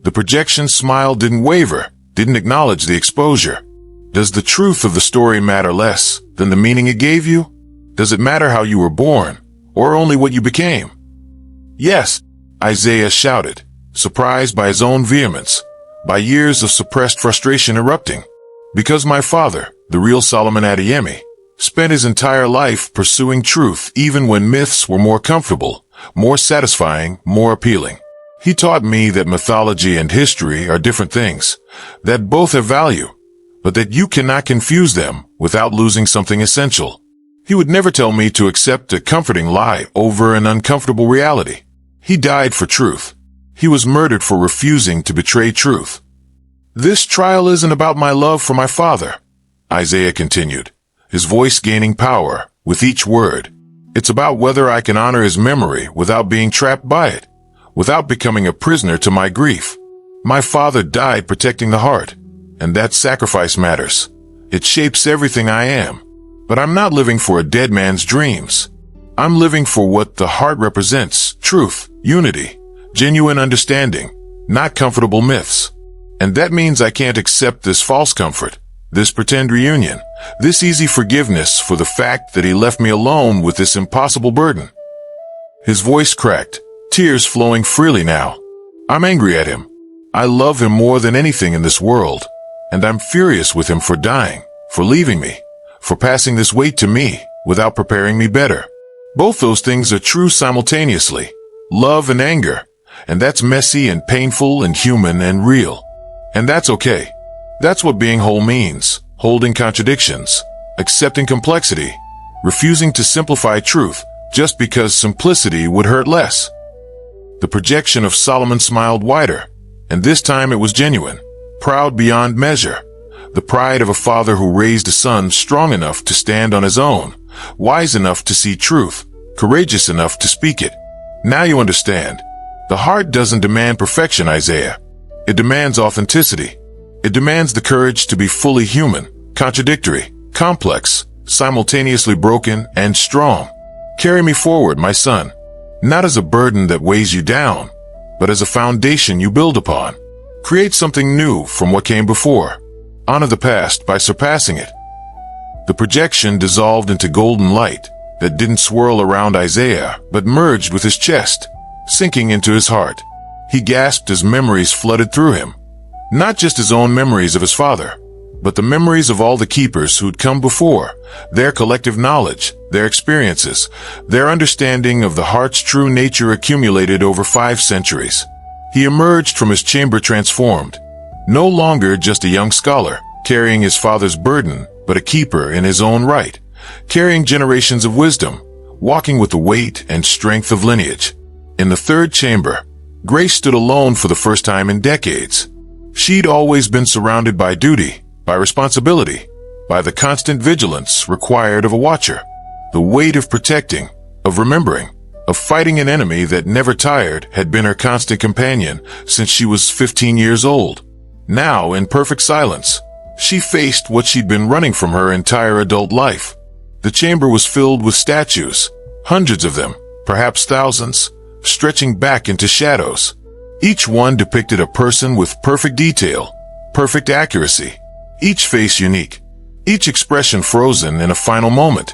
The projection smile didn't waver, didn't acknowledge the exposure. Does the truth of the story matter less than the meaning it gave you? Does it matter how you were born, or only what you became? "Yes," Isaiah shouted, surprised by his own vehemence, by years of suppressed frustration erupting. "Because my father, the real Solomon Adeyemi, spent his entire life pursuing truth even when myths were more comfortable, more satisfying, more appealing. He taught me that mythology and history are different things, that both have value, but that you cannot confuse them without losing something essential. He would never tell me to accept a comforting lie over an uncomfortable reality. He died for truth. He was murdered for refusing to betray truth. This trial isn't about my love for my father," Isaiah continued, his voice gaining power with each word. "It's about whether I can honor his memory without being trapped by it, without becoming a prisoner to my grief. My father died protecting the heart, and that sacrifice matters. It shapes everything I am. But I'm not living for a dead man's dreams. I'm living for what the heart represents: truth, unity, genuine understanding, not comfortable myths. And that means I can't accept this false comfort, this pretend reunion, this easy forgiveness for the fact that he left me alone with this impossible burden." His voice cracked, tears flowing freely now. "I'm angry at him. I love him more than anything in this world, and I'm furious with him for dying, for leaving me, for passing this weight to me without preparing me better. Both those things are true simultaneously, love and anger, and that's messy and painful and human and real. And that's okay. That's what being whole means, holding contradictions, accepting complexity, refusing to simplify truth just because simplicity would hurt less." The projection of Solomon smiled wider, and this time it was genuine, proud beyond measure, the pride of a father who raised a son strong enough to stand on his own, wise enough to see truth, courageous enough to speak it. "Now you understand. The heart doesn't demand perfection, Isaiah. It demands authenticity. It demands the courage to be fully human, contradictory, complex, simultaneously broken and strong. Carry me forward, my son, not as a burden that weighs you down, but as a foundation you build upon. Create something new from what came before. Honor the past by surpassing it." The projection dissolved into golden light that didn't swirl around Isaiah, but merged with his chest, sinking into his heart. He gasped as memories flooded through him. Not just his own memories of his father, but the memories of all the keepers who'd come before, their collective knowledge, their experiences, their understanding of the heart's true nature accumulated over 5 centuries. He emerged from his chamber transformed, no longer just a young scholar, carrying his father's burden, but a keeper in his own right, carrying generations of wisdom, walking with the weight and strength of lineage. In the 3rd chamber, Grace stood alone for the first time in decades. She'd always been surrounded by duty, by responsibility, by the constant vigilance required of a watcher, the weight of protecting, of remembering. of fighting an enemy that never tired, had been her constant companion since she was 15 years old. Now, in perfect silence, she faced what she'd been running from her entire adult life. The chamber was filled with statues, hundreds of them, perhaps thousands, stretching back into shadows. Each one depicted a person with perfect detail, perfect accuracy, each face unique, each expression frozen in a final moment.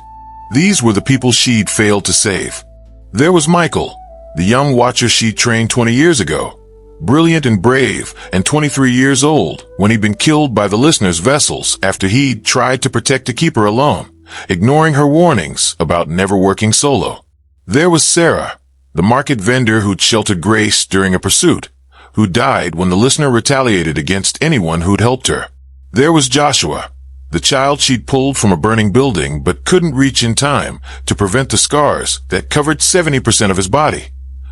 These were the people she'd failed to save. There was Michael, the young watcher she'd trained 20 years ago, brilliant and brave, and 23 years old when he'd been killed by the listener's vessels after he'd tried to protect a keeper alone, ignoring her warnings about never working solo. There was Sarah, the market vendor who'd sheltered Grace during a pursuit, who died when the listener retaliated against anyone who'd helped her. There was Joshua, the child she'd pulled from a burning building but couldn't reach in time to prevent the scars that covered 70% of his body.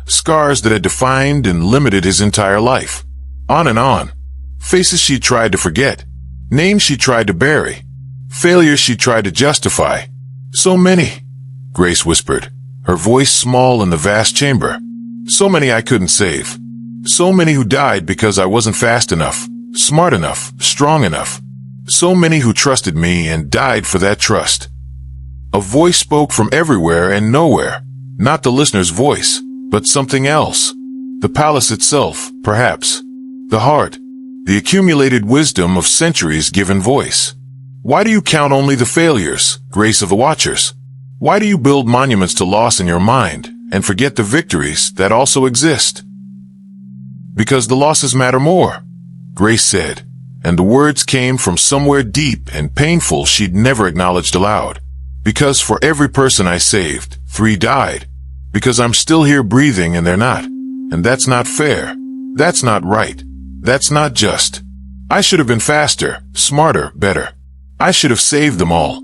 Scars that had defined and limited his entire life. On and on. Faces she tried to forget. Names she tried to bury. Failures she tried to justify. So many, Grace whispered, her voice small in the vast chamber. So many I couldn't save. So many who died because I wasn't fast enough, smart enough, strong enough. So many who trusted me and died for that trust. A voice spoke from everywhere and nowhere. Not the listener's voice, but something else. The palace itself, perhaps. The heart. The accumulated wisdom of centuries given voice. Why do you count only the failures, Grace of the Watchers? Why do you build monuments to loss in your mind and forget the victories that also exist? Because the losses matter more, Grace said, and the words came from somewhere deep and painful she'd never acknowledged aloud. Because for every person I saved, 3 died. Because I'm still here breathing and they're not. And that's not fair. That's not right. That's not just. I should have been faster, smarter, better. I should have saved them all.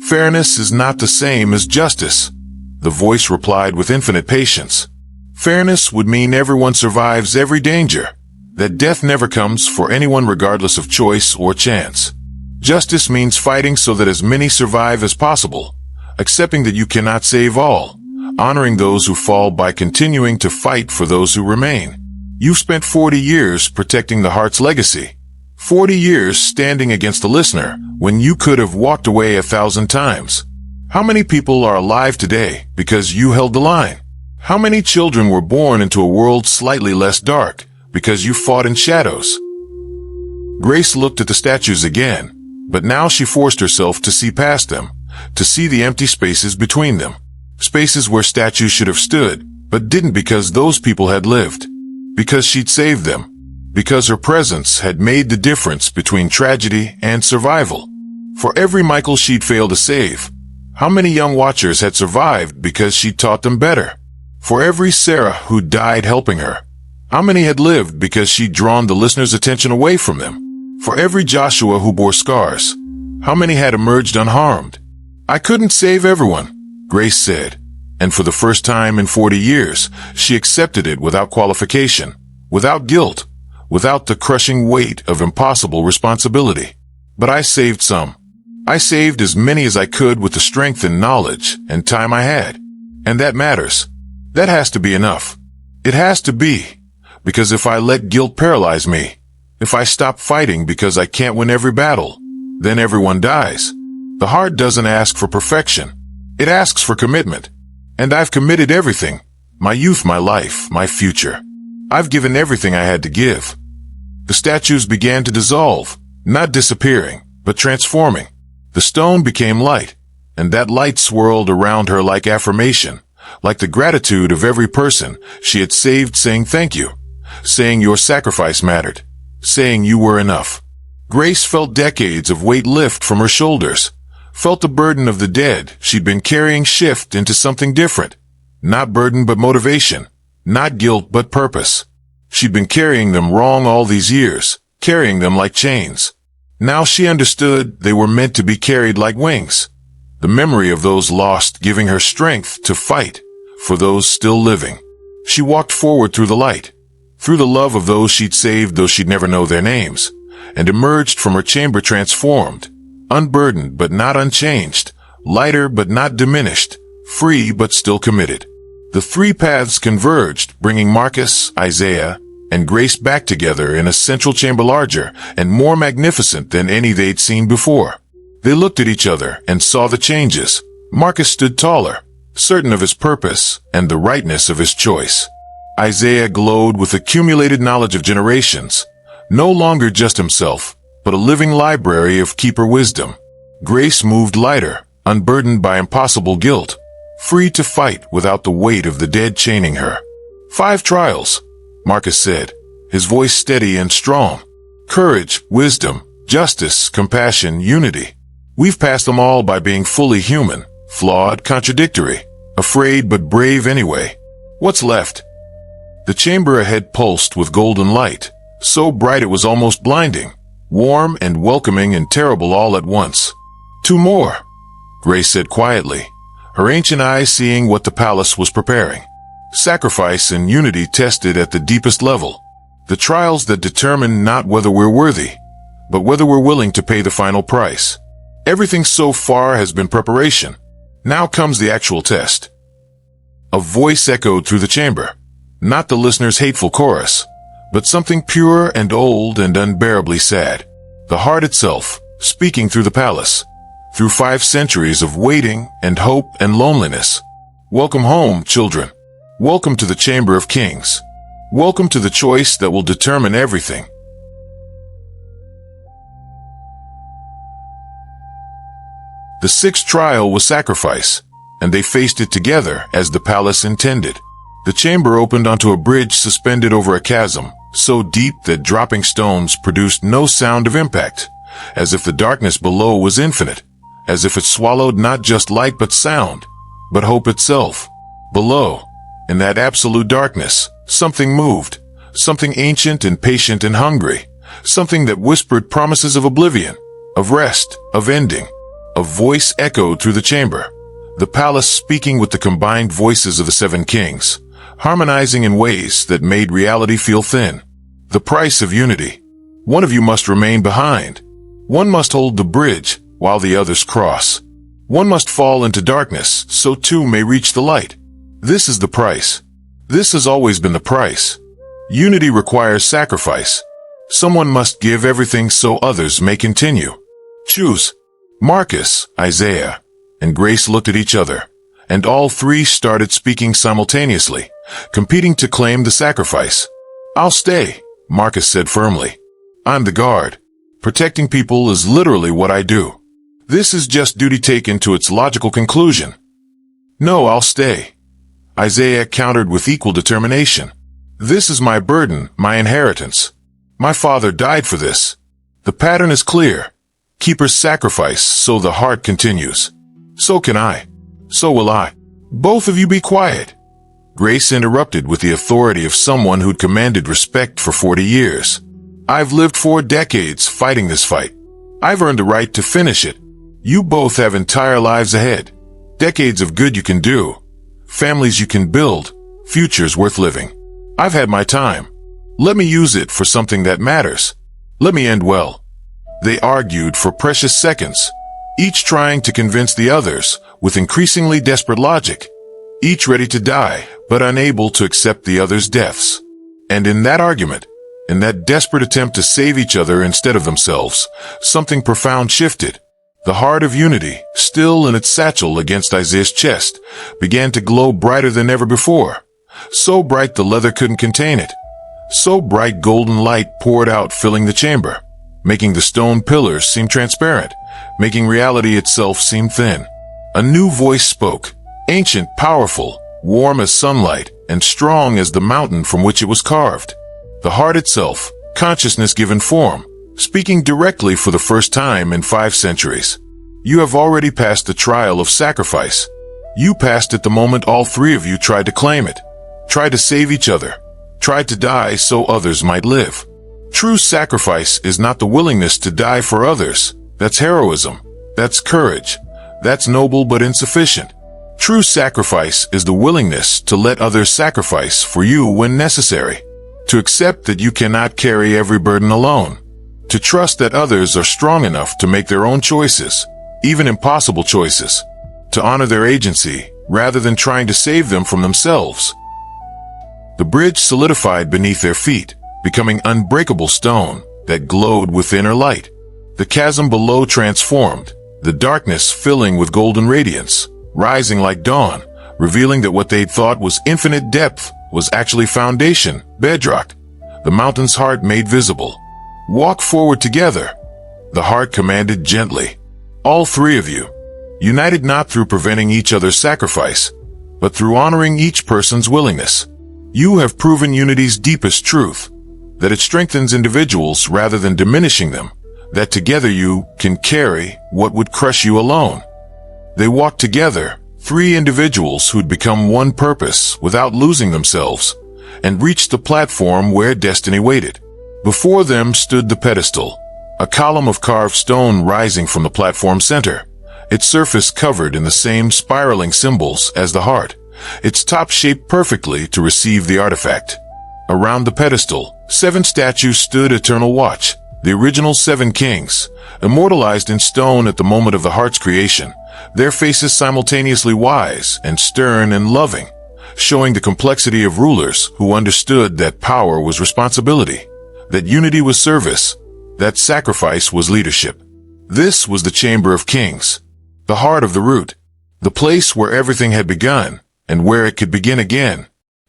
Fairness is not the same as justice, the voice replied with infinite patience. Fairness would mean everyone survives every danger, that death never comes for anyone regardless of choice or chance. Justice means fighting so that as many survive as possible, accepting that you cannot save all, honoring those who fall by continuing to fight for those who remain. You've spent 40 years protecting the heart's legacy, 40 years standing against the listener when you could have walked away 1,000 times. How many people are alive today because you held the line? How many children were born into a world slightly less dark because you fought in shadows? Grace looked at the statues again, but now she forced herself to see past them, to see the empty spaces between them. Spaces where statues should have stood, but didn't because those people had lived. Because she'd saved them. Because her presence had made the difference between tragedy and survival. For every Michael she'd failed to save, how many young watchers had survived because she'd taught them better? For every Sarah who died helping her, how many had lived because she'd drawn the listener's attention away from them? For every Joshua who bore scars, how many had emerged unharmed? I couldn't save everyone, Grace said, and for the first time in 40 years, she accepted it without qualification, without guilt, without the crushing weight of impossible responsibility. But I saved some. I saved as many as I could with the strength and knowledge and time I had. And that matters. That has to be enough. It has to be. Because if I let guilt paralyze me, if I stop fighting because I can't win every battle, then everyone dies. The heart doesn't ask for perfection. It asks for commitment. And I've committed everything. My youth, my life, my future. I've given everything I had to give. The statues began to dissolve, not disappearing, but transforming. The stone became light, and that light swirled around her like affirmation, like the gratitude of every person she had saved saying thank you, saying your sacrifice mattered, saying you were enough. Grace felt decades of weight lift from her shoulders, felt the burden of the dead she'd been carrying shift into something different. Not burden but motivation, not guilt but purpose. She'd been carrying them wrong all these years, carrying them like chains. Now she understood they were meant to be carried like wings. The memory of those lost giving her strength to fight for those still living. She walked forward through the light, through the love of those she'd saved though she'd never know their names, and emerged from her chamber transformed, unburdened but not unchanged, lighter but not diminished, free but still committed. The three paths converged, bringing Marcus, Isaiah, and Grace back together in a central chamber larger and more magnificent than any they'd seen before. They looked at each other and saw the changes. Marcus stood taller, certain of his purpose and the rightness of his choice. Isaiah glowed with accumulated knowledge of generations, no longer just himself, but a living library of keeper wisdom. Grace moved lighter, unburdened by impossible guilt, free to fight without the weight of the dead chaining her. 5 trials, Marcus said, his voice steady and strong. Courage, wisdom, justice, compassion, unity. We've passed them all by being fully human, flawed, contradictory, afraid but brave anyway. What's left? The chamber ahead pulsed with golden light, so bright it was almost blinding, warm and welcoming and terrible all at once. 2 more, Grace said quietly, her ancient eyes seeing what the palace was preparing. Sacrifice and unity tested at the deepest level. The trials that determine not whether we're worthy, but whether we're willing to pay the final price. Everything so far has been preparation. Now comes the actual test. A voice echoed through the chamber, not the listener's hateful chorus, but something pure and old and unbearably sad. The heart itself, speaking through the palace, through 5 centuries of waiting and hope and loneliness. Welcome home, children. Welcome to the Chamber of Kings. Welcome to the choice that will determine everything. The 6th trial was sacrifice, and they faced it together as the palace intended. The chamber opened onto a bridge suspended over a chasm, so deep that dropping stones produced no sound of impact, as if the darkness below was infinite, as if it swallowed not just light but sound, but hope itself. Below, in that absolute darkness, something moved, something ancient and patient and hungry, something that whispered promises of oblivion, of rest, of ending. A voice echoed through the chamber, the palace speaking with the combined voices of the 7 kings, harmonizing in ways that made reality feel thin. The price of unity. One of you must remain behind. One must hold the bridge while the others cross. One must fall into darkness so 2 may reach the light. This is the price. This has always been the price. Unity requires sacrifice. Someone must give everything so others may continue. Choose. Marcus, Isaiah, and Grace looked at each other, and all 3 started speaking simultaneously, competing to claim the sacrifice. I'll stay, Marcus said firmly. I'm the guard. Protecting people is literally what I do. This is just duty taken to its logical conclusion. No, I'll stay, Isaiah countered with equal determination. This is my burden, my inheritance. My father died for this. The pattern is clear. Keepers sacrifice so the heart continues. So can I. So will I. Both of you be quiet. Grace interrupted with the authority of someone who'd commanded respect for 40 years. I've lived 4 decades fighting this fight. I've earned the right to finish it. You both have entire lives ahead. Decades of good you can do. Families you can build. Futures worth living. I've had my time. Let me use it for something that matters. Let me end well. They argued for precious seconds, each trying to convince the others with increasingly desperate logic, each ready to die but unable to accept the other's deaths. And in that argument, in that desperate attempt to save each other instead of themselves, something profound shifted. The heart of unity, still in its satchel against Isaiah's chest, began to glow brighter than ever before. So bright the leather couldn't contain it. So bright golden light poured out, filling the chamber, making the stone pillars seem transparent, making reality itself seem thin. A new voice spoke, ancient, powerful, warm as sunlight, and strong as the mountain from which it was carved. The heart itself, consciousness given form, speaking directly for the first time in 5 centuries. You have already passed the trial of sacrifice. You passed it the moment all 3 of you tried to claim it, tried to save each other, tried to die so others might live. True sacrifice is not the willingness to die for others. That's heroism. That's courage. That's noble but insufficient. True sacrifice is the willingness to let others sacrifice for you when necessary. To accept that you cannot carry every burden alone. To trust that others are strong enough to make their own choices, even impossible choices. To honor their agency, rather than trying to save them from themselves. The bridge solidified beneath their feet, becoming unbreakable stone that glowed with inner light. The chasm below transformed, the darkness filling with golden radiance, rising like dawn, revealing that what they'd thought was infinite depth was actually foundation, bedrock, the mountain's heart made visible. "Walk forward together," the heart commanded gently. "All three of you, united not through preventing each other's sacrifice, but through honoring each person's willingness. You have proven unity's deepest truth, that it strengthens individuals rather than diminishing them, that together you can carry what would crush you alone." They walked together, three individuals who'd become one purpose without losing themselves, and reached the platform where destiny waited. Before them stood the pedestal, a column of carved stone rising from the platform center, its surface covered in the same spiraling symbols as the heart, its top shaped perfectly to receive the artifact. Around the pedestal, 7 statues stood eternal watch, the original 7 kings, immortalized in stone at the moment of the heart's creation, their faces simultaneously wise and stern and loving, showing the complexity of rulers who understood that power was responsibility, that unity was service, that sacrifice was leadership. This was the Chamber of Kings, the heart of the root, the place where everything had begun and where it could begin again.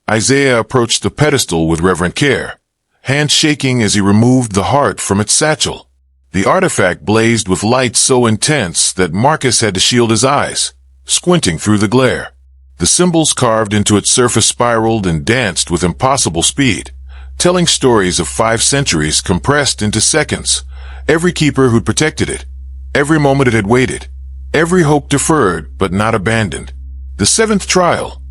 Isaiah approached the pedestal with reverent care, hands shaking as he removed the heart from its satchel. The artifact blazed with light so intense that Marcus had to shield his eyes, squinting through the glare. The symbols carved into its surface spiraled and danced with impossible speed, telling stories of 5 centuries compressed into seconds. Every keeper who'd protected it, every moment it had waited, every hope deferred but not abandoned. The 7th trial,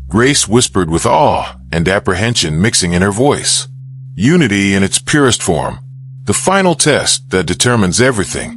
Grace whispered with awe and apprehension mixing in her voice. Unity in its purest form, the final test that determines everything.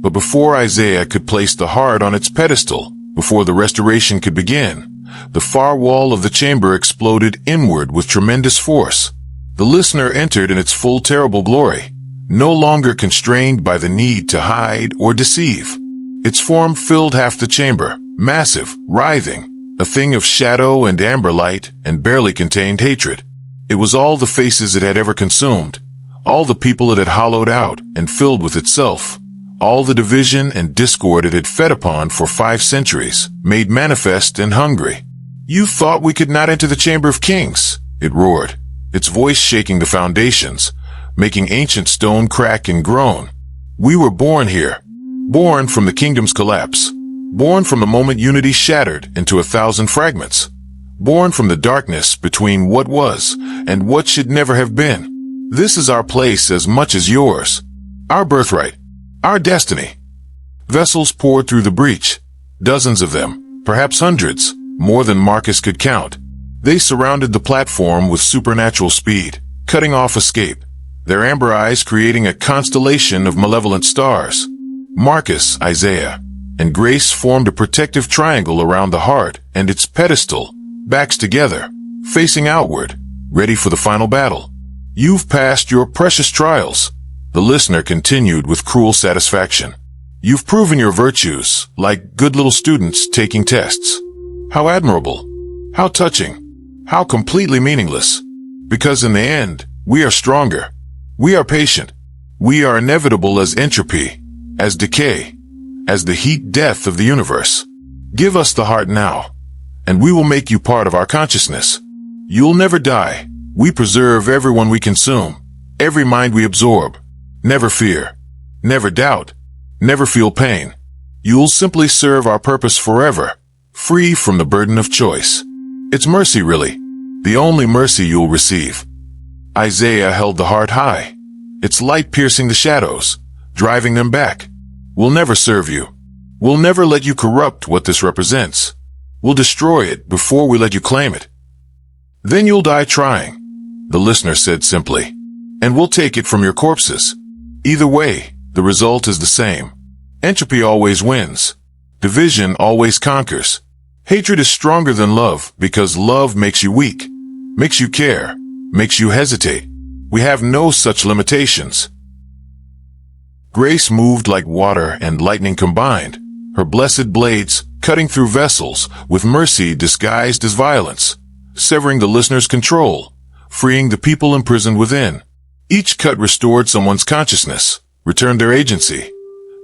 But before Isaiah could place the heart on its pedestal, before the restoration could begin, the far wall of the chamber exploded inward with tremendous force. The listener entered in its full terrible glory, no longer constrained by the need to hide or deceive. Its form filled half the chamber, massive, writhing, a thing of shadow and amber light, and barely contained hatred. It was all the faces it had ever consumed, all the people it had hollowed out and filled with itself, all the division and discord it had fed upon for 5 centuries, made manifest and hungry. "You thought we could not enter the Chamber of Kings," it roared, its voice shaking the foundations, making ancient stone crack and groan. "We were born here, born from the kingdom's collapse, born from the moment unity shattered into 1,000 fragments, born from the darkness between what was and what should never have been. This is our place as much as yours, our birthright, our destiny." Vessels poured through the breach, dozens of them, perhaps hundreds, more than Marcus could count. They surrounded the platform with supernatural speed, cutting off escape, their amber eyes creating a constellation of malevolent stars. Marcus, Isaiah, and Grace formed a protective triangle around the heart and its pedestal, backs together, facing outward, ready for the final battle. "You've passed your precious trials," the listener continued with cruel satisfaction. "You've proven your virtues, like good little students taking tests. How admirable, how touching, how completely meaningless. Because in the end, we are stronger. We are patient. We are inevitable as entropy, as decay, as the heat death of the universe. Give us the heart now, and we will make you part of our consciousness. You'll never die. We preserve everyone we consume, every mind we absorb. Never fear, never doubt, never feel pain. You'll simply serve our purpose forever, free from the burden of choice. It's mercy, really, the only mercy you'll receive." Isaiah held the heart high, its light piercing the shadows, driving them back. "We'll never serve you. We'll never let you corrupt what this represents. We'll destroy it before we let you claim it." "Then you'll die trying," the listener said simply, "and we'll take it from your corpses. Either way, the result is the same. Entropy always wins. Division always conquers. Hatred is stronger than love because love makes you weak, makes you care, makes you hesitate. We have no such limitations." Grace moved like water and lightning combined, her blessed blades cutting through vessels with mercy disguised as violence, severing the listener's control, freeing the people imprisoned within. Each cut restored someone's consciousness, returned their agency,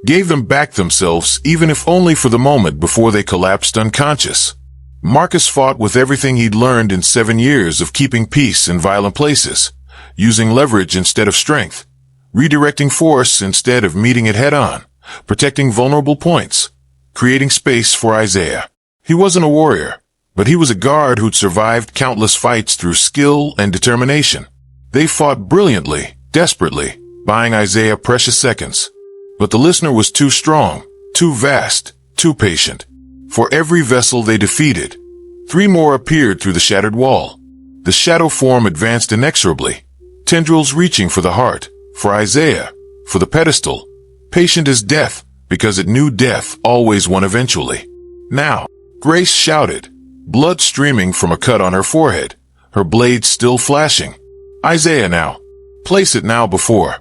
gave them back themselves even if only for the moment before they collapsed unconscious. Marcus fought with everything he'd learned in 7 years of keeping peace in violent places, using leverage instead of strength, redirecting force instead of meeting it head-on, protecting vulnerable points, creating space for Isaiah. He wasn't a warrior, but he was a guard who'd survived countless fights through skill and determination. They fought brilliantly, desperately, buying Isaiah precious seconds. But the listener was too strong, too vast, too patient. For every vessel they defeated, 3 more appeared through the shattered wall. The shadow form advanced inexorably, tendrils reaching for the heart, for Isaiah, for the pedestal, patient as death, because it knew death always won eventually. Now, Grace shouted, blood streaming from a cut on her forehead, her blade still flashing. Isaiah now. Place it now before.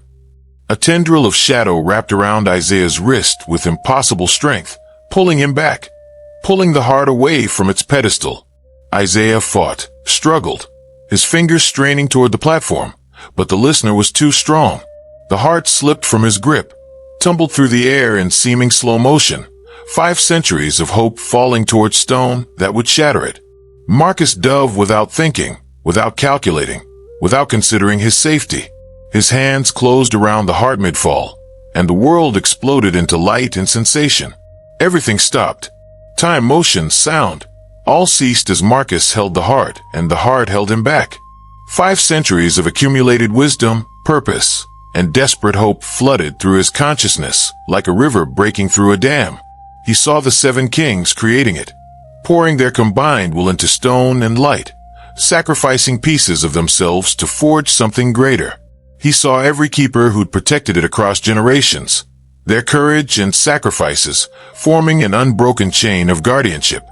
A tendril of shadow wrapped around Isaiah's wrist with impossible strength, pulling him back, pulling the heart away from its pedestal. Isaiah fought, struggled, his fingers straining toward the platform, but the listener was too strong. The heart slipped from his grip, tumbled through the air in seeming slow motion, 5 centuries of hope falling toward stone that would shatter it. Marcus dove without thinking, without calculating, without considering his safety. His hands closed around the heart mid-fall, and the world exploded into light and sensation. Everything stopped. Time, motion, sound, all ceased as Marcus held the heart, and the heart held him back. 5 centuries of accumulated wisdom, purpose, and desperate hope flooded through his consciousness like a river breaking through a dam. He saw the 7 kings creating it, pouring their combined will into stone and light, sacrificing pieces of themselves to forge something greater. He saw every keeper who'd protected it across generations, their courage and sacrifices forming an unbroken chain of guardianship.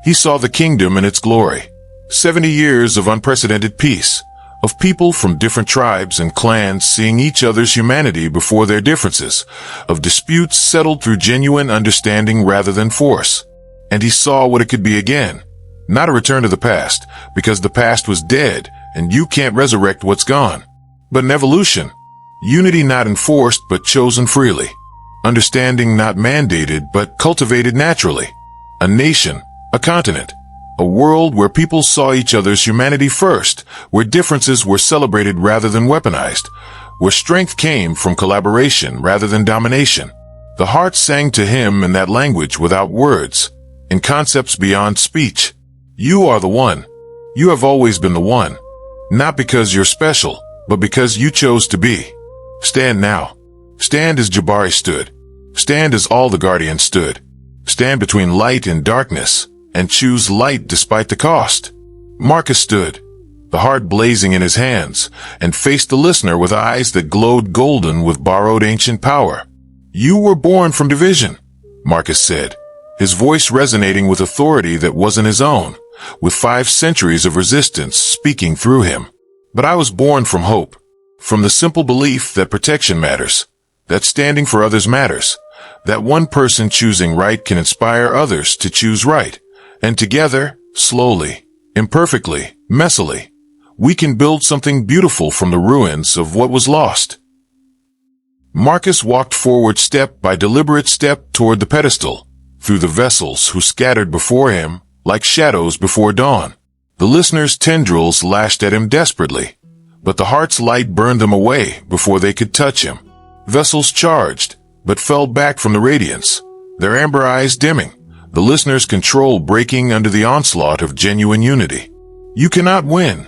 He saw the kingdom in its glory, 70 years of unprecedented peace, of people from different tribes and clans seeing each other's humanity before their differences, of disputes settled through genuine understanding rather than force. And he saw what it could be again. Not a return to the past, because the past was dead, and you can't resurrect what's gone. But an evolution. Unity not enforced, but chosen freely. Understanding not mandated, but cultivated naturally. A nation, a continent, a world where people saw each other's humanity first, where differences were celebrated rather than weaponized, where strength came from collaboration rather than domination. The heart sang to him in that language without words, in concepts beyond speech. You are the one. You have always been the one. Not because you're special, but because you chose to be. Stand now. Stand as Jabari stood. Stand as all the guardians stood. Stand between light and darkness, and choose light despite the cost. Marcus stood, the heart blazing in his hands, and faced the listener with eyes that glowed golden with borrowed ancient power. You were born from division, Marcus said, his voice resonating with authority that wasn't his own, with 5 centuries of resistance speaking through him. But I was born from hope, from the simple belief that protection matters, that standing for others matters, that one person choosing right can inspire others to choose right. And together, slowly, imperfectly, messily, we can build something beautiful from the ruins of what was lost. Marcus walked forward step by deliberate step toward the pedestal, through the vessels who scattered before him like shadows before dawn. The listener's tendrils lashed at him desperately, but the heart's light burned them away before they could touch him. Vessels charged, but fell back from the radiance, their amber eyes dimming, the listener's control breaking under the onslaught of genuine unity. You cannot win,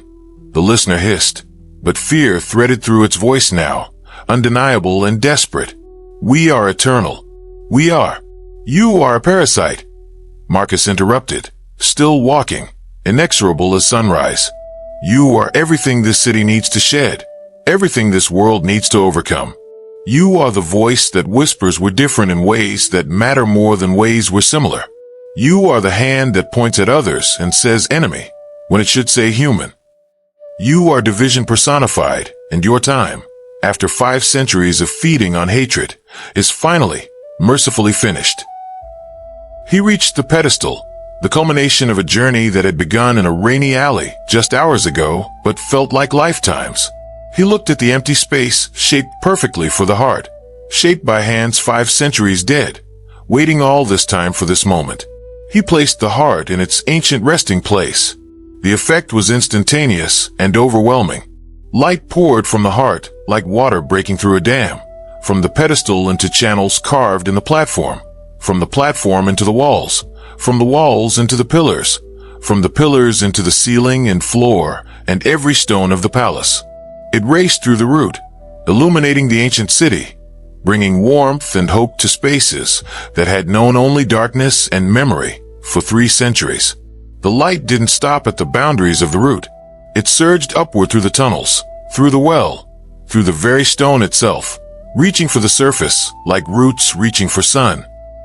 the listener hissed, but fear threaded through its voice now, undeniable and desperate. We are eternal. We are. You are a parasite. Marcus interrupted, still walking, inexorable as sunrise. You are everything this city needs to shed, everything this world needs to overcome. You are the voice that whispers we're different in ways that matter more than ways we're similar. You are the hand that points at others and says enemy, when it should say human. You are division personified, and your time, after 5 centuries of feeding on hatred, is finally, mercifully finished. He reached the pedestal, the culmination of a journey that had begun in a rainy alley just hours ago, but felt like lifetimes. He looked at the empty space, shaped perfectly for the heart, shaped by hands 5 centuries dead, waiting all this time for this moment. He placed the heart in its ancient resting place. The effect was instantaneous and overwhelming. Light poured from the heart, like water breaking through a dam, from the pedestal into channels carved in the platform, from the platform into the walls, from the walls into the pillars, from the pillars into the ceiling and floor and every stone of the palace. It raced through the root, illuminating the ancient city, bringing warmth and hope to spaces that had known only darkness and memory for 3 centuries. The light didn't stop at the boundaries of the root. It surged upward through the tunnels, through the well, through the very stone itself, reaching for the surface like roots reaching for sun.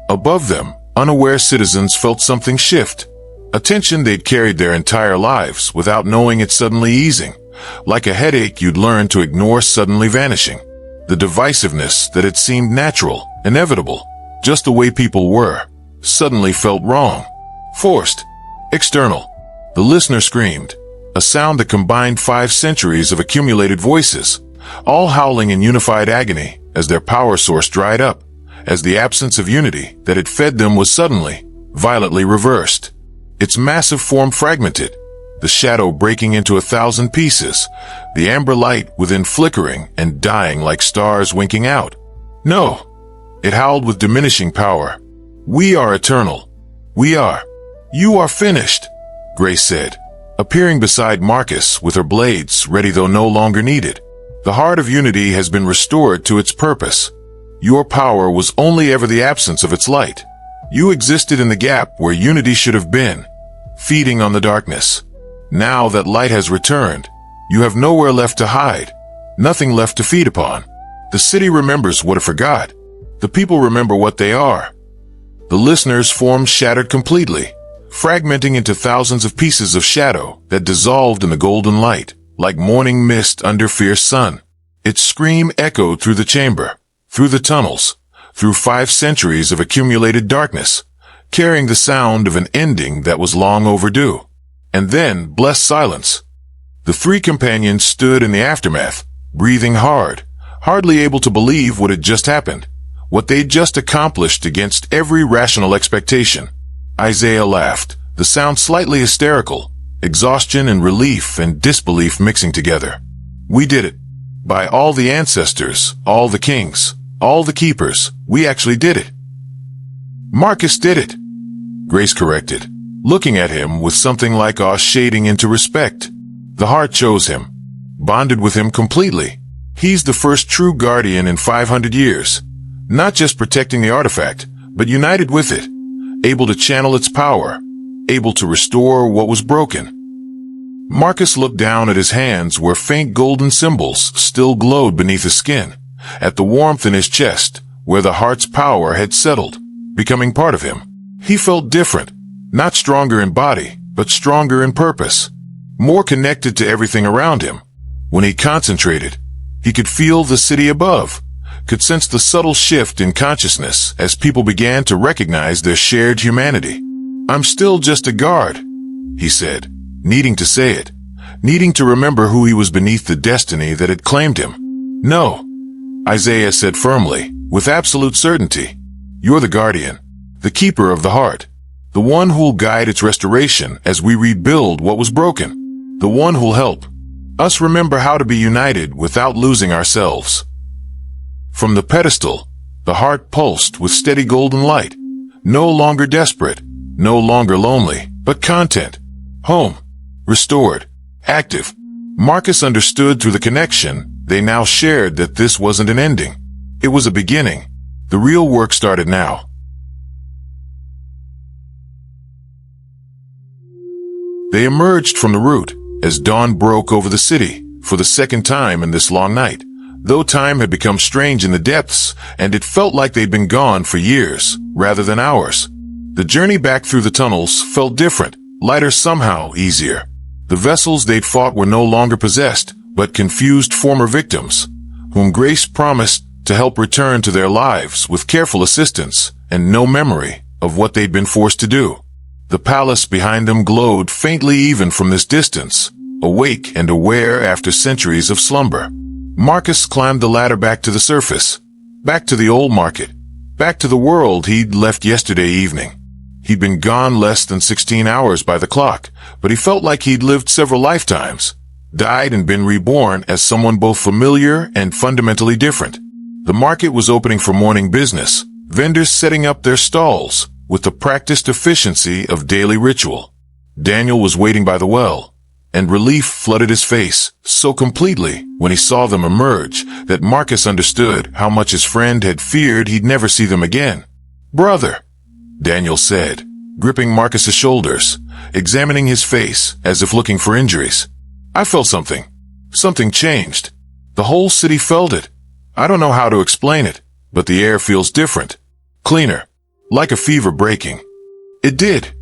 Above them, unaware citizens felt something shift, a tension they'd carried their entire lives without knowing it suddenly easing, like a headache you'd learn to ignore suddenly vanishing. The divisiveness that had seemed natural, inevitable, just the way people were, suddenly felt wrong, forced, external. The listener screamed, a sound that combined 5 centuries of accumulated voices, all howling in unified agony as their power source dried up, as the absence of unity that had fed them was suddenly, violently reversed. Its massive form fragmented, the shadow breaking into 1,000 pieces, the amber light within flickering and dying like stars winking out. No, it howled with diminishing power. We are eternal. We are. You are finished, Grace said, appearing beside Marcus with her blades ready though no longer needed. The heart of unity has been restored to its purpose. Your power was only ever the absence of its light. You existed in the gap where unity should have been, feeding on the darkness. Now that light has returned, you have nowhere left to hide, nothing left to feed upon. The city remembers what it forgot. The people remember what they are. The listener's form shattered completely, fragmenting into thousands of pieces of shadow that dissolved in the golden light, like morning mist under fierce sun. Its scream echoed through the chamber, through the tunnels, through 5 centuries of accumulated darkness, carrying the sound of an ending that was long overdue. And then, blessed silence. The 3 companions stood in the aftermath, breathing hard, hardly able to believe what had just happened, what they'd just accomplished against every rational expectation. Isaiah laughed, the sound slightly hysterical, exhaustion and relief and disbelief mixing together. We did it. By all the ancestors, all the kings, all the keepers, we actually did it. Marcus did it, Grace corrected, looking at him with something like awe shading into respect. The heart chose him, bonded with him completely. He's the first true guardian in 500 years, not just protecting the artifact, but united with it, able to channel its power, able to restore what was broken. Marcus looked down at his hands where faint golden symbols still glowed beneath his skin, at the warmth in his chest where the heart's power had settled, becoming part of him. He felt different, not stronger in body, but stronger in purpose, more connected to everything around him. When he concentrated, he could feel the city above, could sense the subtle shift in consciousness as people began to recognize their shared humanity. I'm still just a guard, he said, needing to say it, needing to remember who he was beneath the destiny that had claimed him. No, Isaiah said firmly, with absolute certainty. You're the guardian, the keeper of the heart, the one who'll guide its restoration as we rebuild what was broken, the one who'll help us remember how to be united without losing ourselves. From the pedestal, the heart pulsed with steady golden light, no longer desperate, no longer lonely, but content, home, restored, active. Marcus understood through the connection they now shared that this wasn't an ending. It was a beginning. The real work started now. They emerged from the root as dawn broke over the city for the second time in this long night, though time had become strange in the depths and it felt like they'd been gone for years rather than hours. The journey back through the tunnels felt different, lighter somehow, easier. The vessels they'd fought were no longer possessed, but confused former victims, whom Grace promised to help return to their lives with careful assistance and no memory of what they'd been forced to do. The palace behind them glowed faintly even from this distance, awake and aware after centuries of slumber. Marcus climbed the ladder back to the surface, back to the old market, back to the world he'd left yesterday evening. He'd been gone less than 16 hours by the clock, but he felt like he'd lived several lifetimes, died and been reborn as someone both familiar and fundamentally different. The market was opening for morning business, vendors setting up their stalls with the practiced efficiency of daily ritual. Daniel was waiting by the well, and relief flooded his face so completely when he saw them emerge that Marcus understood how much his friend had feared he'd never see them again. "Brother," Daniel said, gripping Marcus's shoulders, examining his face as if looking for injuries. "I felt something. Something changed. The whole city felt it. I don't know how to explain it, but the air feels different. Cleaner. Like a fever breaking." "It did,"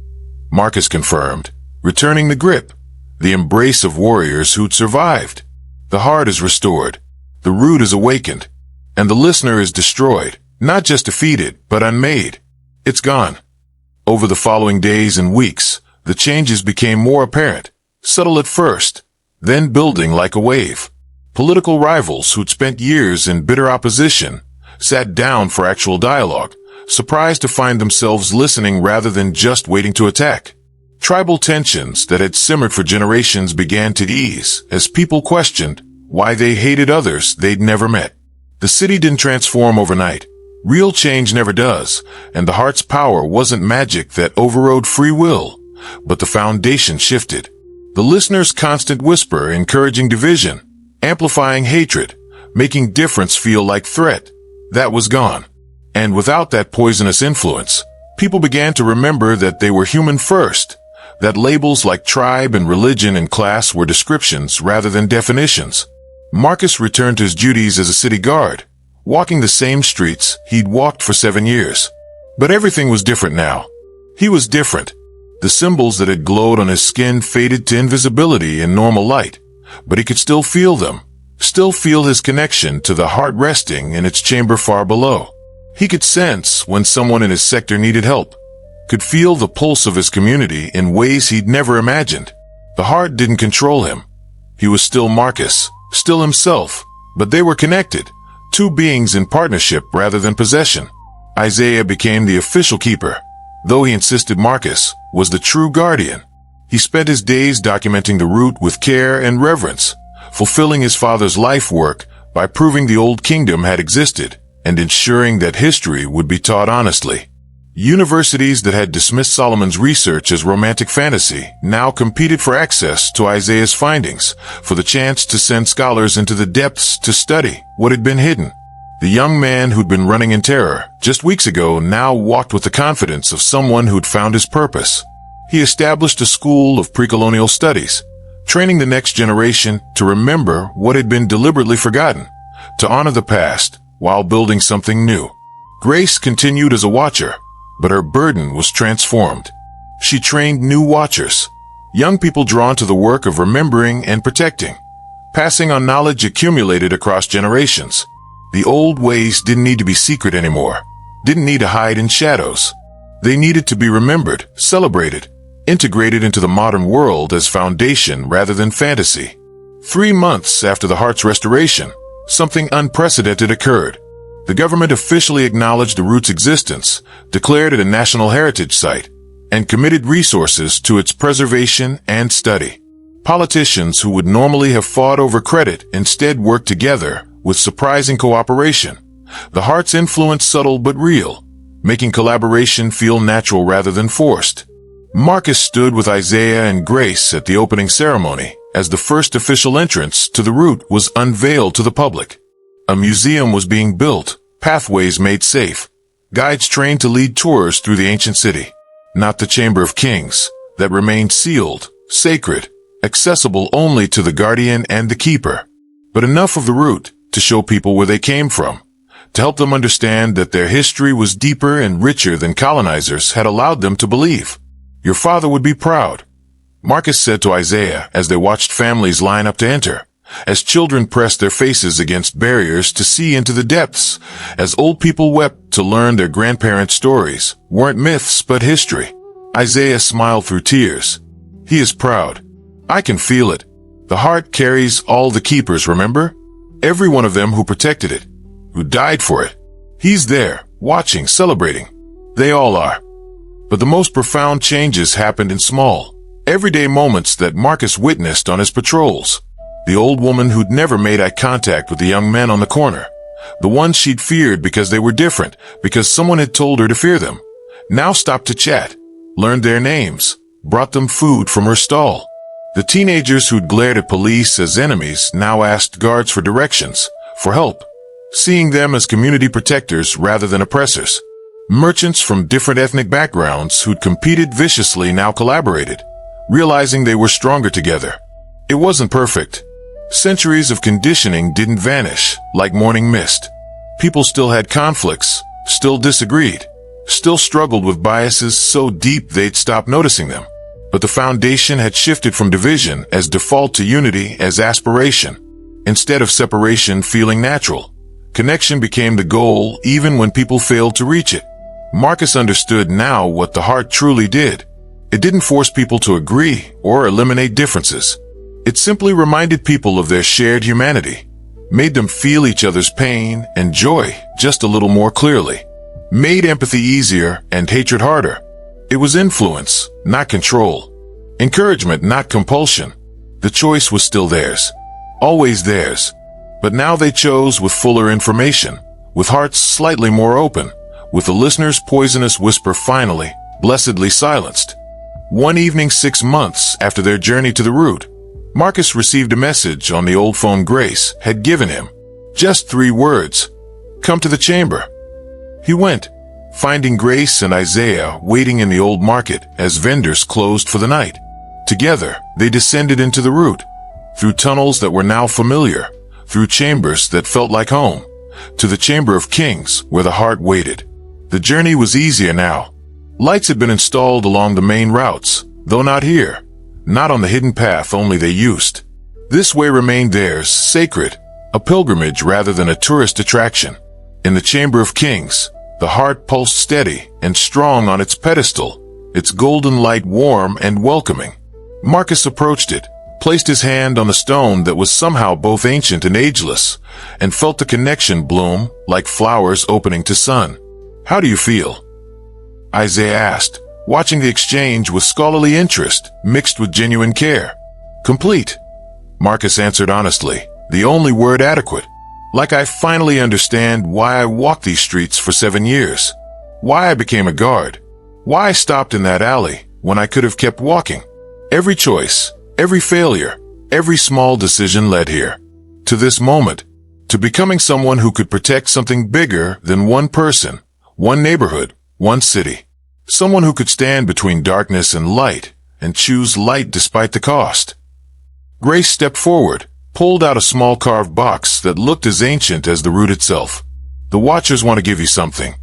Marcus confirmed, returning the grip, the embrace of warriors who'd survived. "The heart is restored, the root is awakened, and the listener is destroyed, not just defeated, but unmade. It's gone." Over the following days and weeks, the changes became more apparent, subtle at first, then building like a wave. Political rivals who'd spent years in bitter opposition sat down for actual dialogue, surprised to find themselves listening rather than just waiting to attack. Tribal tensions that had simmered for generations began to ease as people questioned why they hated others they'd never met. The city didn't transform overnight. Real change never does, and the heart's power wasn't magic that overrode free will, but the foundation shifted. The listener's constant whisper encouraging division, amplifying hatred, making difference feel like threat, that was gone. And without that poisonous influence, people began to remember that they were human first, that labels like tribe and religion and class were descriptions rather than definitions. Marcus returned to his duties as a city guard, walking the same streets he'd walked for 7 years. But everything was different now. He was different. The symbols that had glowed on his skin faded to invisibility in normal light, but he could still feel them, still feel his connection to the heart resting in its chamber far below. He could sense when someone in his sector needed help, could feel the pulse of his community in ways he'd never imagined. The heart didn't control him. He was still Marcus, still himself, but they were connected, two beings in partnership rather than possession. Isaiah became the official keeper, though he insisted Marcus was the true guardian. He spent his days documenting the route with care and reverence, fulfilling his father's life work by proving the old kingdom had existed and ensuring that history would be taught honestly. Universities that had dismissed Solomon's research as romantic fantasy now competed for access to Isaiah's findings, for the chance to send scholars into the depths to study what had been hidden. The young man who'd been running in terror just weeks ago now walked with the confidence of someone who'd found his purpose. He established a school of pre-colonial studies, training the next generation to remember what had been deliberately forgotten, to honor the past while building something new. Grace continued as a watcher, but her burden was transformed. She trained new watchers, young people drawn to the work of remembering and protecting, passing on knowledge accumulated across generations. The old ways didn't need to be secret anymore, didn't need to hide in shadows. They needed to be remembered, celebrated, integrated into the modern world as foundation rather than fantasy. 3 months after the heart's restoration, something unprecedented occurred. The government officially acknowledged the route's existence, declared it a national heritage site, and committed resources to its preservation and study. Politicians who would normally have fought over credit instead worked together with surprising cooperation. The heart's influence subtle but real, making collaboration feel natural rather than forced. Marcus stood with Isaiah and Grace at the opening ceremony as the first official entrance to the route was unveiled to the public. A museum was being built, pathways made safe, guides trained to lead tours through the ancient city. Not the Chamber of Kings, that remained sealed, sacred, accessible only to the guardian and the keeper, but enough of the route to show people where they came from, to help them understand that their history was deeper and richer than colonizers had allowed them to believe. "Your father would be proud," Marcus said to Isaiah as they watched families line up to enter, as children pressed their faces against barriers to see into the depths, as old people wept to learn their grandparents' stories weren't myths but history. Isaiah smiled through tears. He is proud. I can feel it. The heart carries all the keepers, remember? Every one of them who protected it, who died for it. He's there, watching, celebrating. They all are. But the most profound changes happened in small, everyday moments that Marcus witnessed on his patrols. The old woman who'd never made eye contact with the young men on the corner. The ones she'd feared because they were different, because someone had told her to fear them. Now stopped to chat, learned their names, brought them food from her stall. The teenagers who'd glared at police as enemies now asked guards for directions, for help, seeing them as community protectors rather than oppressors. Merchants from different ethnic backgrounds who'd competed viciously now collaborated, realizing they were stronger together. It wasn't perfect. Centuries of conditioning didn't vanish like morning mist. People still had conflicts, still disagreed, still struggled with biases so deep they'd stopped noticing them. But the foundation had shifted from division as default to unity as aspiration. Instead of separation feeling natural, connection became the goal even when people failed to reach it. Marcus understood now what the heart truly did. It didn't force people to agree or eliminate differences. It simply reminded people of their shared humanity, made them feel each other's pain and joy just a little more clearly, made empathy easier and hatred harder. It was influence, not control. Encouragement, not compulsion. The choice was still theirs, always theirs. But now they chose with fuller information, with hearts slightly more open, with the listener's poisonous whisper finally, blessedly silenced. One evening 6 months after their journey to the root, Marcus received a message on the old phone Grace had given him. Just 3 words. Come to the chamber. He went, finding Grace and Isaiah waiting in the old market as vendors closed for the night. Together, they descended into the root, through tunnels that were now familiar, through chambers that felt like home, to the Chamber of Kings where the heart waited. The journey was easier now. Lights had been installed along the main routes, though not here. Not on the hidden path only they used. This way remained theirs, sacred, a pilgrimage rather than a tourist attraction. In the Chamber of Kings, the heart pulsed steady and strong on its pedestal, its golden light warm and welcoming. Marcus approached it, placed his hand on the stone that was somehow both ancient and ageless, and felt the connection bloom like flowers opening to sun. How do you feel? Isaiah asked, watching the exchange with scholarly interest mixed with genuine care. Complete, Marcus answered honestly, the only word adequate. Like I finally understand why I walked these streets for 7 years. Why I became a guard. Why I stopped in that alley when I could have kept walking. Every choice, every failure, every small decision led here. To this moment. To becoming someone who could protect something bigger than one person, one neighborhood, one city. Someone who could stand between darkness and light, and choose light despite the cost. Grace stepped forward, pulled out a small carved box that looked as ancient as the root itself. The Watchers want to give you something.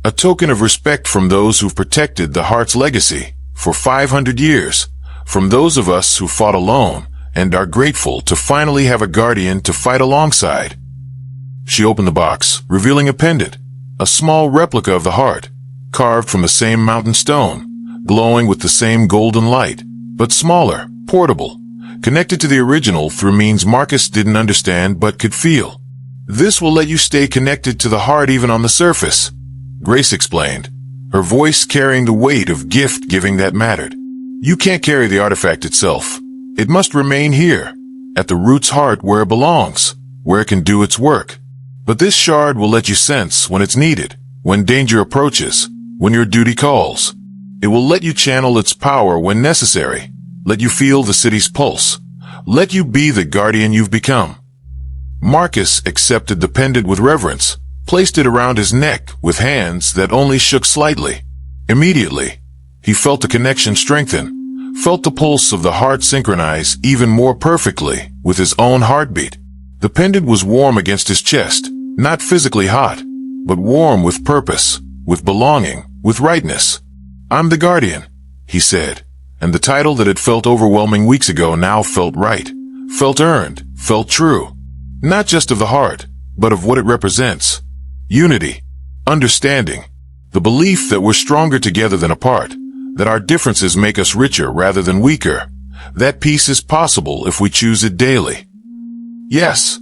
A token of respect from those who've protected the heart's legacy for 500 years. From those of us who fought alone and are grateful to finally have a guardian to fight alongside. She opened the box, revealing a pendant, a small replica of the heart, carved from the same mountain stone, glowing with the same golden light, but smaller, portable, connected to the original through means Marcus didn't understand but could feel. This will let you stay connected to the heart even on the surface, Grace explained, her voice carrying the weight of gift-giving that mattered. You can't carry the artifact itself. It must remain here, at the root's heart where it belongs, where it can do its work. But this shard will let you sense when it's needed, when danger approaches, when your duty calls. It will let you channel its power when necessary, let you feel the city's pulse, let you be the guardian you've become. Marcus accepted the pendant with reverence, placed it around his neck with hands that only shook slightly. Immediately, he felt the connection strengthen, felt the pulse of the heart synchronize even more perfectly with his own heartbeat. The pendant was warm against his chest, not physically hot, but warm with purpose, with belonging, with rightness. I'm the guardian, he said, and the title that had felt overwhelming weeks ago now felt right, felt earned, felt true. Not just of the heart, but of what it represents. Unity, understanding, the belief that we're stronger together than apart, that our differences make us richer rather than weaker. That peace is possible if we choose it daily. Yes,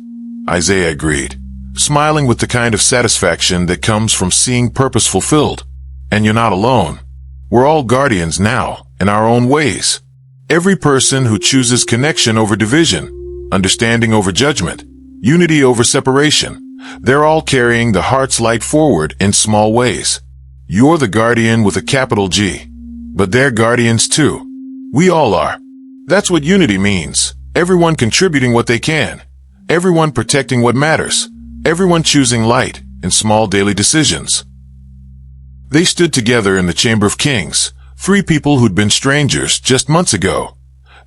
Isaiah agreed, smiling with the kind of satisfaction that comes from seeing purpose fulfilled. And you're not alone. We're all guardians now, in our own ways. Every person who chooses connection over division, understanding over judgment, unity over separation, they're all carrying the heart's light forward in small ways. You're the guardian with a capital G. But they're guardians too. We all are. That's what unity means. Everyone contributing what they can. Everyone protecting what matters. Everyone choosing light in small daily decisions. They stood together in the Chamber of Kings, three people who'd been strangers just months ago,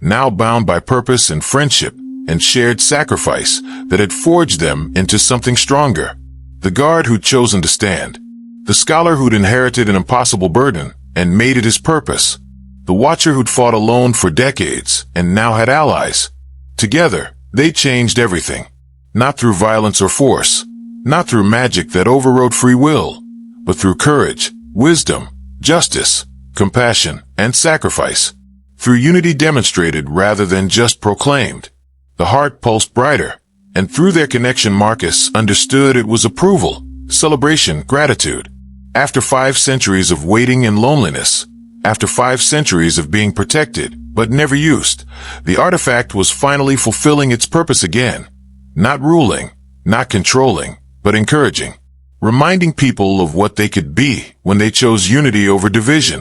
now bound by purpose and friendship and shared sacrifice that had forged them into something stronger. The guard who'd chosen to stand. The scholar who'd inherited an impossible burden and made it his purpose. The watcher who'd fought alone for decades and now had allies. Together, they changed everything. Not through violence or force, not through magic that overrode free will, but through courage, wisdom, justice, compassion, and sacrifice. Through unity demonstrated rather than just proclaimed. The heart pulsed brighter, and through their connection Marcus understood it was approval, celebration, gratitude. After 5 centuries of waiting and loneliness, after 5 centuries of being protected, but never used, the artifact was finally fulfilling its purpose again. Not ruling, not controlling, but encouraging. Reminding people of what they could be when they chose unity over division.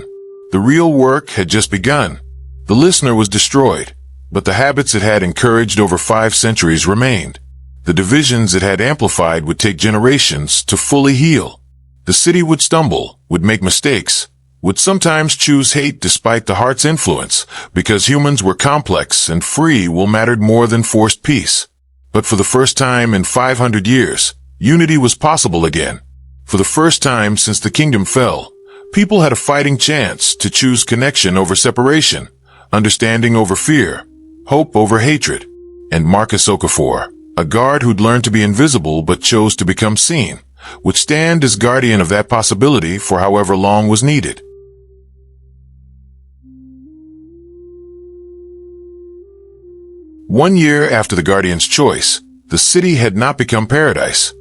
The real work had just begun. The listener was destroyed, but the habits it had encouraged over 5 centuries remained. The divisions it had amplified would take generations to fully heal. The city would stumble, would make mistakes, would sometimes choose hate despite the heart's influence, because humans were complex and free will mattered more than forced peace. But for the first time in 500 years, unity was possible again. For the first time since the kingdom fell, people had a fighting chance to choose connection over separation, understanding over fear, hope over hatred. And Marcus Okafor, a guard who'd learned to be invisible but chose to become seen, would stand as guardian of that possibility for however long was needed. One year after the guardian's choice, the city had not become paradise.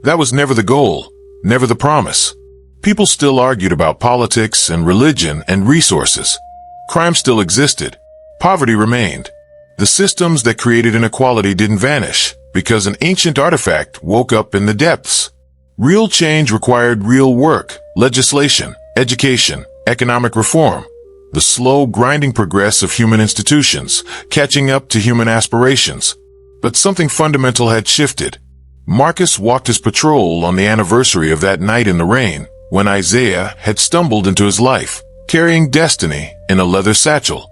That was never the goal, never the promise. People still argued about politics and religion and resources. Crime still existed. Poverty remained. The systems that created inequality didn't vanish because an ancient artifact woke up in the depths. Real change required real work, legislation, education, economic reform. The slow, grinding progress of human institutions, catching up to human aspirations. But something fundamental had shifted. Marcus walked his patrol on the anniversary of that night in the rain, when Isaiah had stumbled into his life, carrying destiny in a leather satchel.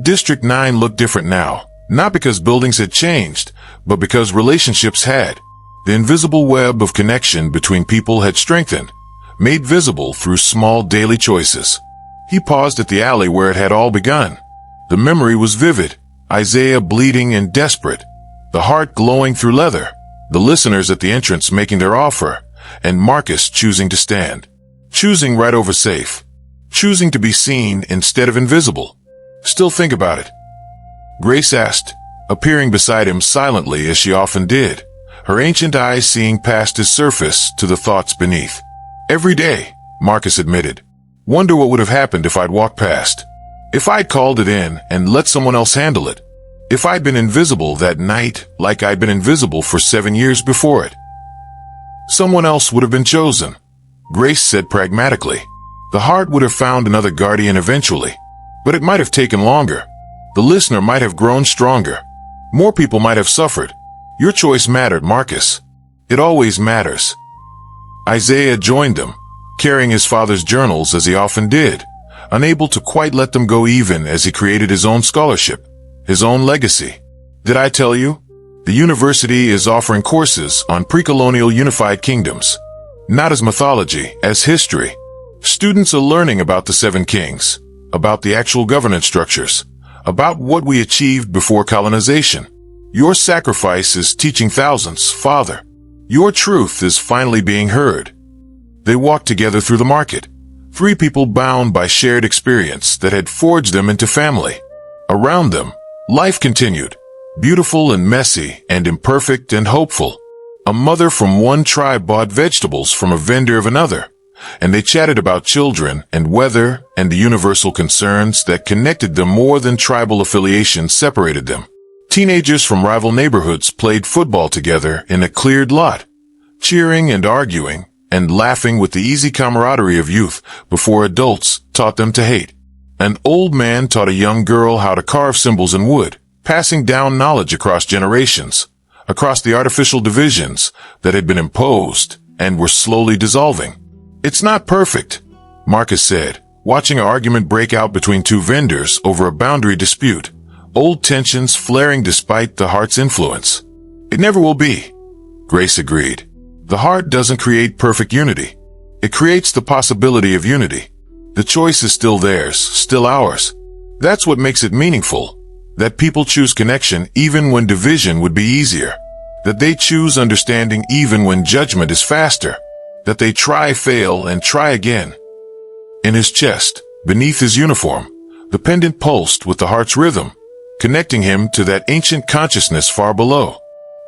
District 9 looked different now, not because buildings had changed, but because relationships had. The invisible web of connection between people had strengthened, made visible through small daily choices. He paused at the alley where it had all begun. The memory was vivid, Isaiah bleeding and desperate, the heart glowing through leather, the listeners at the entrance making their offer, and Marcus choosing to stand. Choosing right over safe. Choosing to be seen instead of invisible. Still think about it? Grace asked, appearing beside him silently as she often did, her ancient eyes seeing past his surface to the thoughts beneath. Every day, Marcus admitted. Wonder what would have happened if I'd walked past. If I'd called it in and let someone else handle it. If I'd been invisible that night like I'd been invisible for 7 years before it. Someone else would have been chosen. Grace said pragmatically. The heart would have found another guardian eventually. But it might have taken longer. The listener might have grown stronger. More people might have suffered. Your choice mattered, Marcus. It always matters. Isaiah joined them, carrying his father's journals as he often did, unable to quite let them go even as he created his own scholarship, his own legacy. Did I tell you? The university is offering courses on pre-colonial unified kingdoms. Not as mythology, as history. Students are learning about the 7 kings, about the actual governance structures, about what we achieved before colonization. Your sacrifice is teaching thousands, Father. Your truth is finally being heard. They walked together through the market, three people bound by shared experience that had forged them into family. Around them, life continued, beautiful and messy and imperfect and hopeful. A mother from one tribe bought vegetables from a vendor of another, and they chatted about children and weather and the universal concerns that connected them more than tribal affiliation separated them. Teenagers from rival neighborhoods played football together in a cleared lot, cheering and arguing and laughing with the easy camaraderie of youth before adults taught them to hate. An old man taught a young girl how to carve symbols in wood, passing down knowledge across generations, across the artificial divisions that had been imposed and were slowly dissolving. It's not perfect, Marcus said, watching an argument break out between two vendors over a boundary dispute, old tensions flaring despite the heart's influence. It never will be, Grace agreed. The heart doesn't create perfect unity. It creates the possibility of unity. The choice is still theirs, still ours. That's what makes it meaningful. That people choose connection even when division would be easier. That they choose understanding even when judgment is faster. That they try, fail, and try again. In his chest, beneath his uniform, the pendant pulsed with the heart's rhythm, connecting him to that ancient consciousness far below.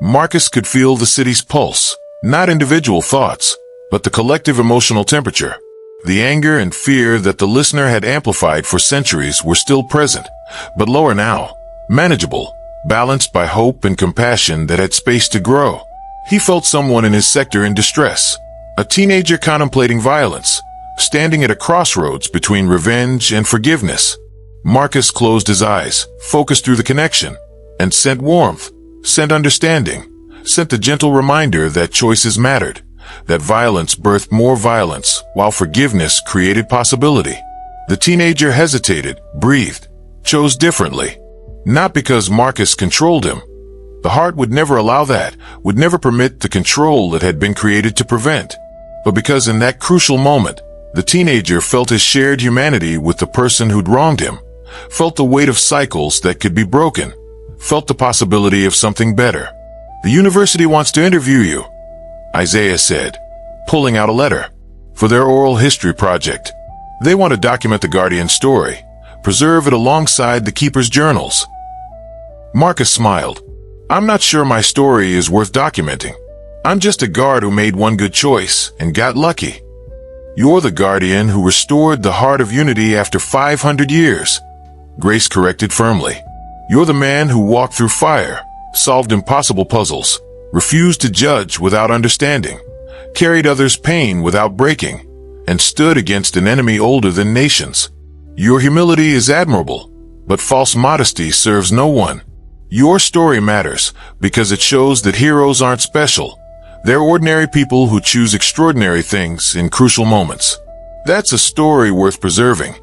Marcus could feel the city's pulse, not individual thoughts, but the collective emotional temperature. The anger and fear that the listener had amplified for centuries were still present, but lower now, manageable, balanced by hope and compassion that had space to grow. He felt someone in his sector in distress, a teenager contemplating violence, standing at a crossroads between revenge and forgiveness. Marcus closed his eyes, focused through the connection, and sent warmth, sent understanding, sent the gentle reminder that choices mattered, that violence birthed more violence, while forgiveness created possibility. The teenager hesitated, breathed, chose differently. Not because Marcus controlled him. The heart would never allow that, would never permit the control that had been created to prevent. But because in that crucial moment, the teenager felt his shared humanity with the person who'd wronged him, felt the weight of cycles that could be broken, felt the possibility of something better. The university wants to interview you, Isaiah said, pulling out a letter, for their oral history project. They want to document the Guardian's story, preserve it alongside the Keeper's journals. Marcus smiled. I'm not sure my story is worth documenting. I'm just a guard who made one good choice and got lucky. You're the Guardian who restored the heart of unity after 500 years, Grace corrected firmly. You're the man who walked through fire, solved impossible puzzles, refused to judge without understanding, carried others' pain without breaking, and stood against an enemy older than nations. Your humility is admirable, but false modesty serves no one. Your story matters because it shows that heroes aren't special. They're ordinary people who choose extraordinary things in crucial moments. That's a story worth preserving.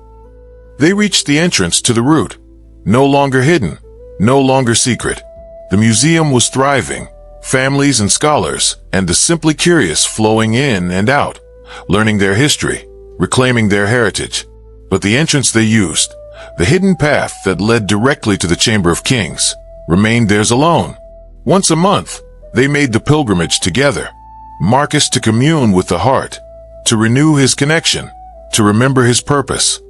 They reached the entrance to the route, no longer hidden, no longer secret. The museum was thriving, families and scholars, and the simply curious flowing in and out, learning their history, reclaiming their heritage. But the entrance they used, the hidden path that led directly to the Chamber of Kings, remained theirs alone. Once a month, they made the pilgrimage together, Marcus to commune with the heart, to renew his connection, to remember his purpose,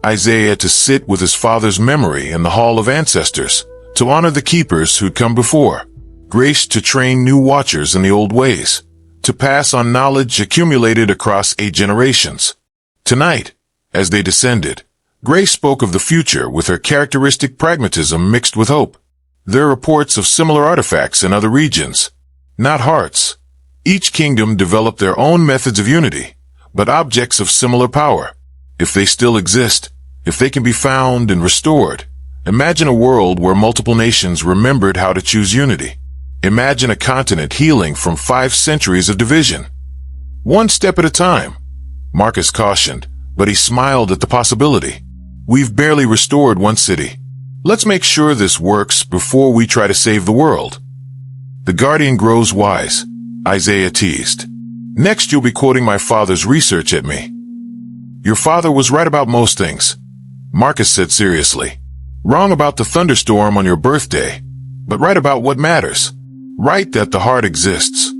Isaiah to sit with his father's memory in the Hall of Ancestors, to honor the keepers who'd come before, Grace to train new watchers in the old ways, to pass on knowledge accumulated across 8 generations. Tonight, as they descended, Grace spoke of the future with her characteristic pragmatism mixed with hope. There are reports of similar artifacts in other regions, not hearts. Each kingdom developed their own methods of unity, but objects of similar power. If they still exist, if they can be found and restored, imagine a world where multiple nations remembered how to choose unity. Imagine a continent healing from 5 centuries of division. One step at a time, Marcus cautioned, but he smiled at the possibility. We've barely restored one city. Let's make sure this works before we try to save the world. The Guardian grows wise, Isaiah teased. Next you'll be quoting my father's research at me. Your father was right about most things, Marcus said seriously. Wrong about the thunderstorm on your birthday, but write about what matters. Write that the heart exists.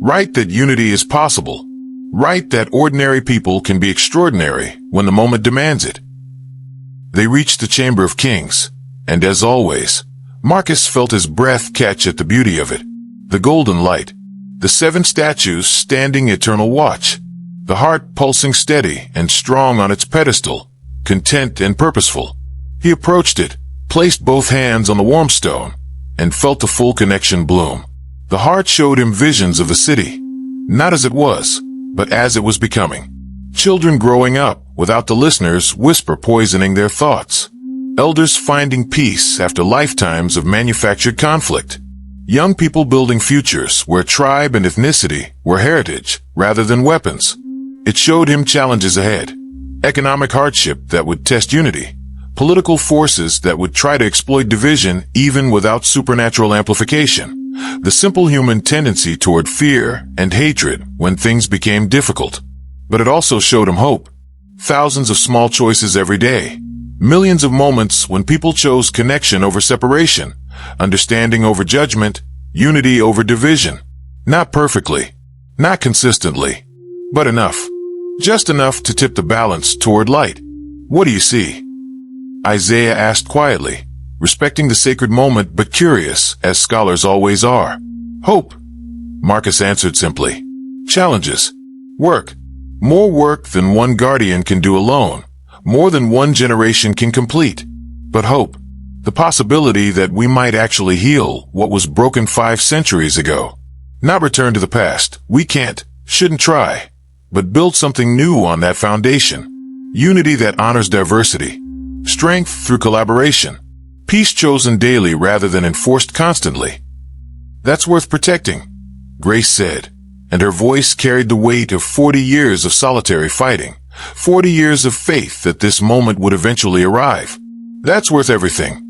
Write that unity is possible. Write that ordinary people can be extraordinary when the moment demands it. They reached the Chamber of Kings, and as always, Marcus felt his breath catch at the beauty of it. The golden light, the 7 statues standing eternal watch, the heart pulsing steady and strong on its pedestal, content and purposeful. He approached it, placed both hands on the warm stone, and felt the full connection bloom. The heart showed him visions of the city, not as it was, but as it was becoming. Children growing up without the listener's whisper poisoning their thoughts. Elders finding peace after lifetimes of manufactured conflict. Young people building futures where tribe and ethnicity were heritage rather than weapons. It showed him challenges ahead. Economic hardship that would test unity. Political forces that would try to exploit division even without supernatural amplification. The simple human tendency toward fear and hatred when things became difficult. But it also showed him hope. Thousands of small choices every day. Millions of moments when people chose connection over separation, understanding over judgment, unity over division. Not perfectly, not consistently, but enough. Just enough to tip the balance toward light. What do you see? Isaiah asked quietly, respecting the sacred moment but curious, as scholars always are. Hope, Marcus answered simply. Challenges. Work. More work than one guardian can do alone. More than one generation can complete. But hope. The possibility that we might actually heal what was broken 5 centuries ago. Not return to the past. We can't, shouldn't try. But build something new on that foundation. Unity that honors diversity. Strength through collaboration. Peace chosen daily rather than enforced constantly. That's worth protecting, Grace said, and her voice carried the weight of 40 years of solitary fighting. 40 years of faith that this moment would eventually arrive. That's worth everything,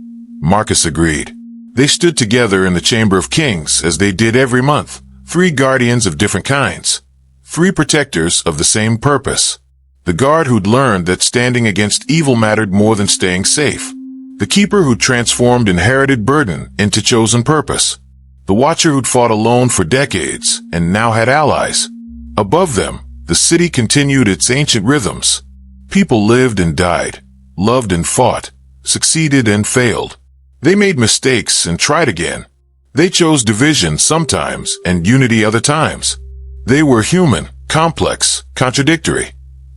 Marcus agreed. They stood together in the Chamber of Kings as they did every month. 3 guardians of different kinds. 3 protectors of the same purpose. The guard who'd learned that standing against evil mattered more than staying safe. The keeper who'd transformed inherited burden into chosen purpose. The watcher who'd fought alone for decades and now had allies. Above them, the city continued its ancient rhythms. People lived and died, loved and fought, succeeded and failed. They made mistakes and tried again. They chose division sometimes and unity other times. They were human, complex, contradictory,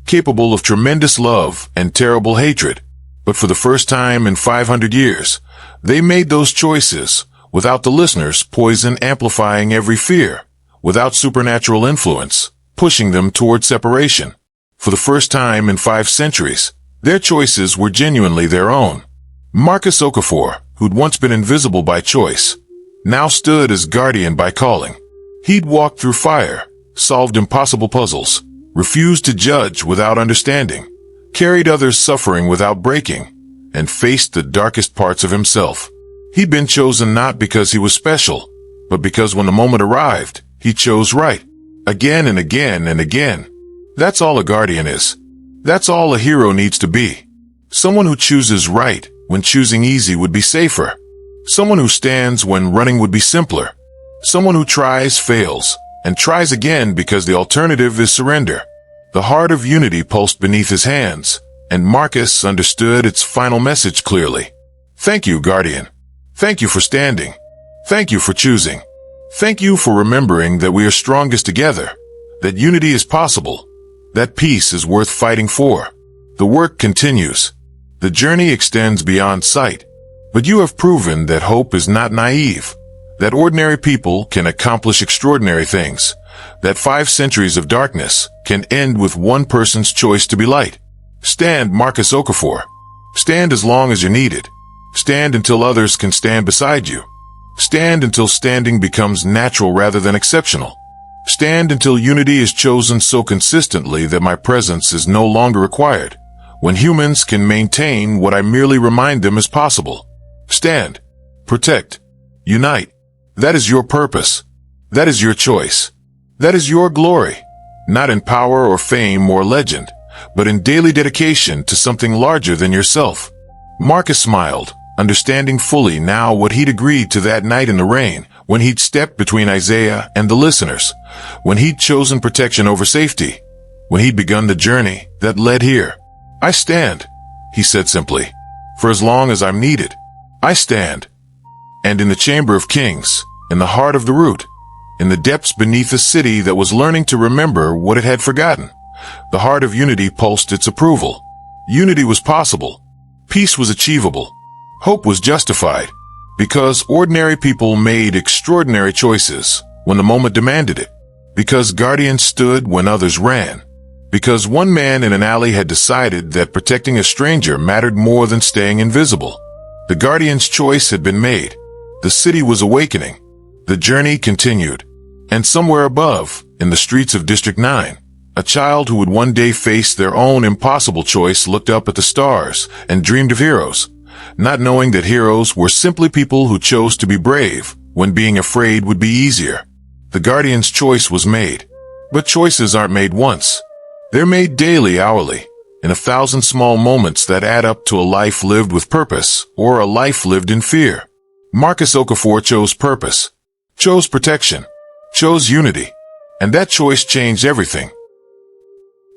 capable of tremendous love and terrible hatred. But for the first time in 500 years, they made those choices without the listener's poison amplifying every fear, without supernatural influence pushing them toward separation. For the first time in 5 centuries, their choices were genuinely their own. Marcus Okafor, who'd once been invisible by choice, now stood as guardian by calling. He'd walked through fire, solved impossible puzzles, refused to judge without understanding, carried others' suffering without breaking, and faced the darkest parts of himself. He'd been chosen not because he was special, but because when the moment arrived, he chose right. Again and again and again. That's all a guardian is. That's all a hero needs to be. Someone who chooses right when choosing easy would be safer. Someone who stands when running would be simpler. Someone who tries, fails, and tries again because the alternative is surrender. The heart of unity pulsed beneath his hands, and Marcus understood its final message clearly. Thank you, Guardian. Thank you for standing. Thank you for choosing. Thank you for remembering that we are strongest together, that unity is possible, that peace is worth fighting for. The work continues. The journey extends beyond sight, but you have proven that hope is not naive, that ordinary people can accomplish extraordinary things, that 5 centuries of darkness can end with one person's choice to be light. Stand, Marcus Okafor. Stand as long as you're needed. Stand until others can stand beside you. Stand until standing becomes natural rather than exceptional. Stand until unity is chosen so consistently that my presence is no longer required, when humans can maintain what I merely remind them is possible. Stand. Protect. Unite. That is your purpose. That is your choice. That is your glory, not in power or fame or legend, but in daily dedication to something larger than yourself. Marcus smiled, understanding fully now what he'd agreed to that night in the rain, when he'd stepped between Isaiah and the listeners, when he'd chosen protection over safety, when he'd begun the journey that led here. I stand, he said simply, for as long as I'm needed. I stand. And in the chamber of kings, in the heart of the root, in the depths beneath a city that was learning to remember what it had forgotten, the heart of unity pulsed its approval. Unity was possible. Peace was achievable. Hope was justified. Because ordinary people made extraordinary choices when the moment demanded it. Because guardians stood when others ran. Because one man in an alley had decided that protecting a stranger mattered more than staying invisible. The guardian's choice had been made. The city was awakening. The journey continued. And somewhere above, in the streets of District 9, a child who would one day face their own impossible choice looked up at the stars and dreamed of heroes, not knowing that heroes were simply people who chose to be brave when being afraid would be easier. The guardian's choice was made. But choices aren't made once. They're made daily, hourly, in 1,000 small moments that add up to a life lived with purpose or a life lived in fear. Marcus Okafor chose purpose, chose protection, chose unity, and that choice changed everything.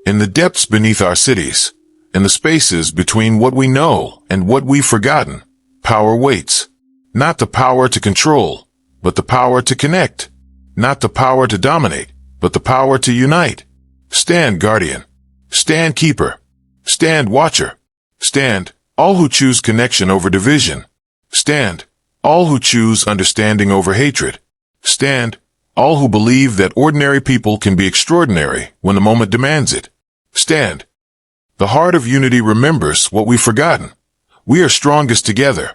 In the depths beneath our cities, in the spaces between what we know and what we've forgotten, power waits. Not the power to control, but the power to connect. Not the power to dominate, but the power to unite. Stand, guardian. Stand, keeper. Stand, watcher. Stand, all who choose connection over division. Stand, all who choose understanding over hatred. Stand, all who believe that ordinary people can be extraordinary when the moment demands it. Stand. The heart of unity remembers what we've forgotten. We are strongest together.